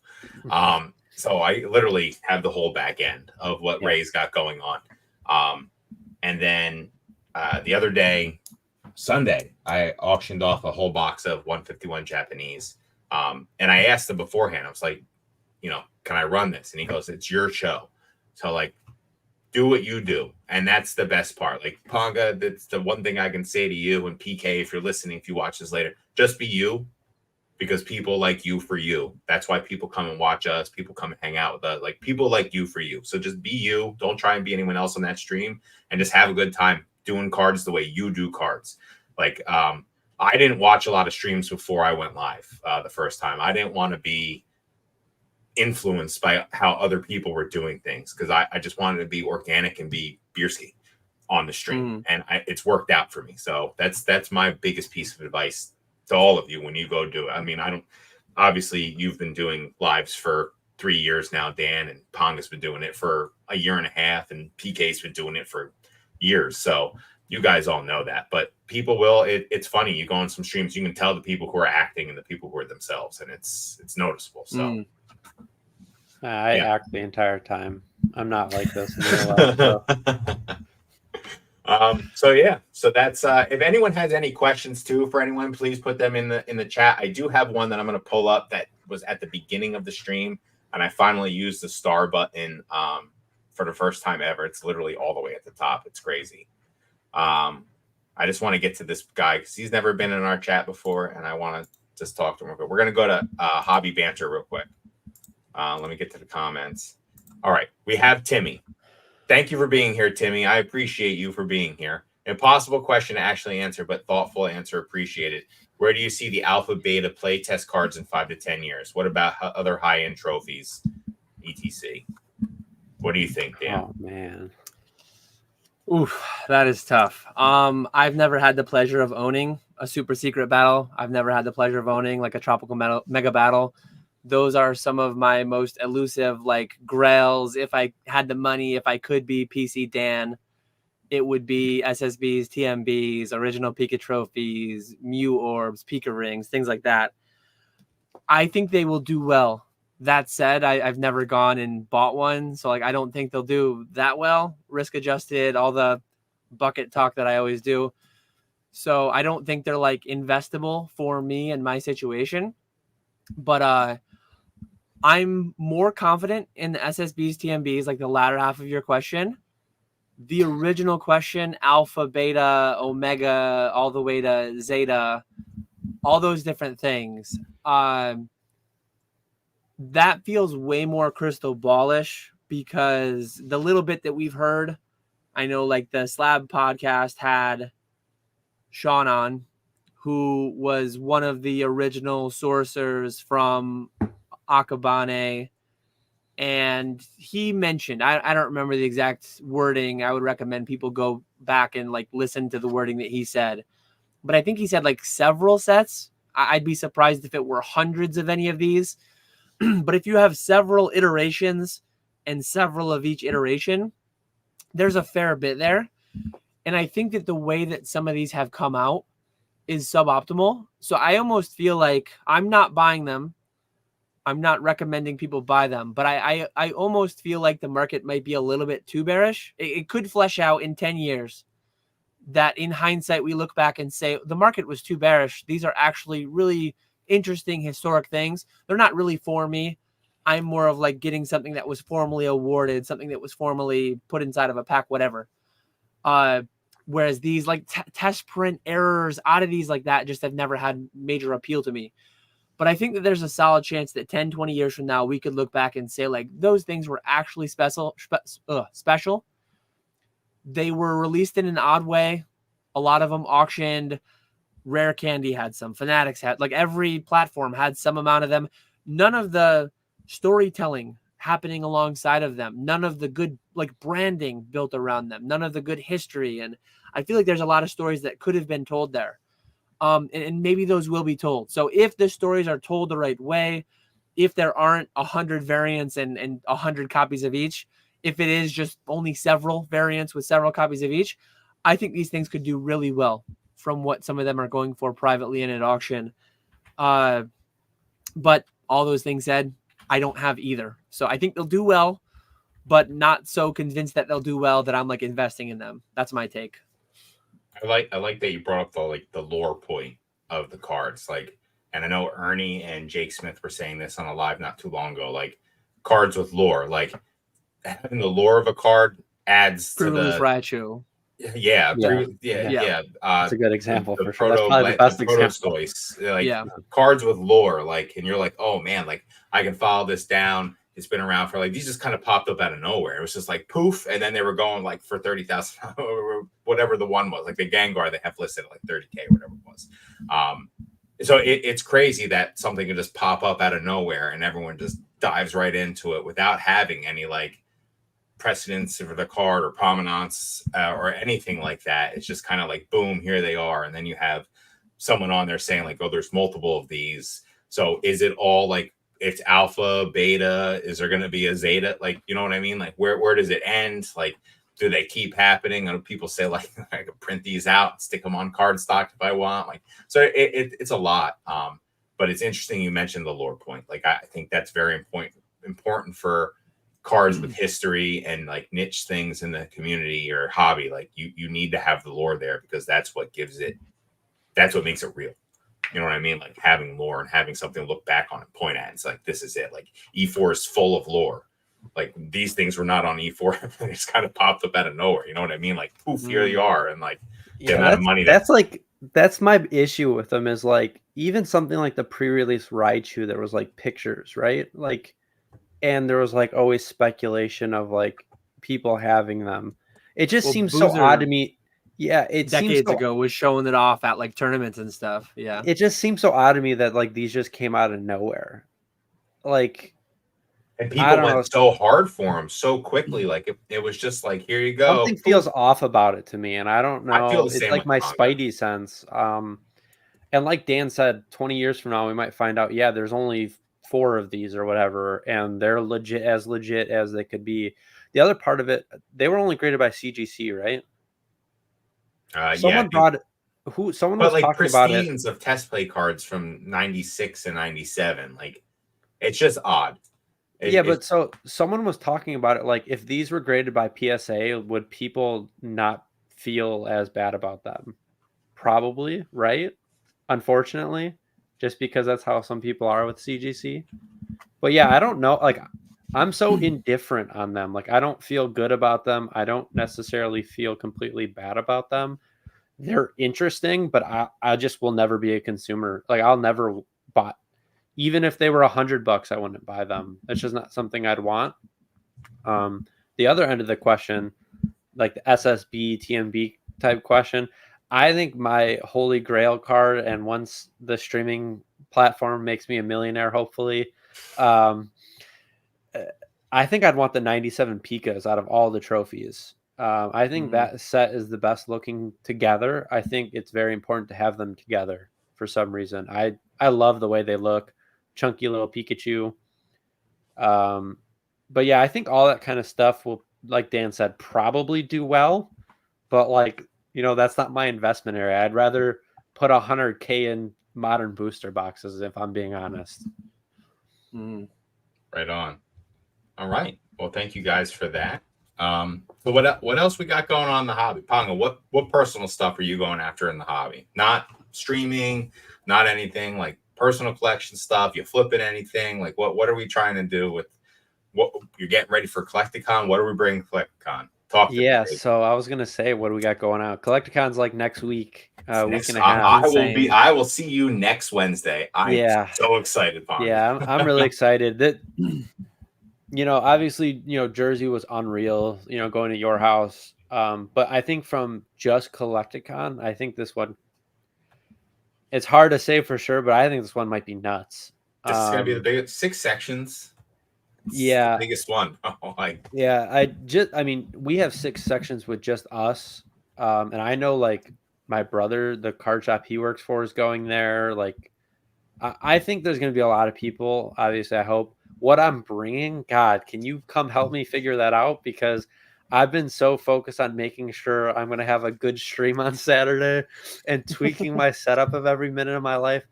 So I literally have the whole back end of what Ray's got going on. And then the other day, Sunday, I auctioned off a whole box of 151 Japanese. And I asked him beforehand, I was like, can I run this? And he goes, it's your show. So like, do what you do. And that's the best part. Like Ponga, that's the one thing I can say to you, and PK, if you're listening, if you watch this later, just be you. Because people like you for you. That's why people come and watch us. People come and hang out with us. Like people like you for you. So just be you. Don't try and be anyone else on that stream, and just have a good time doing cards the way you do cards. Like I didn't watch a lot of streams before I went live the first time. I didn't want to be influenced by how other people were doing things because I just wanted to be organic and be Bierski on the stream, and it's worked out for me. So that's my biggest piece of advice to all of you when you go do it. I mean, obviously you've been doing lives for 3 years now, Dan, and Ponga's been doing it for a year and a half, and PK's been doing it for years. So you guys all know that, but people will, it's funny. You go on some streams, you can tell the people who are acting and the people who are themselves, and it's noticeable. So I act the entire time. I'm not like this in real life. So that's if anyone has any questions too for anyone, please put them in the chat. I do have one that I'm going to pull up that was at the beginning of the stream, and I finally used the star button for the first time ever. It's literally all the way at the top. It's crazy. I just want to get to this guy because he's never been in our chat before, and I want to just talk to him real quick. We're going to go to hobby banter real quick. Let me get to the comments. All right, we have Timmy. Thank you for being here, Timmy. I appreciate you for being here. Impossible question to actually answer, but thoughtful answer appreciated. Where do you see the alpha beta play test cards in 5 to 10 years? What about other high-end trophies, etc.? What do you think, Dan? Oh, man. Oof, that is tough. I've never had the pleasure of owning a super secret battle. I've never had the pleasure of owning like a tropical mega battle. Those are some of my most elusive like grails. If I had the money, if I could be PC Dan, it would be SSBs, TMBs, original Pika trophies, Mew orbs, Pika rings, things like that. I think they will do well. That said, I've never gone and bought one, so like I don't think they'll do that well. Risk adjusted, all the bucket talk that I always do. So I don't think they're like investable for me and my situation. But I'm more confident in the SSBs, TMBs, like the latter half of your question. The original question, alpha, beta, omega, all the way to zeta, all those different things. That feels way more crystal ballish because the little bit that we've heard, I know like the Slab podcast had Sean on, who was one of the original sourcers from Akabane. And he mentioned, I don't remember the exact wording. I would recommend people go back and like listen to the wording that he said. But I think he said like several sets. I'd be surprised if it were hundreds of any of these. But if you have several iterations and several of each iteration, there's a fair bit there. And I think that the way that some of these have come out is suboptimal. So I almost feel like I'm not buying them. I'm not recommending people buy them, but I almost feel like the market might be a little bit too bearish. It could flesh out in 10 years that in hindsight, we look back and say the market was too bearish. These are actually really interesting historic things. They're not really for me. I'm more of like getting something that was formally awarded, something that was formally put inside of a pack, whatever. Whereas these like test print errors, oddities like that just have never had major appeal to me. But I think that there's a solid chance that 10, 20 years from now, we could look back and say like those things were actually special. They were released in an odd way. A lot of them auctioned. Rare Candy had some. Fanatics had, like every platform had some amount of them. None of the storytelling happening alongside of them. None of the good like branding built around them. None of the good history. And I feel like there's a lot of stories that could have been told there. And maybe those will be told. So if the stories are told the right way, if there aren't 100 variants and 100 copies of each, if it is just only several variants with several copies of each, I think these things could do really well from what some of them are going for privately and at auction. But all those things said, I don't have either. So I think they'll do well, but not so convinced that they'll do well that I'm like investing in them. That's my take. I like that you brought up the lore point of the cards. Like, and I know Ernie and Jake Smith were saying this on a live not too long ago. Like, cards with lore, like having the lore of a card adds to the Raichu. Yeah. That's a good example the for sure. That's probably the best example. Like cards with lore, like, and you're like, oh man, like I can follow this down. It's been around for like these just kind of popped up out of nowhere. It was just like poof, and then they were going like for 30,000 or whatever the one was, like the Gengar they have listed at like 30K, whatever it was. So it's crazy that something can just pop up out of nowhere and everyone just dives right into it without having any like precedence for the card or provenance or anything like that. It's just kind of like boom, here they are, and then you have someone on there saying like, oh, there's multiple of these. So is it all like it's alpha, beta? Is there going to be a zeta? Like, you know what I mean? Like where does it end? Like, do they keep happening? And people say like I could print these out, stick them on cardstock if I want. Like, so it's a lot. But it's interesting you mentioned the lore point. Like I think that's very important for cards with history and like niche things in the community or hobby. Like you need to have the lore there because that's what makes it real. You know what I mean? Like having lore and having something to look back on and point at. It's like, this is it. Like E4 is full of lore. Like these things were not on E4. They just kind of popped up out of nowhere. You know what I mean? Like poof, here you are. And like the amount of money. That's my issue with them is like, even something like the pre-release Raichu, there was like pictures, right? Like, and there was like always speculation of like people having them. It just seems so odd to me. Yeah, it decades ago was showing it off at like tournaments and stuff. Yeah, it just seems so odd to me that like these just came out of nowhere. Like, and people went so hard for them so quickly. Like it was just like, here you go. Something feels off about it to me, and I don't know. I feel the it's same like my manga. Spidey sense. And like Dan said, 20 years from now, we might find out, yeah, there's only 4 of these or whatever, and they're legit as they could be. The other part of it, they were only graded by CGC, right? Someone was talking about it. Of test play cards from 96 and 97. Like, it's just odd. So someone was talking about it. Like, if these were graded by PSA, would people not feel as bad about them? Probably, right? Unfortunately, just because that's how some people are with CGC. But yeah, I don't know. Like, I'm so indifferent on them. Like, I don't feel good about them. I don't necessarily feel completely bad about them. They're interesting, but I just will never be a consumer. Like, I'll never buy, even if they were $100, I wouldn't buy them. It's just not something I'd want. The other end of the question, like the SSB, TMB type question, I think my holy grail card, and once the streaming platform makes me a millionaire, hopefully, I think I'd want the 97 Pikas out of all the trophies. I think that set is the best looking together. I think it's very important to have them together for some reason. I love the way they look. Chunky little Pikachu. But yeah, I think all that kind of stuff will, like Dan said, probably do well. But like, that's not my investment area. I'd rather put $100K in modern booster boxes, if I'm being honest. Right on. All right. Well, thank you guys for that. So what else we got going on in the hobby? Pongo, what personal stuff are you going after in the hobby? Not streaming, not anything, like personal collection stuff. You flipping anything? Like what are we trying to do with what you're getting ready for Collecticon? What are we bringing to Collecticon? Talk to me. So I was gonna say, what do we got going on? Collecticon's like next week, week and a half. half. I will see you next Wednesday. I'm so excited, Pongo. Yeah, I'm really excited. That obviously, Jersey was unreal, going to your house. But I think from just Collecticon, I think this one, it's hard to say for sure, but I think this one might be nuts. This is gonna be the biggest, 6 sections. Yeah, the biggest one. We have 6 sections with just us. And I know, like, my brother, the card shop he works for, is going there. Like, I think there's going to be a lot of people. Obviously, I hope. What I'm bringing, God, can you come help me figure that out? Because I've been so focused on making sure I'm going to have a good stream on Saturday and tweaking my setup of every minute of my life.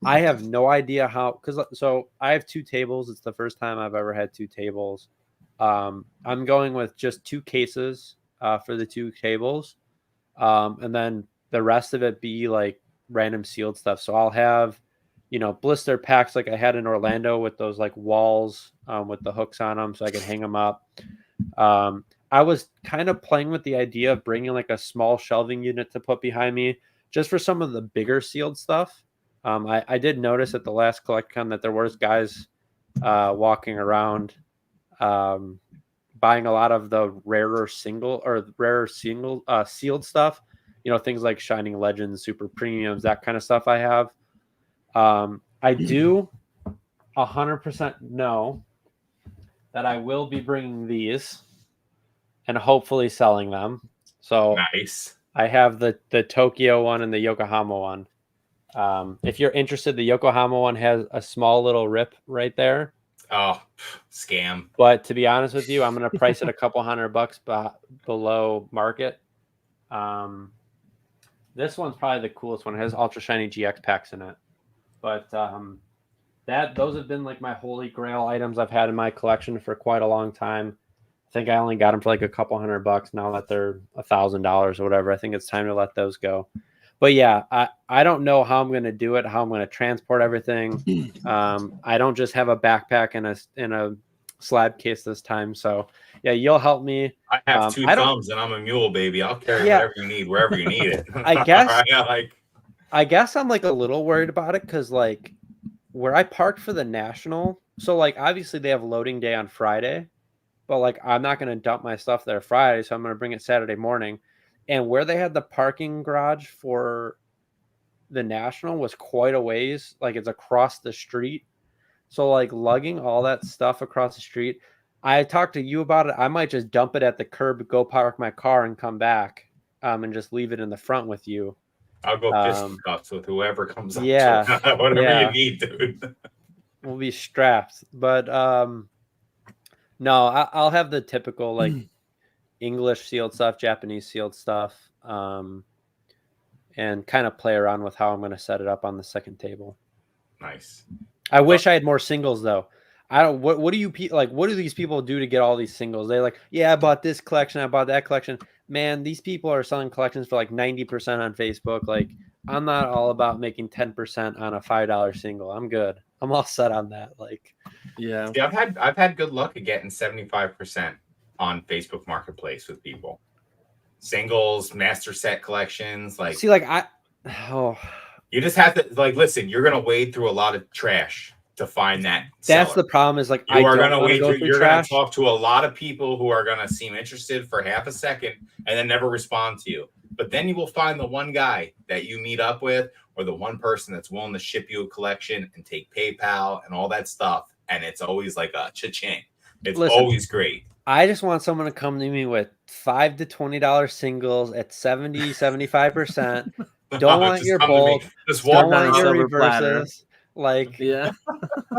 I have no idea how, so I have 2 tables. It's the first time I've ever had 2 tables. I'm going with just 2 cases for the 2 tables. And then the rest of it be like random sealed stuff. So I'll have, blister packs like I had in Orlando with those like walls with the hooks on them so I could hang them up. I was kind of playing with the idea of bringing like a small shelving unit to put behind me just for some of the bigger sealed stuff. I did notice at the last Collecticon that there was guys walking around buying a lot of the rarer sealed stuff, things like Shining Legends, Super Premiums, that kind of stuff I have. I do 100% know that I will be bringing these and hopefully selling them. So nice. I have the Tokyo one and the Yokohama one. If you're interested, the Yokohama one has a small little rip right there. Oh, scam. But to be honest with you, I'm going to price it a couple $100 below market. This one's probably the coolest one. It has Ultra Shiny GX packs in it. But those have been like my holy grail items I've had in my collection for quite a long time. I think I only got them for like a couple $100 now that they're $1,000 or whatever. I think it's time to let those go. But yeah, I don't know how I'm going to do it, how I'm going to transport everything. I don't just have a backpack and a slab case this time. So yeah, you'll help me. I have 2 thumbs and I'm a mule, baby. I'll carry whatever you need, wherever you need it. I guess I'm like a little worried about it because like where I parked for the National. So like obviously they have loading day on Friday, but like I'm not going to dump my stuff there Friday. So I'm going to bring it Saturday morning. And where they had the parking garage for the National was quite a ways. Like it's across the street. So like lugging all that stuff across the street. I talked to you about it. I might just dump it at the curb, go park my car and come back and just leave it in the front with you. I'll go fist cuffs with whoever comes up. Yeah. Whatever you need, dude. We'll be strapped. But no, I'll have the typical like English sealed stuff, Japanese sealed stuff, and kind of play around with how I'm going to set it up on the second table. Nice. I wish I had more singles though. I don't. What do you like? What do these people do to get all these singles? They like, yeah, I bought this collection, I bought that collection. Man, these people are selling collections for like 90% on Facebook. Like, I'm not all about making 10% on a $5 single. I'm good. I'm all set on that. Like, Yeah. Yeah, I've had good luck at getting 75% on Facebook Marketplace with people. Singles, master set collections, like see, like you just have to like listen, you're gonna wade through a lot of trash to find that that's seller. the problem is like You I are don't gonna want to wade go through, through you're trash. gonna talk to a lot of people who are gonna seem interested for half a second and then never respond to you. But then you will find the one guy that you meet up with, or the one person that's willing to ship you a collection and take PayPal and all that stuff. And it's always like a cha-ching. It's Listen, always great. I just want someone to come to me with $5 to $20 singles at 70, 75%. Don't want Just your come to me. bulk. Just Don't walk on a want your silver platter. reverses. Like, Yeah.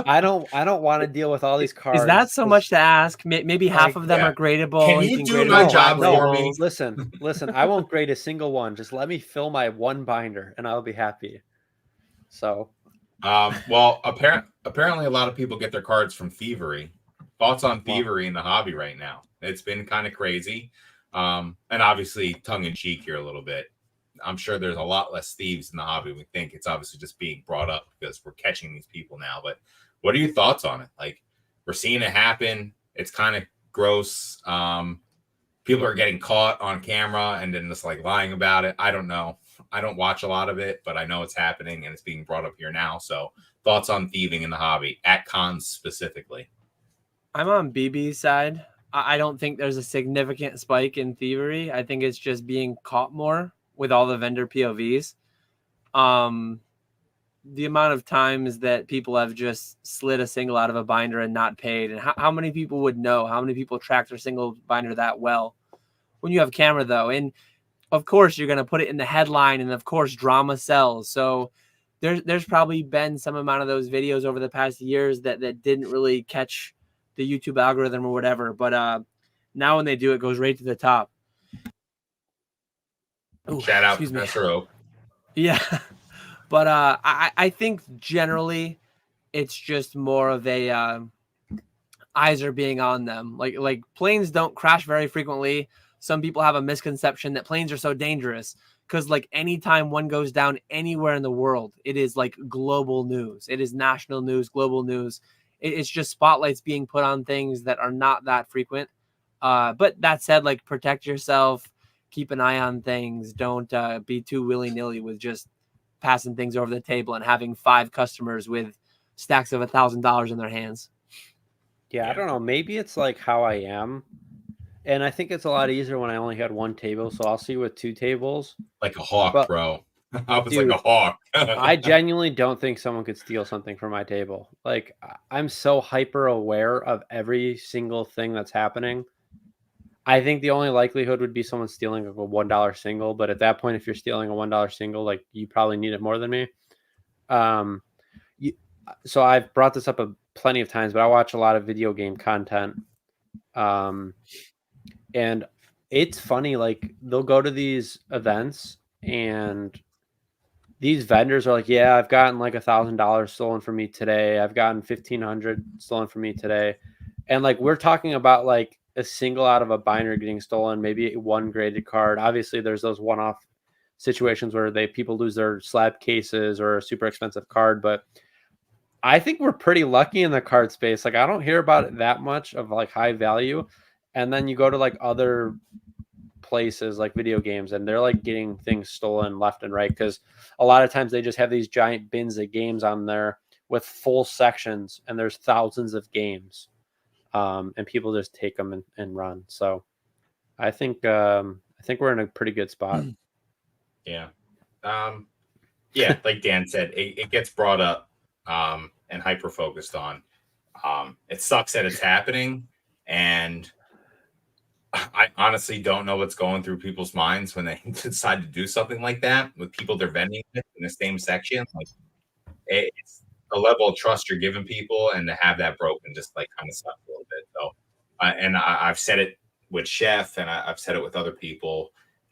I don't want to deal with all these cards. Is that so much to ask? Maybe half like, of them yeah. are gradable. Can you do grade my them job black for me? labels. Listen, I won't grade a single one. Just let me fill my one binder and I'll be happy. So, well, apparently a lot of people get their cards from Thievery. Thoughts on Thievery in the hobby right now? It's been kind of crazy. And obviously tongue in cheek here a little bit. I'm sure there's a lot less thieves in the hobby. We think it's obviously just being brought up because we're catching these people now. But what are your thoughts on it? Like, we're seeing it happen. It's kind of gross. People are getting caught on camera and then just like lying about it. I don't know. I don't watch a lot of it, but I know it's happening and it's being brought up here now. So thoughts on thieving in the hobby at cons specifically? I'm on BB's side. I don't think there's a significant spike in thievery. I think it's just being caught more with all the vendor POVs. The amount of times that people have just slid a single out of a binder and not paid, and how many people would know? How many people track their single binder that well? When you have camera, though, and of course you're going to put it in the headline, and of course drama sells. So there's probably been some amount of those videos over the past years that didn't really catch the YouTube algorithm or whatever. But now when they do, it goes right to the top. Ooh, shout out Professor Oak. Yeah. But I think generally it's just more of a eyes are being on them. Like planes don't crash very frequently. Some people have a misconception that planes are so dangerous because like anytime one goes down anywhere in the world, it is like global news. It is national news, global news. It's just spotlights being put on things that are not that frequent. But that said, like protect yourself, keep an eye on things. Don't be too willy-nilly with just passing things over the table and having 5 customers with stacks of $1,000 in their hands. Yeah, I don't know. Maybe it's like how I am. And I think it's a lot easier when I only had one table. So I'll see with 2 tables. Like a hawk, bro. I was dude, like a hawk. I genuinely don't think someone could steal something from my table. Like, I'm so hyper aware of every single thing that's happening. I think the only likelihood would be someone stealing a $1 single. But at that point, if you're stealing a $1 single, like you probably need it more than me. So I've brought this up plenty of times, but I watch a lot of video game content. And it's funny, like they'll go to these events and these vendors are like, yeah, I've gotten like $1,000 stolen from me today. I've gotten 1,500 stolen from me today. And like, we're talking about like a single out of a binder getting stolen, maybe one graded card. Obviously there's those one-off situations where people lose their slab cases or a super expensive card, but I think we're pretty lucky in the card space. Like, I don't hear about it that much of like high value. And then you go to like other places like video games and they're like getting things stolen left and right because a lot of times they just have these giant bins of games on there with full sections and there's thousands of games and people just take them and run. So I think we're in a pretty good spot. Yeah. Yeah, like Dan said, it gets brought up and hyper focused on. It sucks that it's happening, and I honestly don't know what's going through people's minds when they decide to do something like that with people they're vending with in the same section. Like, it's a level of trust you're giving people, and to have that broken just like kind of sucks a little bit. So, and I've said it with Chef, and I've said it with other people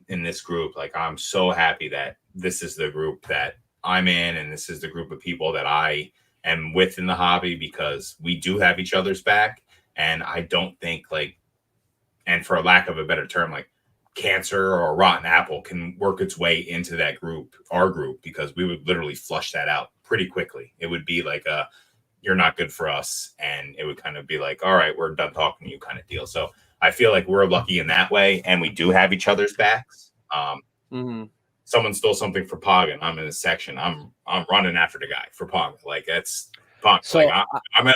in this group. Like, I'm so happy that this is the group that I'm in, and this is the group of people that I am with in the hobby because we do have each other's back. And I don't think like, and for a lack of a better term, like cancer or a rotten apple can work its way into that group, our group, because we would literally flush that out pretty quickly. It would be like a, you're not good for us. And it would kind of be like, all right, we're done talking to you kind of deal. So I feel like we're lucky in that way. And we do have each other's backs. Someone stole something for Pog and I'm in a section. I'm running after the guy for Pog. Like that's Pog. So like,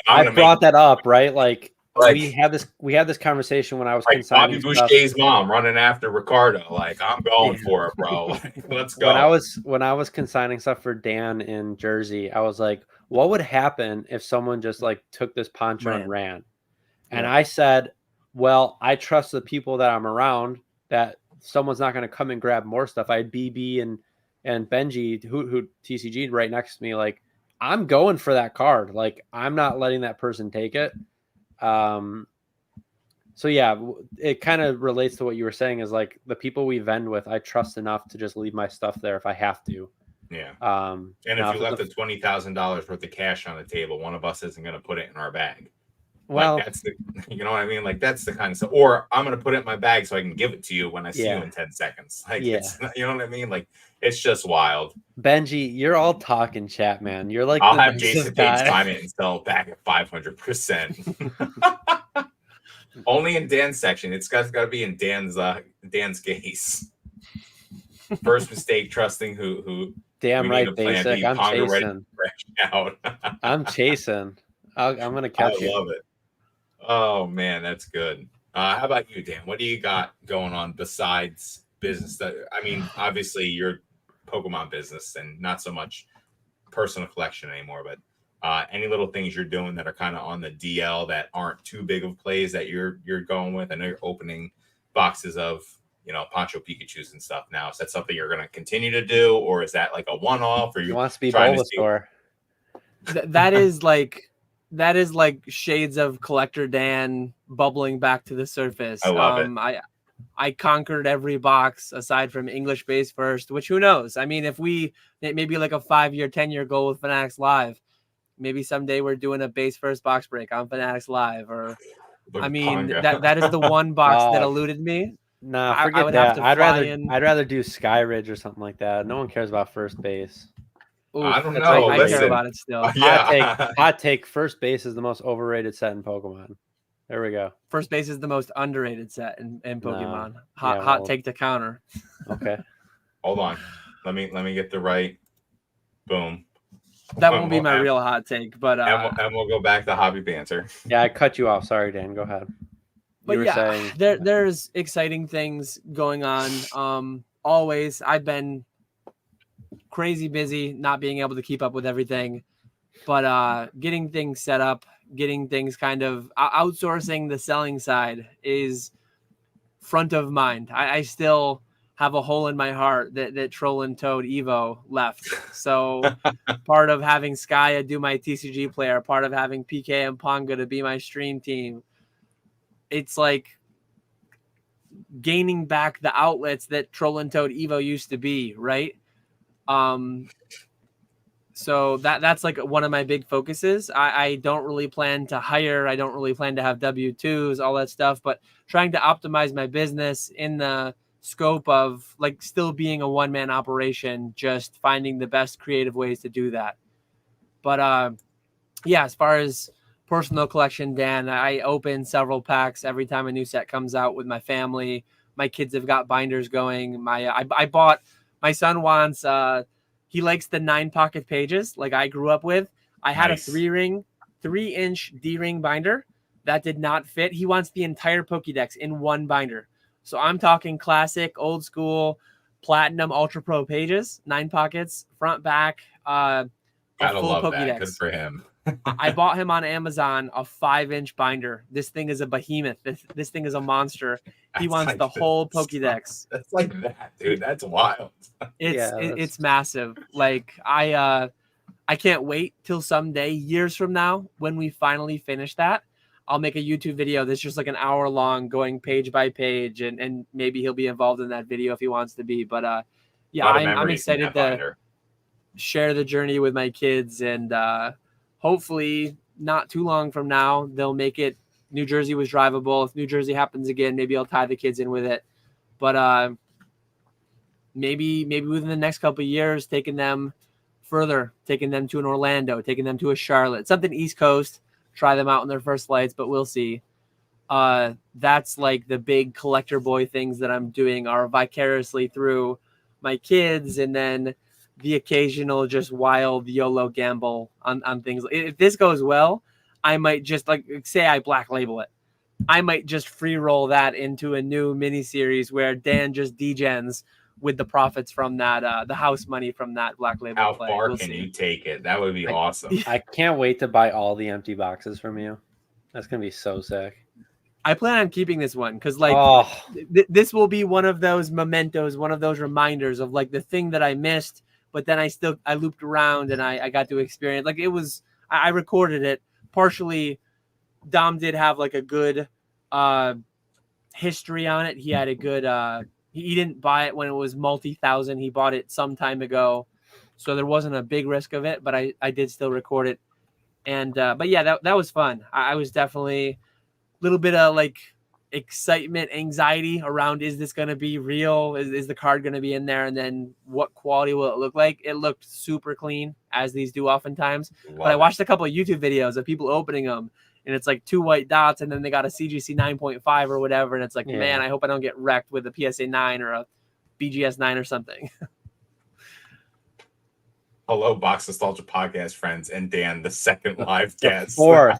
I brought that up, right? Like we had this conversation when I was like consigning Bobby stuff. Boucher's mom running after Ricardo. Like I'm going for it, bro. Like, let's go. When I was consigning stuff for Dan in Jersey, I was like, what would happen if someone just like took this poncho and ran? And I said, well, I trust the people that I'm around that someone's not going to come and grab more stuff. I had BB and Benji who TCG'd right next to me. Like, I'm going for that card. Like, I'm not letting that person take it. So yeah, it kind of relates to what you were saying, is like the people we vend with, I trust enough to just leave my stuff there if I have to. Yeah. And if you left the $20,000 worth of cash on the table, one of us isn't going to put it in our bag. Well, like that's the, you know what I mean? Like that's the kind of stuff. Or I'm going to put it in my bag so I can give it to you when I see you in 10 seconds. Like, it's, you know what I mean? Like it's just wild. Benji, you're all talking chat, man. You're like, I'll have Jason Page sign it and sell it back at 500%. Only in Dan's section. It's got to be in Dan's case. First mistake, trusting who. Damn right, basic. I'm chasing. I'm chasing. I'm gonna catch you. I love it. Oh man, that's good. How about you, Dan? What do you got going on besides business? I mean, obviously your Pokemon business and not so much personal collection anymore, but any little things you're doing that are kind of on the DL that aren't too big of plays that you're going with. I know you're opening boxes of, you know, Poncho Pikachus and stuff now. Is that something you're going to continue to do, or is that like a one-off? Or you wants to be Bulbasaur? That is like shades of Collector Dan bubbling back to the surface. I love it. I conquered every box aside from English base first, which who knows? I mean, if we maybe like a 5-year, 10-year goal with Fanatics Live, maybe someday we're doing a base first box break on Fanatics Live, or I mean, that is the one box that eluded me. Nah, forget that. I'd rather do Sky Ridge or something like that. No one cares about first base. Ooh, I don't know. I care about it still. Hot take. First base is the most overrated set in Pokemon. There we go. First base is the most underrated set in Pokemon. Hot take to counter. Okay. Hold on. Let me get the right. Boom. That won't be my real hot take, but and we'll go back to hobby banter. Yeah, I cut you off. Sorry, Dan. Go ahead. But yeah, there's exciting things going on. Always, I've been crazy busy, not being able to keep up with everything, but getting things set up, getting things kind of outsourcing the selling side is front of mind. I still have a hole in my heart that Troll and Toad Evo left. So part of having Skya do my TCG player, part of having PK and Ponga to be my stream team, it's like gaining back the outlets that Troll and Toad Evo used to be, right? So that's like one of my big focuses. I don't really plan to hire. I don't really plan to have W-2s, all that stuff, but trying to optimize my business in the scope of like still being a one-man operation, just finding the best creative ways to do that. But yeah, as far as personal collection, Dan, I open several packs every time a new set comes out with my family. My kids have got binders going. I bought, my son wants, he likes the 9-pocket pages like I grew up with. I had a 3-inch D-ring binder that did not fit. He wants the entire Pokédex in one binder. So I'm talking classic, old school, platinum, ultra pro pages, 9 pockets, front, back, Gotta full love Pokédex. that. Good for him. I bought him on Amazon a 5-inch binder. This thing is a behemoth. This thing is a monster. He wants like the whole Pokédex. That's like that, dude. That's wild. It's massive. Like I can't wait till someday, years from now, when we finally finish that. I'll make a YouTube video that's just like an hour long, going page by page, and maybe he'll be involved in that video if he wants to be. But yeah, I'm excited to share the journey with my kids, and hopefully not too long from now, they'll make it. New Jersey was drivable. If New Jersey happens again, maybe I'll tie the kids in with it. But maybe within the next couple of years, taking them further, taking them to an Orlando, taking them to a Charlotte, something East Coast, try them out in their first flights, but we'll see. That's like the big collector boy things that I'm doing are vicariously through my kids, and then the occasional just wild YOLO gamble on things. If this goes well, I might just like say I black label it. I might just free roll that into a new mini series where Dan just degens with the profits from that, the house money from that black label. How play. far can you take it? That would be awesome. I can't wait to buy all the empty boxes from you. That's gonna be so sick. I plan on keeping this one because like this will be one of those mementos, one of those reminders of like the thing that I missed, but then I looped around and I got to experience. Like it was, I recorded it partially. Dom did have like a good history on it. He had a good he didn't buy it when it was multi-thousand. He bought it some time ago, so there wasn't a big risk of it, but I did still record it. And but yeah, that was fun. I was definitely a little bit of like excitement, anxiety around, is this going to be real? Is the card going to be in there? And then what quality will it look like? It looked super clean, as these do oftentimes. But I watched a couple of YouTube videos of people opening them, and it's like 2 white dots, and then they got a CGC 9.5 or whatever. And it's like, man, I hope I don't get wrecked with a PSA 9 or a BGS 9 or something. Hello, Box Nostalgia podcast friends, and Dan, the second live guest. Fourth.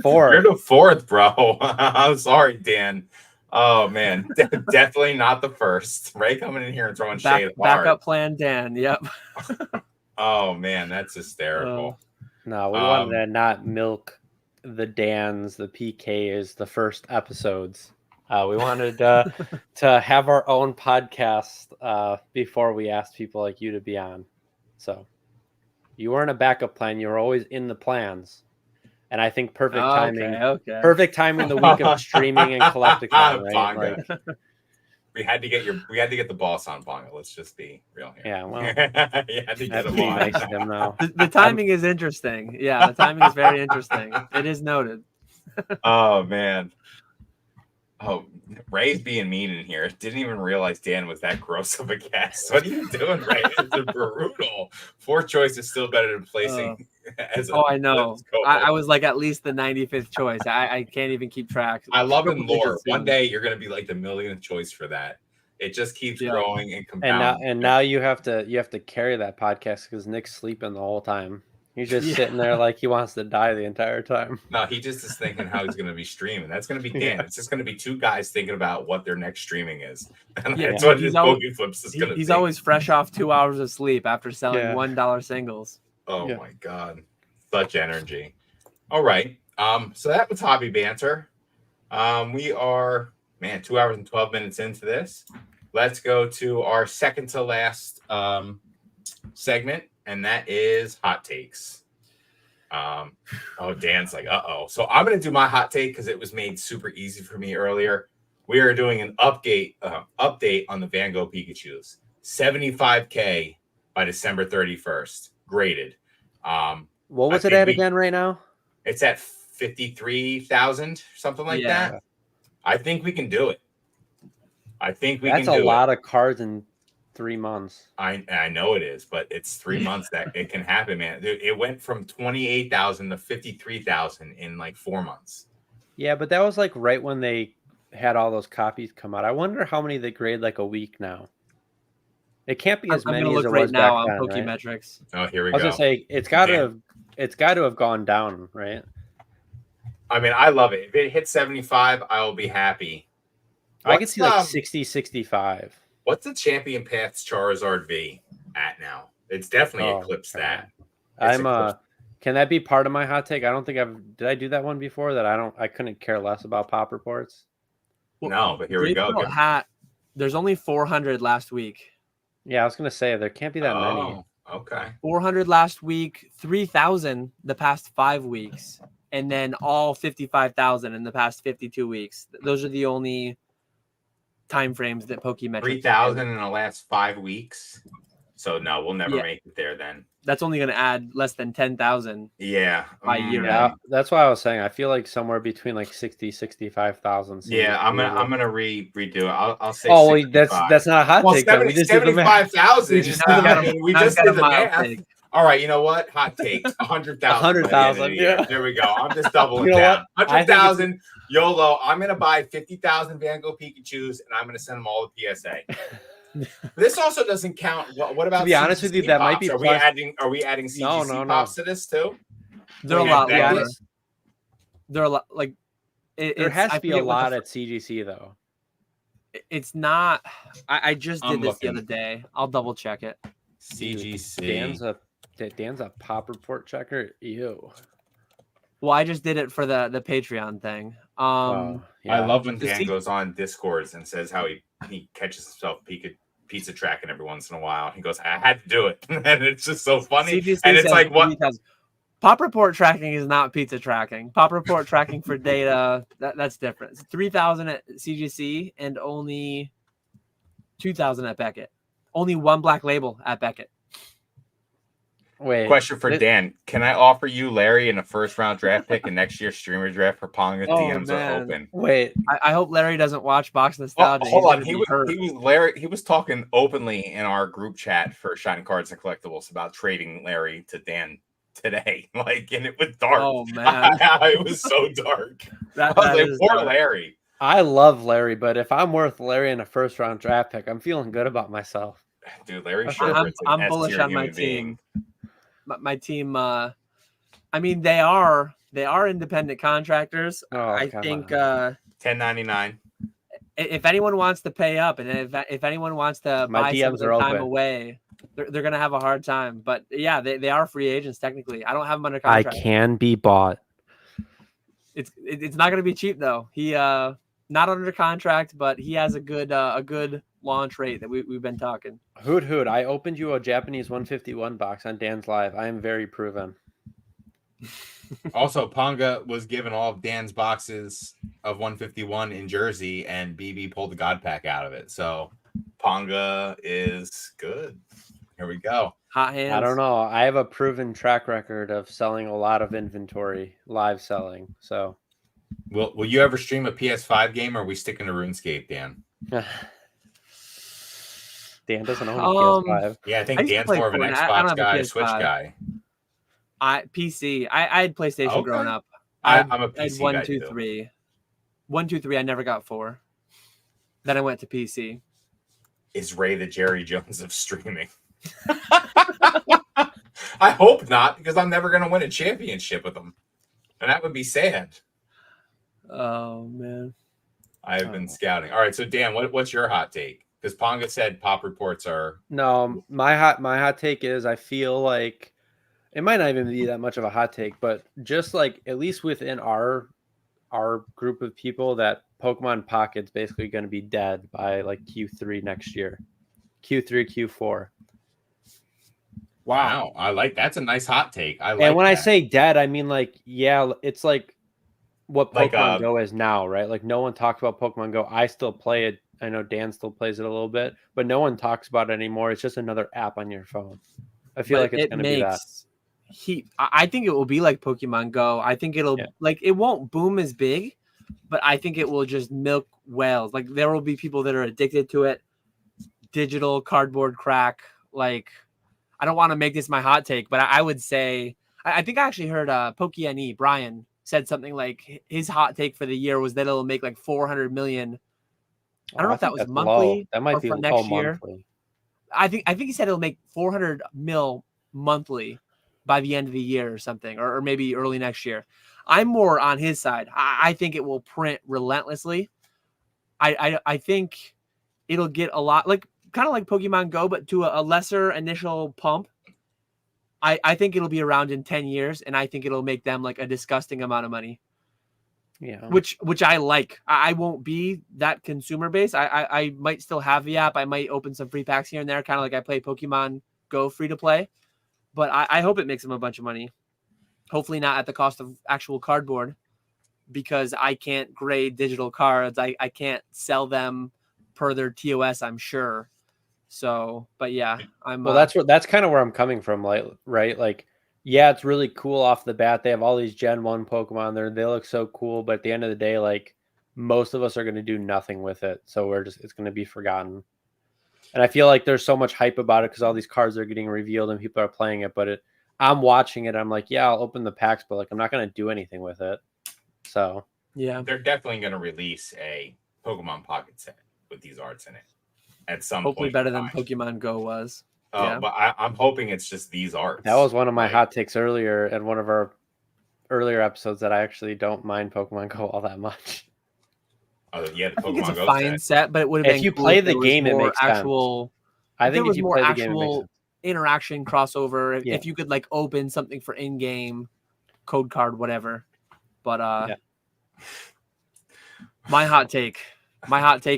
You're the fourth, bro. I'm sorry, Dan. Oh man, definitely not the first. Ray coming in here and throwing shade. Backup plan, Dan. Yep. Oh man, that's hysterical. No, we wanted to not milk the Dans, the PKs, the first episodes. We wanted to have our own podcast before we asked people like you to be on. So you weren't a backup plan. You were always in the plans. And I think perfect timing. Okay. Perfect timing the week of streaming and Collecticon, right? Like, we had to get the boss on Ponga. Let's just be real here. Yeah, well, you had to get him on. Nice of him now. The timing is interesting. Yeah, the timing is very interesting. It is noted. Oh man. Oh, Ray's being mean in here. Didn't even realize Dan was that gross of a guest. What are you doing, Ray? It's brutal. 4th choice is still better than placing. I know. I was like at least the 95th choice. I can't even keep track. I love in lore. One day you're gonna be like the millionth choice for that. It just keeps growing and compounding. And now you have to carry that podcast because Nick's sleeping the whole time. He's just sitting there like he wants to die the entire time. No, he just is thinking how he's going to be streaming. That's going to be Dan. It's just going to be 2 guys thinking about what their next streaming is. And that's what his bogey flips is going to be. He's always fresh off 2 hours of sleep after selling $1 singles. Oh my God. Such energy. All right. So that was Hobby Banter. We are, 2 hours and 12 minutes into this. Let's go to our second to last segment. And that is hot takes. Dan's like, So I'm going to do my hot take because it was made super easy for me earlier. We are doing an update on the Van Gogh Pikachus. 75K by December 31st. Graded. What was it at again right now? It's at 53,000, something like that. I think we can do it. That's a lot of cards in 3 months. I know it is, but it's 3 months that it can happen, man. It went from 28,000 to 53,000 in like 4 months. Yeah, but that was like right when they had all those copies come out. I wonder how many they grade like a week now. It can't be as many as it was now back on then, Pokemetrics. Right? Oh, here we go. I was gonna say it's got to have gone down, right? I mean, I love it. If it hits 75, I will be happy. I can see like 60, 65. What's the Champion Paths Charizard V at now? It's definitely eclipsed that. Can that be part of my hot take? I don't think did I do that one before that I couldn't care less about pop reports? Well, no, but here we go. There's only 400 last week. Yeah, I was going to say there can't be that many. Okay. 400 last week, 3,000 the past 5 weeks, and then all 55,000 in the past 52 weeks. Those are the only time frames that Pokemetrics 3,000 in the last 5 weeks. So no, we'll never make it there then. that's only going to add less than 10,000 Yeah. by year Yeah, end. that's why I was saying I feel like somewhere between like 65,000. Yeah, I'm gonna redo it. I'll say. Oh, well, 65. that's not a hot Well, take. Though. We just did the math. 75,000. We just did the I math. mean, we Now just got did a the mild math. take. All right, you know what? Hot take: 100,000 by the end of the 100,000, year. yeah. There we go. I'm just doubling You know down. what? 100,000 YOLO. I'm gonna buy 50,000 Van Gogh Pikachu's, and I'm gonna send them all to PSA. This also doesn't count. What about? To be honest with you, CGC that might pops? be Are we adding? Are we adding CGC No. pops to this too? They're a Looking lot at that, lower. They're a lot like. There has to be a lot at CGC though. It's not. I just did I'm this the looking. other day. I'll double check it. CGC. Dan's a pop report checker. Ew. Well, I just did it for the Patreon thing. Yeah. I love when The Dan C- goes on Discords and says how he catches himself pizza tracking every once in a while. He goes, I had to do it. And it's just so funny. CGC And it's says like, what? 3,000. Pop report tracking is not pizza tracking. Pop report tracking for data, that's different. It's 3,000 at CGC and only 2,000 at Beckett. Only one black label at Beckett. Wait. Question for Dan. Can I offer you Larry in a first round draft pick and next year's streamer draft for Ponga? DMs are open. Wait. I hope Larry doesn't watch Box Nostalgia. Hold on. He was Larry. He was talking openly in our group chat for Shining Cards and Collectibles about trading Larry to Dan today. Like, and it was dark. Oh man, it was so dark. that I was like, is poor dark. Larry. I love Larry, but if I'm worth Larry in a first round draft pick, I'm feeling good about myself. Dude, Larry For sure. Sherbert's an I'm bullish S-tier on my human being. team. My team. I mean, they are independent contractors. Oh, I come think. on. 1099. If anyone wants to pay up, and if anyone wants to My buy DMs some of their are time open. away, they're gonna have a hard time. But yeah, they are free agents technically. I don't have them under I contract. can be bought. It's not gonna be cheap though. He not under contract, but he has a good launch rate that we've been talking. Hoot. I opened you a Japanese 151 box on Dan's Live. I am very proven. Also, Ponga was given all of Dan's boxes of 151 in Jersey, and BB pulled the God Pack out of it. So Ponga is good. Here we go. Hot hands. I don't know. I have a proven track record of selling a lot of inventory, live selling. So, Will you ever stream a PS5 game, or are we sticking to RuneScape, Dan? Dan doesn't own a PS5. Yeah, I I think used to Dan's play more of an Fortnite. I don't Xbox have a guy, PS5. Switch guy. PC. I had PlayStation Okay. growing up. I'm a I had PC 1, guy 2, too. 3. 1, 2, 3. I never got 4. Then I went to PC. Is Ray the Jerry Jones of streaming? I hope not, because I'm never going to win a championship with him, and that would be sad. Oh man. I've been scouting. All right, so Dan, what's your hot take? Because Ponga said pop reports are. No, my hot take is I feel like it might not even be that much of a hot take, but just like at least within our group of people, that Pokemon Pocket's basically going to be dead by like Q3 next year, Q3, Q4. Wow, I like that's a nice hot take. I like. And when I that. say dead, I mean like it's like what Like, Pokemon Go is now, right? Like no one talks about Pokemon Go. I still play it. I know Dan still plays it a little bit, but no one talks about it anymore. It's just another app on your phone. I feel like it's going to be that. I think it will be like Pokemon Go. I think it'll like it won't boom as big, but I think it will just milk whales. Like there will be people that are addicted to it. Digital cardboard crack. Like I don't want to make this my hot take, but I would say I think I actually heard PokeNE Brian said something like his hot take for the year was that it'll make like 400 million. I don't know if that was monthly. Low. That might or be for next year. Monthly. I think he said it'll make 400 mil monthly by the end of the year or something, or maybe early next year. I'm more on his side. I think it will print relentlessly. I think it'll get a lot, like kind of like Pokemon Go, but to a lesser initial pump. I think it'll be around in 10 years, and I think it'll make them like a disgusting amount of money. Yeah. Which I like. I won't be that consumer base. I might still have the app. I might open some free packs here and there, kind of like I play Pokemon Go free to play. But I hope it makes them a bunch of money. Hopefully not at the cost of actual cardboard, because I can't grade digital cards. I can't sell them per their TOS, I'm sure. So, but yeah, I'm Well, that's kind of where I'm coming from, like, right? Like, yeah, it's really cool off the bat. They have all these Gen 1 Pokemon there. They look so cool, but at the end of the day, like, most of us are going to do nothing with it. So it's going to be forgotten. And I feel like there's so much hype about it because all these cards are getting revealed and people are playing it. But I'm watching it. I'm like, yeah, I'll open the packs, but like, I'm not going to do anything with it. So yeah, They're definitely going to release a Pokemon Pocket set with these arts in it at some hopefully point. better than Pokemon Go was. Yeah. But I'm hoping it's just these arts. that was one of my Like, hot takes earlier in one of our earlier episodes that I actually don't mind Pokemon Go all that much. yeah, the I think it's Pokemon a Go fine set, but it would have been If you cool play if the there was game, it more makes sense. actual. I If there think was if you more play the game, it makes actual sense. interaction crossover, Yeah. if you could like open something for in-game code card, whatever. But Yeah. my hot take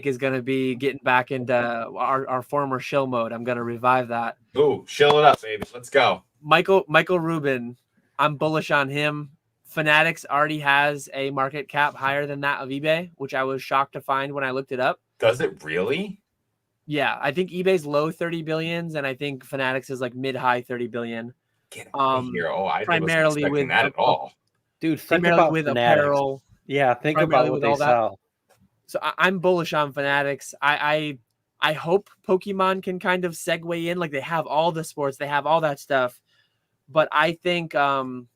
is gonna be getting back into our former shill mode. I'm gonna revive that. Ooh, chill it up, baby. Let's go. Michael Rubin, I'm bullish on him. Fanatics already has a market cap higher than that of eBay, which I was shocked to find when I looked it up. Does it really? Yeah, I think eBay's low 30 billions, and I think Fanatics is like mid-high 30 billion. Get out of here. Oh, I Primarily wasn't expecting that at all. Dude, think primarily about with Fanatics. apparel. Yeah, think primarily about what with they all that. sell. So I'm bullish on Fanatics. I hope Pokemon can kind of segue in, like they have all the sports, they have all that stuff. But I think I'm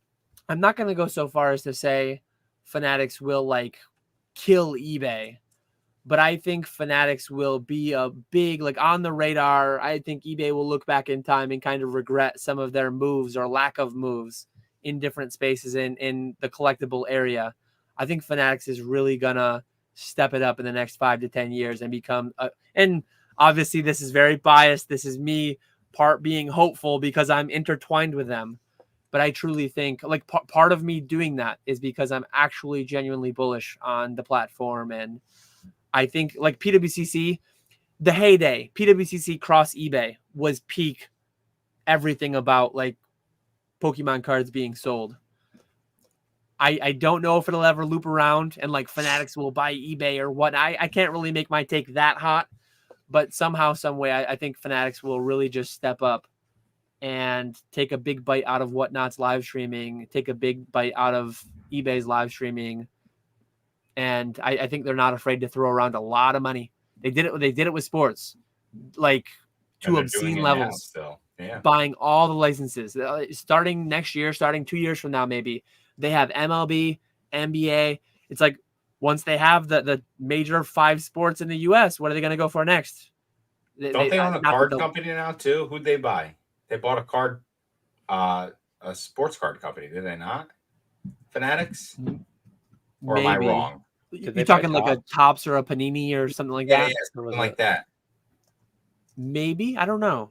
not going to go so far as to say Fanatics will like kill eBay. But I think Fanatics will be a big, like on the radar. I think eBay will look back in time and kind of regret some of their moves or lack of moves in different spaces in the collectible area. I think Fanatics is really going to step it up in the next 5 to 10 years and become, and obviously this is very biased. This is me part being hopeful because I'm intertwined with them. But I truly think like part of me doing that is because I'm actually genuinely bullish on the platform. And I think like PWCC, the heyday, PWCC cross eBay was peak everything about like Pokemon cards being sold. I don't know if it'll ever loop around and like Fanatics will buy eBay or what. I can't really make my take that hot, but somehow, some way, I think Fanatics will really just step up and take a big bite out of Whatnot's live streaming, take a big bite out of eBay's live streaming. And I think they're not afraid to throw around a lot of money. They did it with sports, like to obscene levels. Still. Yeah. Buying all the licenses. Starting next year, starting 2 years from now, maybe, they have MLB, NBA. It's like once they have the major 5 sports in the US, what are they going to go for next? Don't they own a card company now too? Who'd they buy? They bought a sports card company, did they not? Fanatics? Or Maybe. am I wrong? You're talking like a Topps or a Panini or something like that? Yeah, something like that. Maybe. I don't know.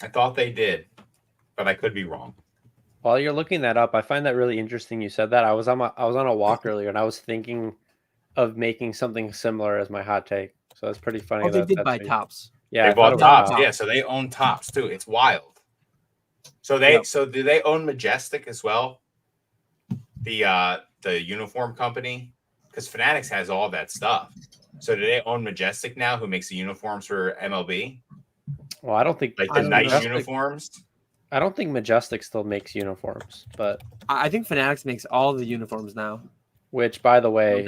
I thought they did, but I could be wrong. While you're looking that up, I find that really interesting you said that. I was on a walk earlier and I was thinking of making something similar as my hot take. So it's pretty funny. Oh, they did buy Topps. Yeah, they bought Topps. Yeah, so they own Topps too. It's wild. So do they own Majestic as well? The uniform company? Because Fanatics has all that stuff. So do they own Majestic now, who makes the uniforms for MLB? Well, I don't think like the nice uniforms. I don't think Majestic still makes uniforms, but I think Fanatics makes all the uniforms now. Which, by the way,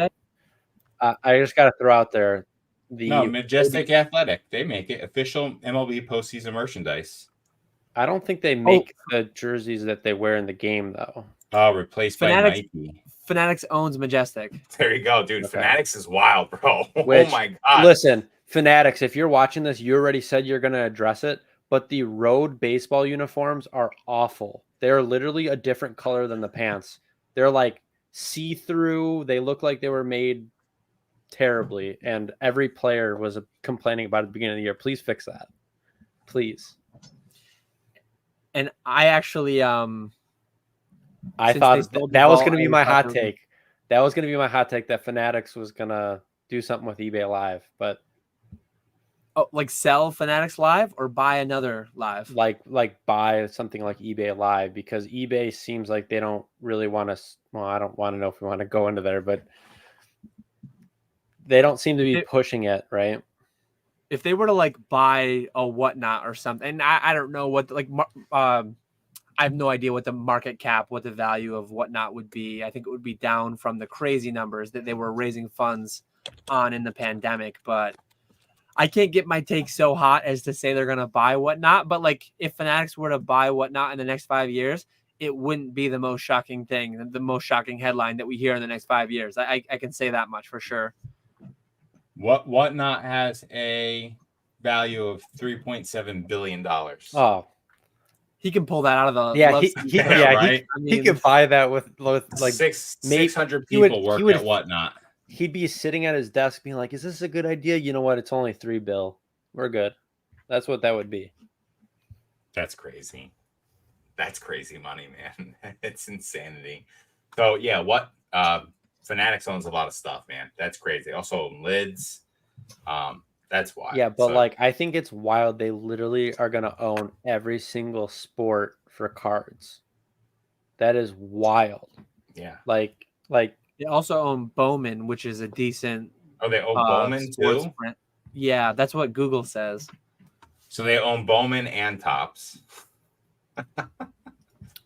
I just got to throw out there No, Majestic Athletic. They make it official MLB postseason merchandise. I don't think they make the jerseys that they wear in the game, though. Oh, replaced by Nike. Fanatics owns Majestic. There you go, dude. Okay. Fanatics is wild, bro. Which, oh my god! Listen, Fanatics, if you're watching this, you already said you're going to address it, but the road baseball uniforms are awful. They're literally a different color than the pants. They're like see-through. They look like they were made terribly, and every player was complaining about it at the beginning of the year. Please fix that, please. And I actually I thought that was going to be my hot take. That was going to be my hot take, that Fanatics was going to do something with eBay Live, but like sell Fanatics Live or buy another live? Like buy something like eBay Live, because eBay seems like they don't really want to. Well, I don't want to know if we want to go into there, but they don't seem to be pushing it, right? if they were to like buy a whatnot or something, and I don't know what I have no idea what the market cap, what the value of whatnot would be. I think it would be down from the crazy numbers that they were raising funds on in the pandemic, but I can't get my take so hot as to say they're going to buy whatnot. But like if Fanatics were to buy whatnot in the next 5 years, it wouldn't be the most shocking thing, the most shocking headline that we hear in the next 5 years. I can say that much for sure. Whatnot has a value of $3.7 billion. Oh, he can pull that out of the right? He could buy that with like 600 people work at Whatnot. He'd be sitting at his desk being like, "Is this a good idea? You know what? It's only $3 billion. We're good." That's what that would be. That's crazy. That's crazy money, man. It's insanity. So yeah, Fanatics owns a lot of stuff, man. That's crazy. They also own lids. That's wild. Yeah, but like I think it's wild. They literally are gonna own every single sport for cards. That is wild. Yeah. Like they also own Bowman, which is a decent. Oh, they own Bowman too? Print. Yeah, that's what Google says. So they own Bowman and Topps.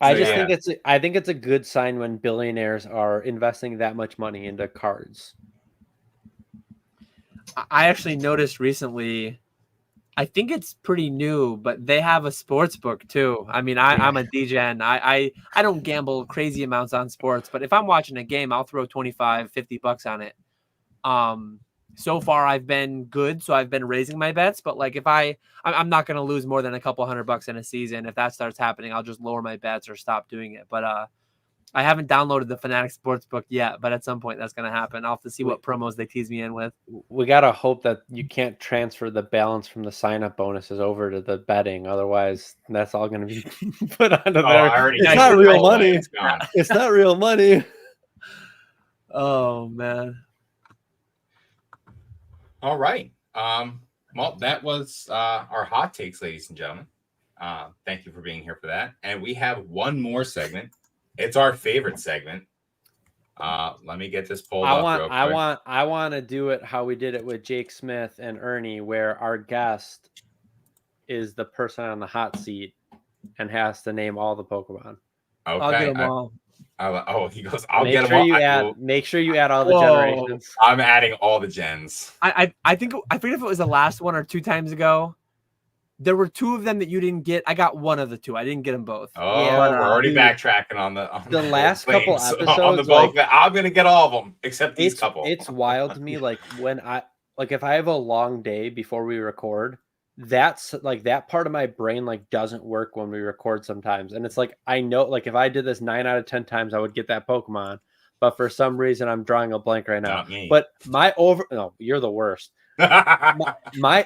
I think it's a good sign when billionaires are investing that much money into cards. I actually noticed recently, I think it's pretty new, but they have a sports book too. I mean, I'm a DGen. I don't gamble crazy amounts on sports, but if I'm watching a game, I'll throw $25-$50 on it. So far I've been good, so I've been raising my bets, but like if I'm not going to lose more than a couple $100 in a season. If that starts happening, I'll just lower my bets or stop doing it. But I haven't downloaded the Fanatics Sportsbook yet, but at some point that's going to happen. I'll have to see what promos they tease me in with. We got to hope that you can't transfer the balance from the sign-up bonuses over to the betting. Otherwise, that's all going to be put onto there. It's not real money. It's not real money. Oh, man. All right. Well, that was our hot takes, ladies and gentlemen. Thank you for being here for that. And we have one more segment. It's our favorite segment. Let me get this pulled up real quick. I want to do it how we did it with Jake Smith and Ernie, where our guest is the person on the hot seat and has to name all the Pokemon. Okay. I'll get them all. He goes, I'll get them all. Make sure you add all the generations. I'm adding all the gens. I think, I forget if it was the last one or 2 times ago. There were 2 of them that you didn't get. I got one of the 2. I didn't get them both. Oh, yeah, we're already backtracking on the last couple episodes. On the bulk, I'm gonna get all of them except these couple. It's wild to me. Like if I have a long day before we record, that's like that part of my brain like doesn't work when we record sometimes. And it's like I know like if I did this 9 out of 10 times, I would get that Pokemon. But for some reason, I'm drawing a blank right now. But you're the worst. my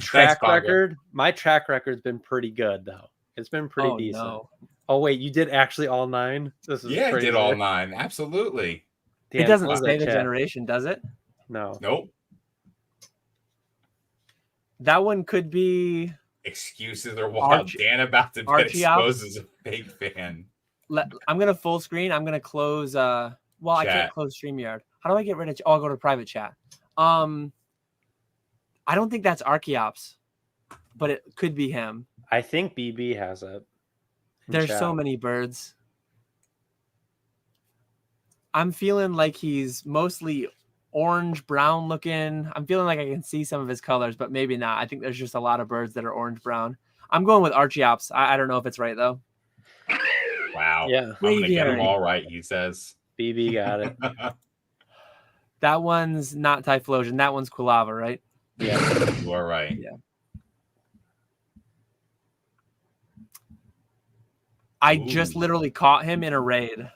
track record. My track record's been pretty good though. It's been pretty decent. No. Oh wait, you did actually all 9? This is I did all 9. Absolutely. It doesn't say the generation, does it? No. Nope. That one could be. Excuses are wild. Dan about to get exposed as a fake fan. I'm gonna full screen. I'm gonna close. Chat. I can't close StreamYard. How do I get rid of? I'll go to private chat. I don't think that's Archeops, but it could be him. I think BB has it. There's so many birds. I'm feeling like he's mostly orange brown looking. I'm feeling like I can see some of his colors, but maybe not. I think there's just a lot of birds that are orange brown. I'm going with Archeops. I don't know if it's right though. Wow. Yeah. I'm gonna get them all right, he says. BB got it. That one's not Typhlosion. That one's Quilava, right? Yeah, you are right. Yeah. I just literally caught him in a raid.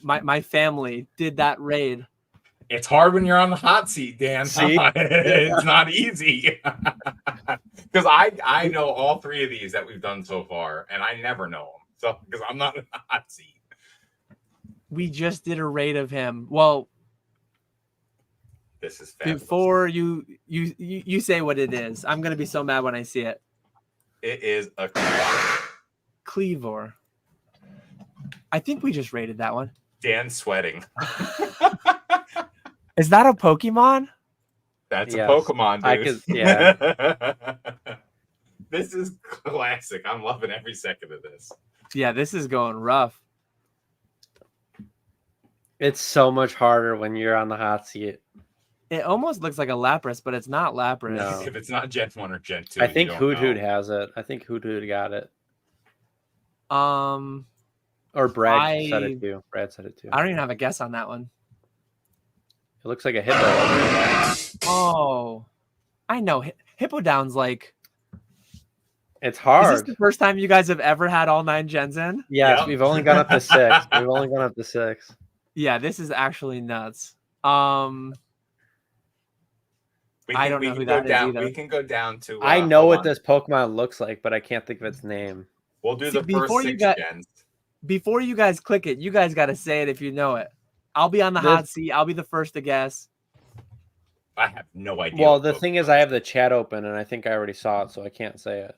My family did that raid. It's hard when you're on the hot seat, Dan. See? It's not easy. Because I know all 3 of these that we've done so far, and I never know them. So because I'm not in the hot seat. We just did a raid of him. Well, this is fabulous. Before you say what it is, I'm gonna be so mad when I see it. It is a Cleavor. I think we just raided that one. Dan's sweating. Is that a Pokemon? That's Yes. a Pokemon, dude. I could, yeah. This is classic. I'm loving every second of this. Yeah, this is going rough. It's so much harder when you're on the hot seat. It almost looks like a Lapras, but it's not Lapras. No. If it's not Gen 1 or Gen 2, I think you don't Hoot Hoot know. has it. I think Hoot Hoot got it. Or Brad said it too. Brad said it too. I don't even have a guess on that one. It looks like a hippo. Oh, I know. Hippowdon's like. It's hard. Is this the first time you guys have ever had all 9 gens in? Yes, Yep. we've only gone up to 6. We've only gone up to 6. Yeah, this is actually nuts. We I can, don't we know can who go that is down. either. We can go down to. I know hold what on. this Pokemon looks like, but I can't think of its name. We'll do See, the before first you 6 got- gens. Before you guys click it, you guys got to say it if you know it. I'll be on the hot seat. I'll be the first to guess. I have no idea. Well, what the thing Pokemon is, I have the chat open, and I think I already saw it, so I can't say it.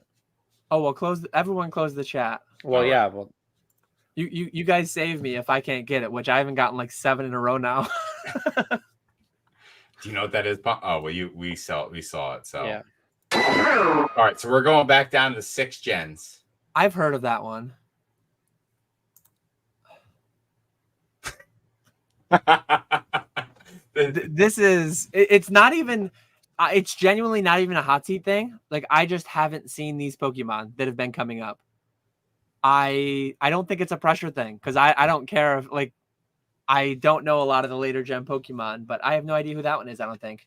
Oh, well, everyone close the chat. Well, All yeah. right. Well, You guys save me if I can't get it, which I haven't gotten like 7 in a row now. Do you know what that is? Oh, well, we saw it. So yeah. All right, so we're going back down to 6 gens. I've heard of that one. This is it's not even it's genuinely not even a hot seat thing. Like I just haven't seen these Pokemon that have been coming up. I don't think it's a pressure thing because I don't care if like I don't know a lot of the later gen Pokemon, but I have no idea who that one is. I don't think.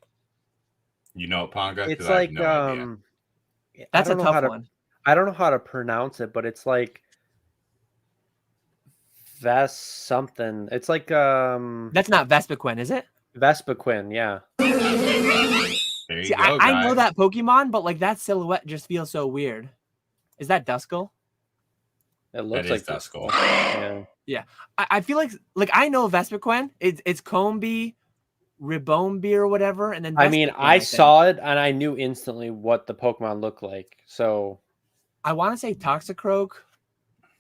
You know Ponga? It's I have like no idea. That's a tough one. I don't know how to pronounce it, but it's like something. It's like That's not Vespiquen, is it? Vespiquen, yeah. There you See, go, I know guys. that Pokemon, but like that silhouette just feels so weird. Is that Duskull? It looks That like is Duskull. Yeah. I feel like I know Vespiquen. It's Combee, Ribombee or whatever, and then I mean, Vespiquen, I think. saw it and I knew instantly what the Pokemon looked like. So I want to say Toxicroak,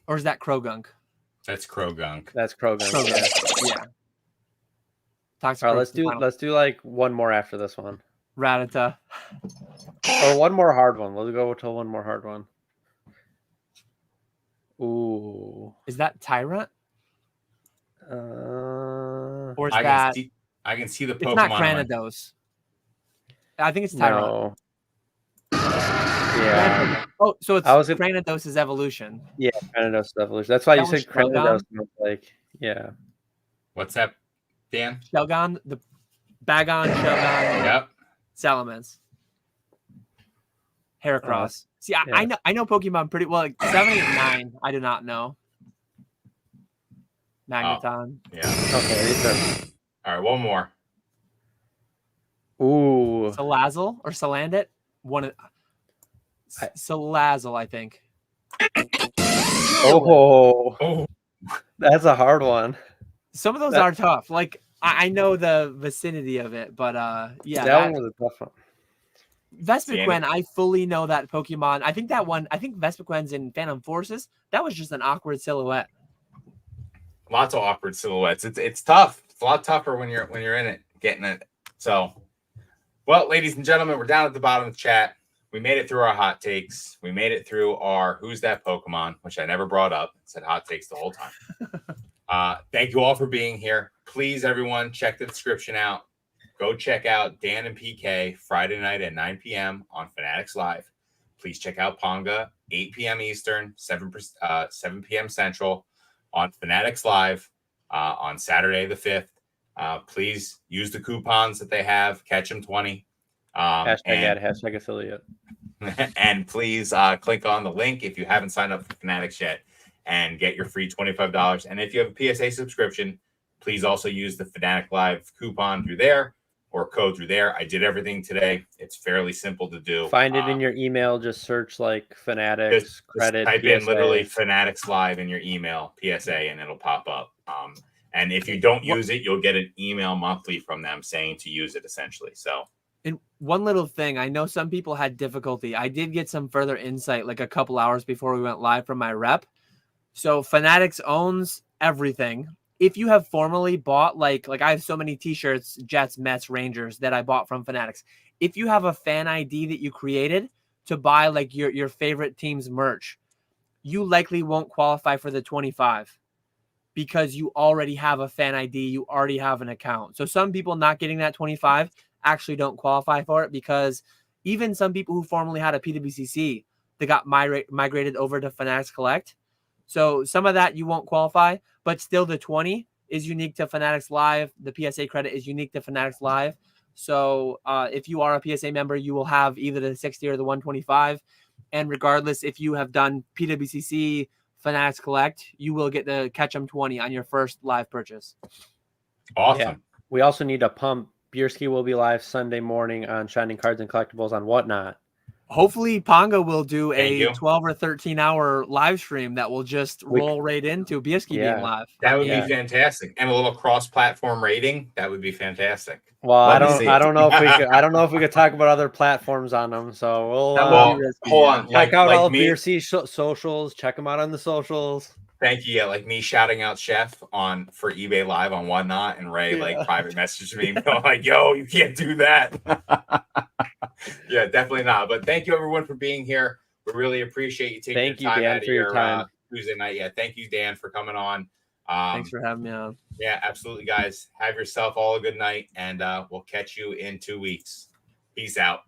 or is that Krogunk? That's Krogunk. that's Krogan. Yeah. Toxicroak. All right, let's do like one more after this one. Rattata. Or one more hard one. Let's go to one more hard one. Ooh. Is that Tyrant? Or is that? I can see the Pokemon. It's not on my- Granados. I think it's Tyrant. No. Yeah. Oh, so it's I was Granados' evolution. Yeah, Granados evolution. That's why That you was said Granados. Shogun? Like, yeah. What's that, Dan? Shelgon, the Bagon, Shelgon, Yep. Salamence, Heracross. See, yeah. I know Pokemon pretty well. Like 7, 8, 9. I do not know. Magneton. Yeah. Okay, these are. All right, one more. Ooh. Salazzle or Salandit? Salazzle, I think. Oh, that's a hard one. Some of those are tough. Like I know the vicinity of it, but yeah, that one was a tough one. Vespiquen, I fully know that Pokemon. I think Vespiquen's in Phantom Forces. That was just an awkward silhouette. Lots of awkward silhouettes. It's tough. It's a lot tougher when you're in it, getting it. So, well, ladies and gentlemen, we're down at the bottom of the chat. We made it through our hot takes. We made it through our Who's That Pokemon, which I never brought up. I said hot takes the whole time. Thank you all for being here. Please, everyone, check the description out. Go check out Dan and PK Friday night at 9 p.m. on Fanatics Live. Please check out Ponga, 8 p.m. Eastern, 7 p.m. Central on Fanatics Live on Saturday the 5th. Please use the coupons that they have, KetchumAllCollectibles. Hashtag affiliate. And please click on the link if you haven't signed up for Fanatics yet and get your free $25. And if you have a PSA subscription, please also use the Fanatic Live coupon through there or code through there. I did everything today. It's fairly simple to do. Find it in your email. Just search like Fanatics Just credit. type PSA. in literally Fanatics Live in your email, PSA, and it'll pop up. And if you don't use it, you'll get an email monthly from them saying to use it essentially. So. And one little thing, I know some people had difficulty. I did get some further insight like a couple hours before we went live from my rep. So Fanatics owns everything. if you have formerly bought like I have so many t-shirts, Jets, Mets, Rangers that I bought from Fanatics. If you have a fan ID that you created to buy like your favorite team's merch, you likely won't qualify for the 25 because you already have a fan ID, you already have an account. So some people not getting that 25 actually don't qualify for it, because even some people who formerly had a PWCC that got migrated over to Fanatics Collect. So some of that you won't qualify, but still the 20 is unique to Fanatics Live. The PSA credit is unique to Fanatics Live. So if you are a PSA member, you will have either the 60 or the 125. And regardless, if you have done PWCC, Fanatics Collect, you will get the Ketchum 20 on your first live purchase. Awesome. Yeah. We also need to pump. Bierski will be live Sunday morning on Shining Cards and Collectibles on Whatnot. Hopefully Ponga will do a 12 or 13 hour live stream that will just roll right into Bierski being live. That would be fantastic. And a little cross-platform rating, that would be fantastic. Well, I don't know if we could talk about other platforms on them. So we'll hold on. Check out all Bierski socials. Check them out on the socials. Thank you. Yeah, like me shouting out Chef for eBay Live on Whatnot, and Ray like private messaged me like, "Yo, you can't do that." Yeah, definitely not. But thank you everyone for being here. We really appreciate you taking your time out of your Tuesday night. Yeah, thank you, Dan, for coming on. Thanks for having me on. Yeah, absolutely, guys. Have yourself all a good night, and we'll catch you in 2 weeks. Peace out.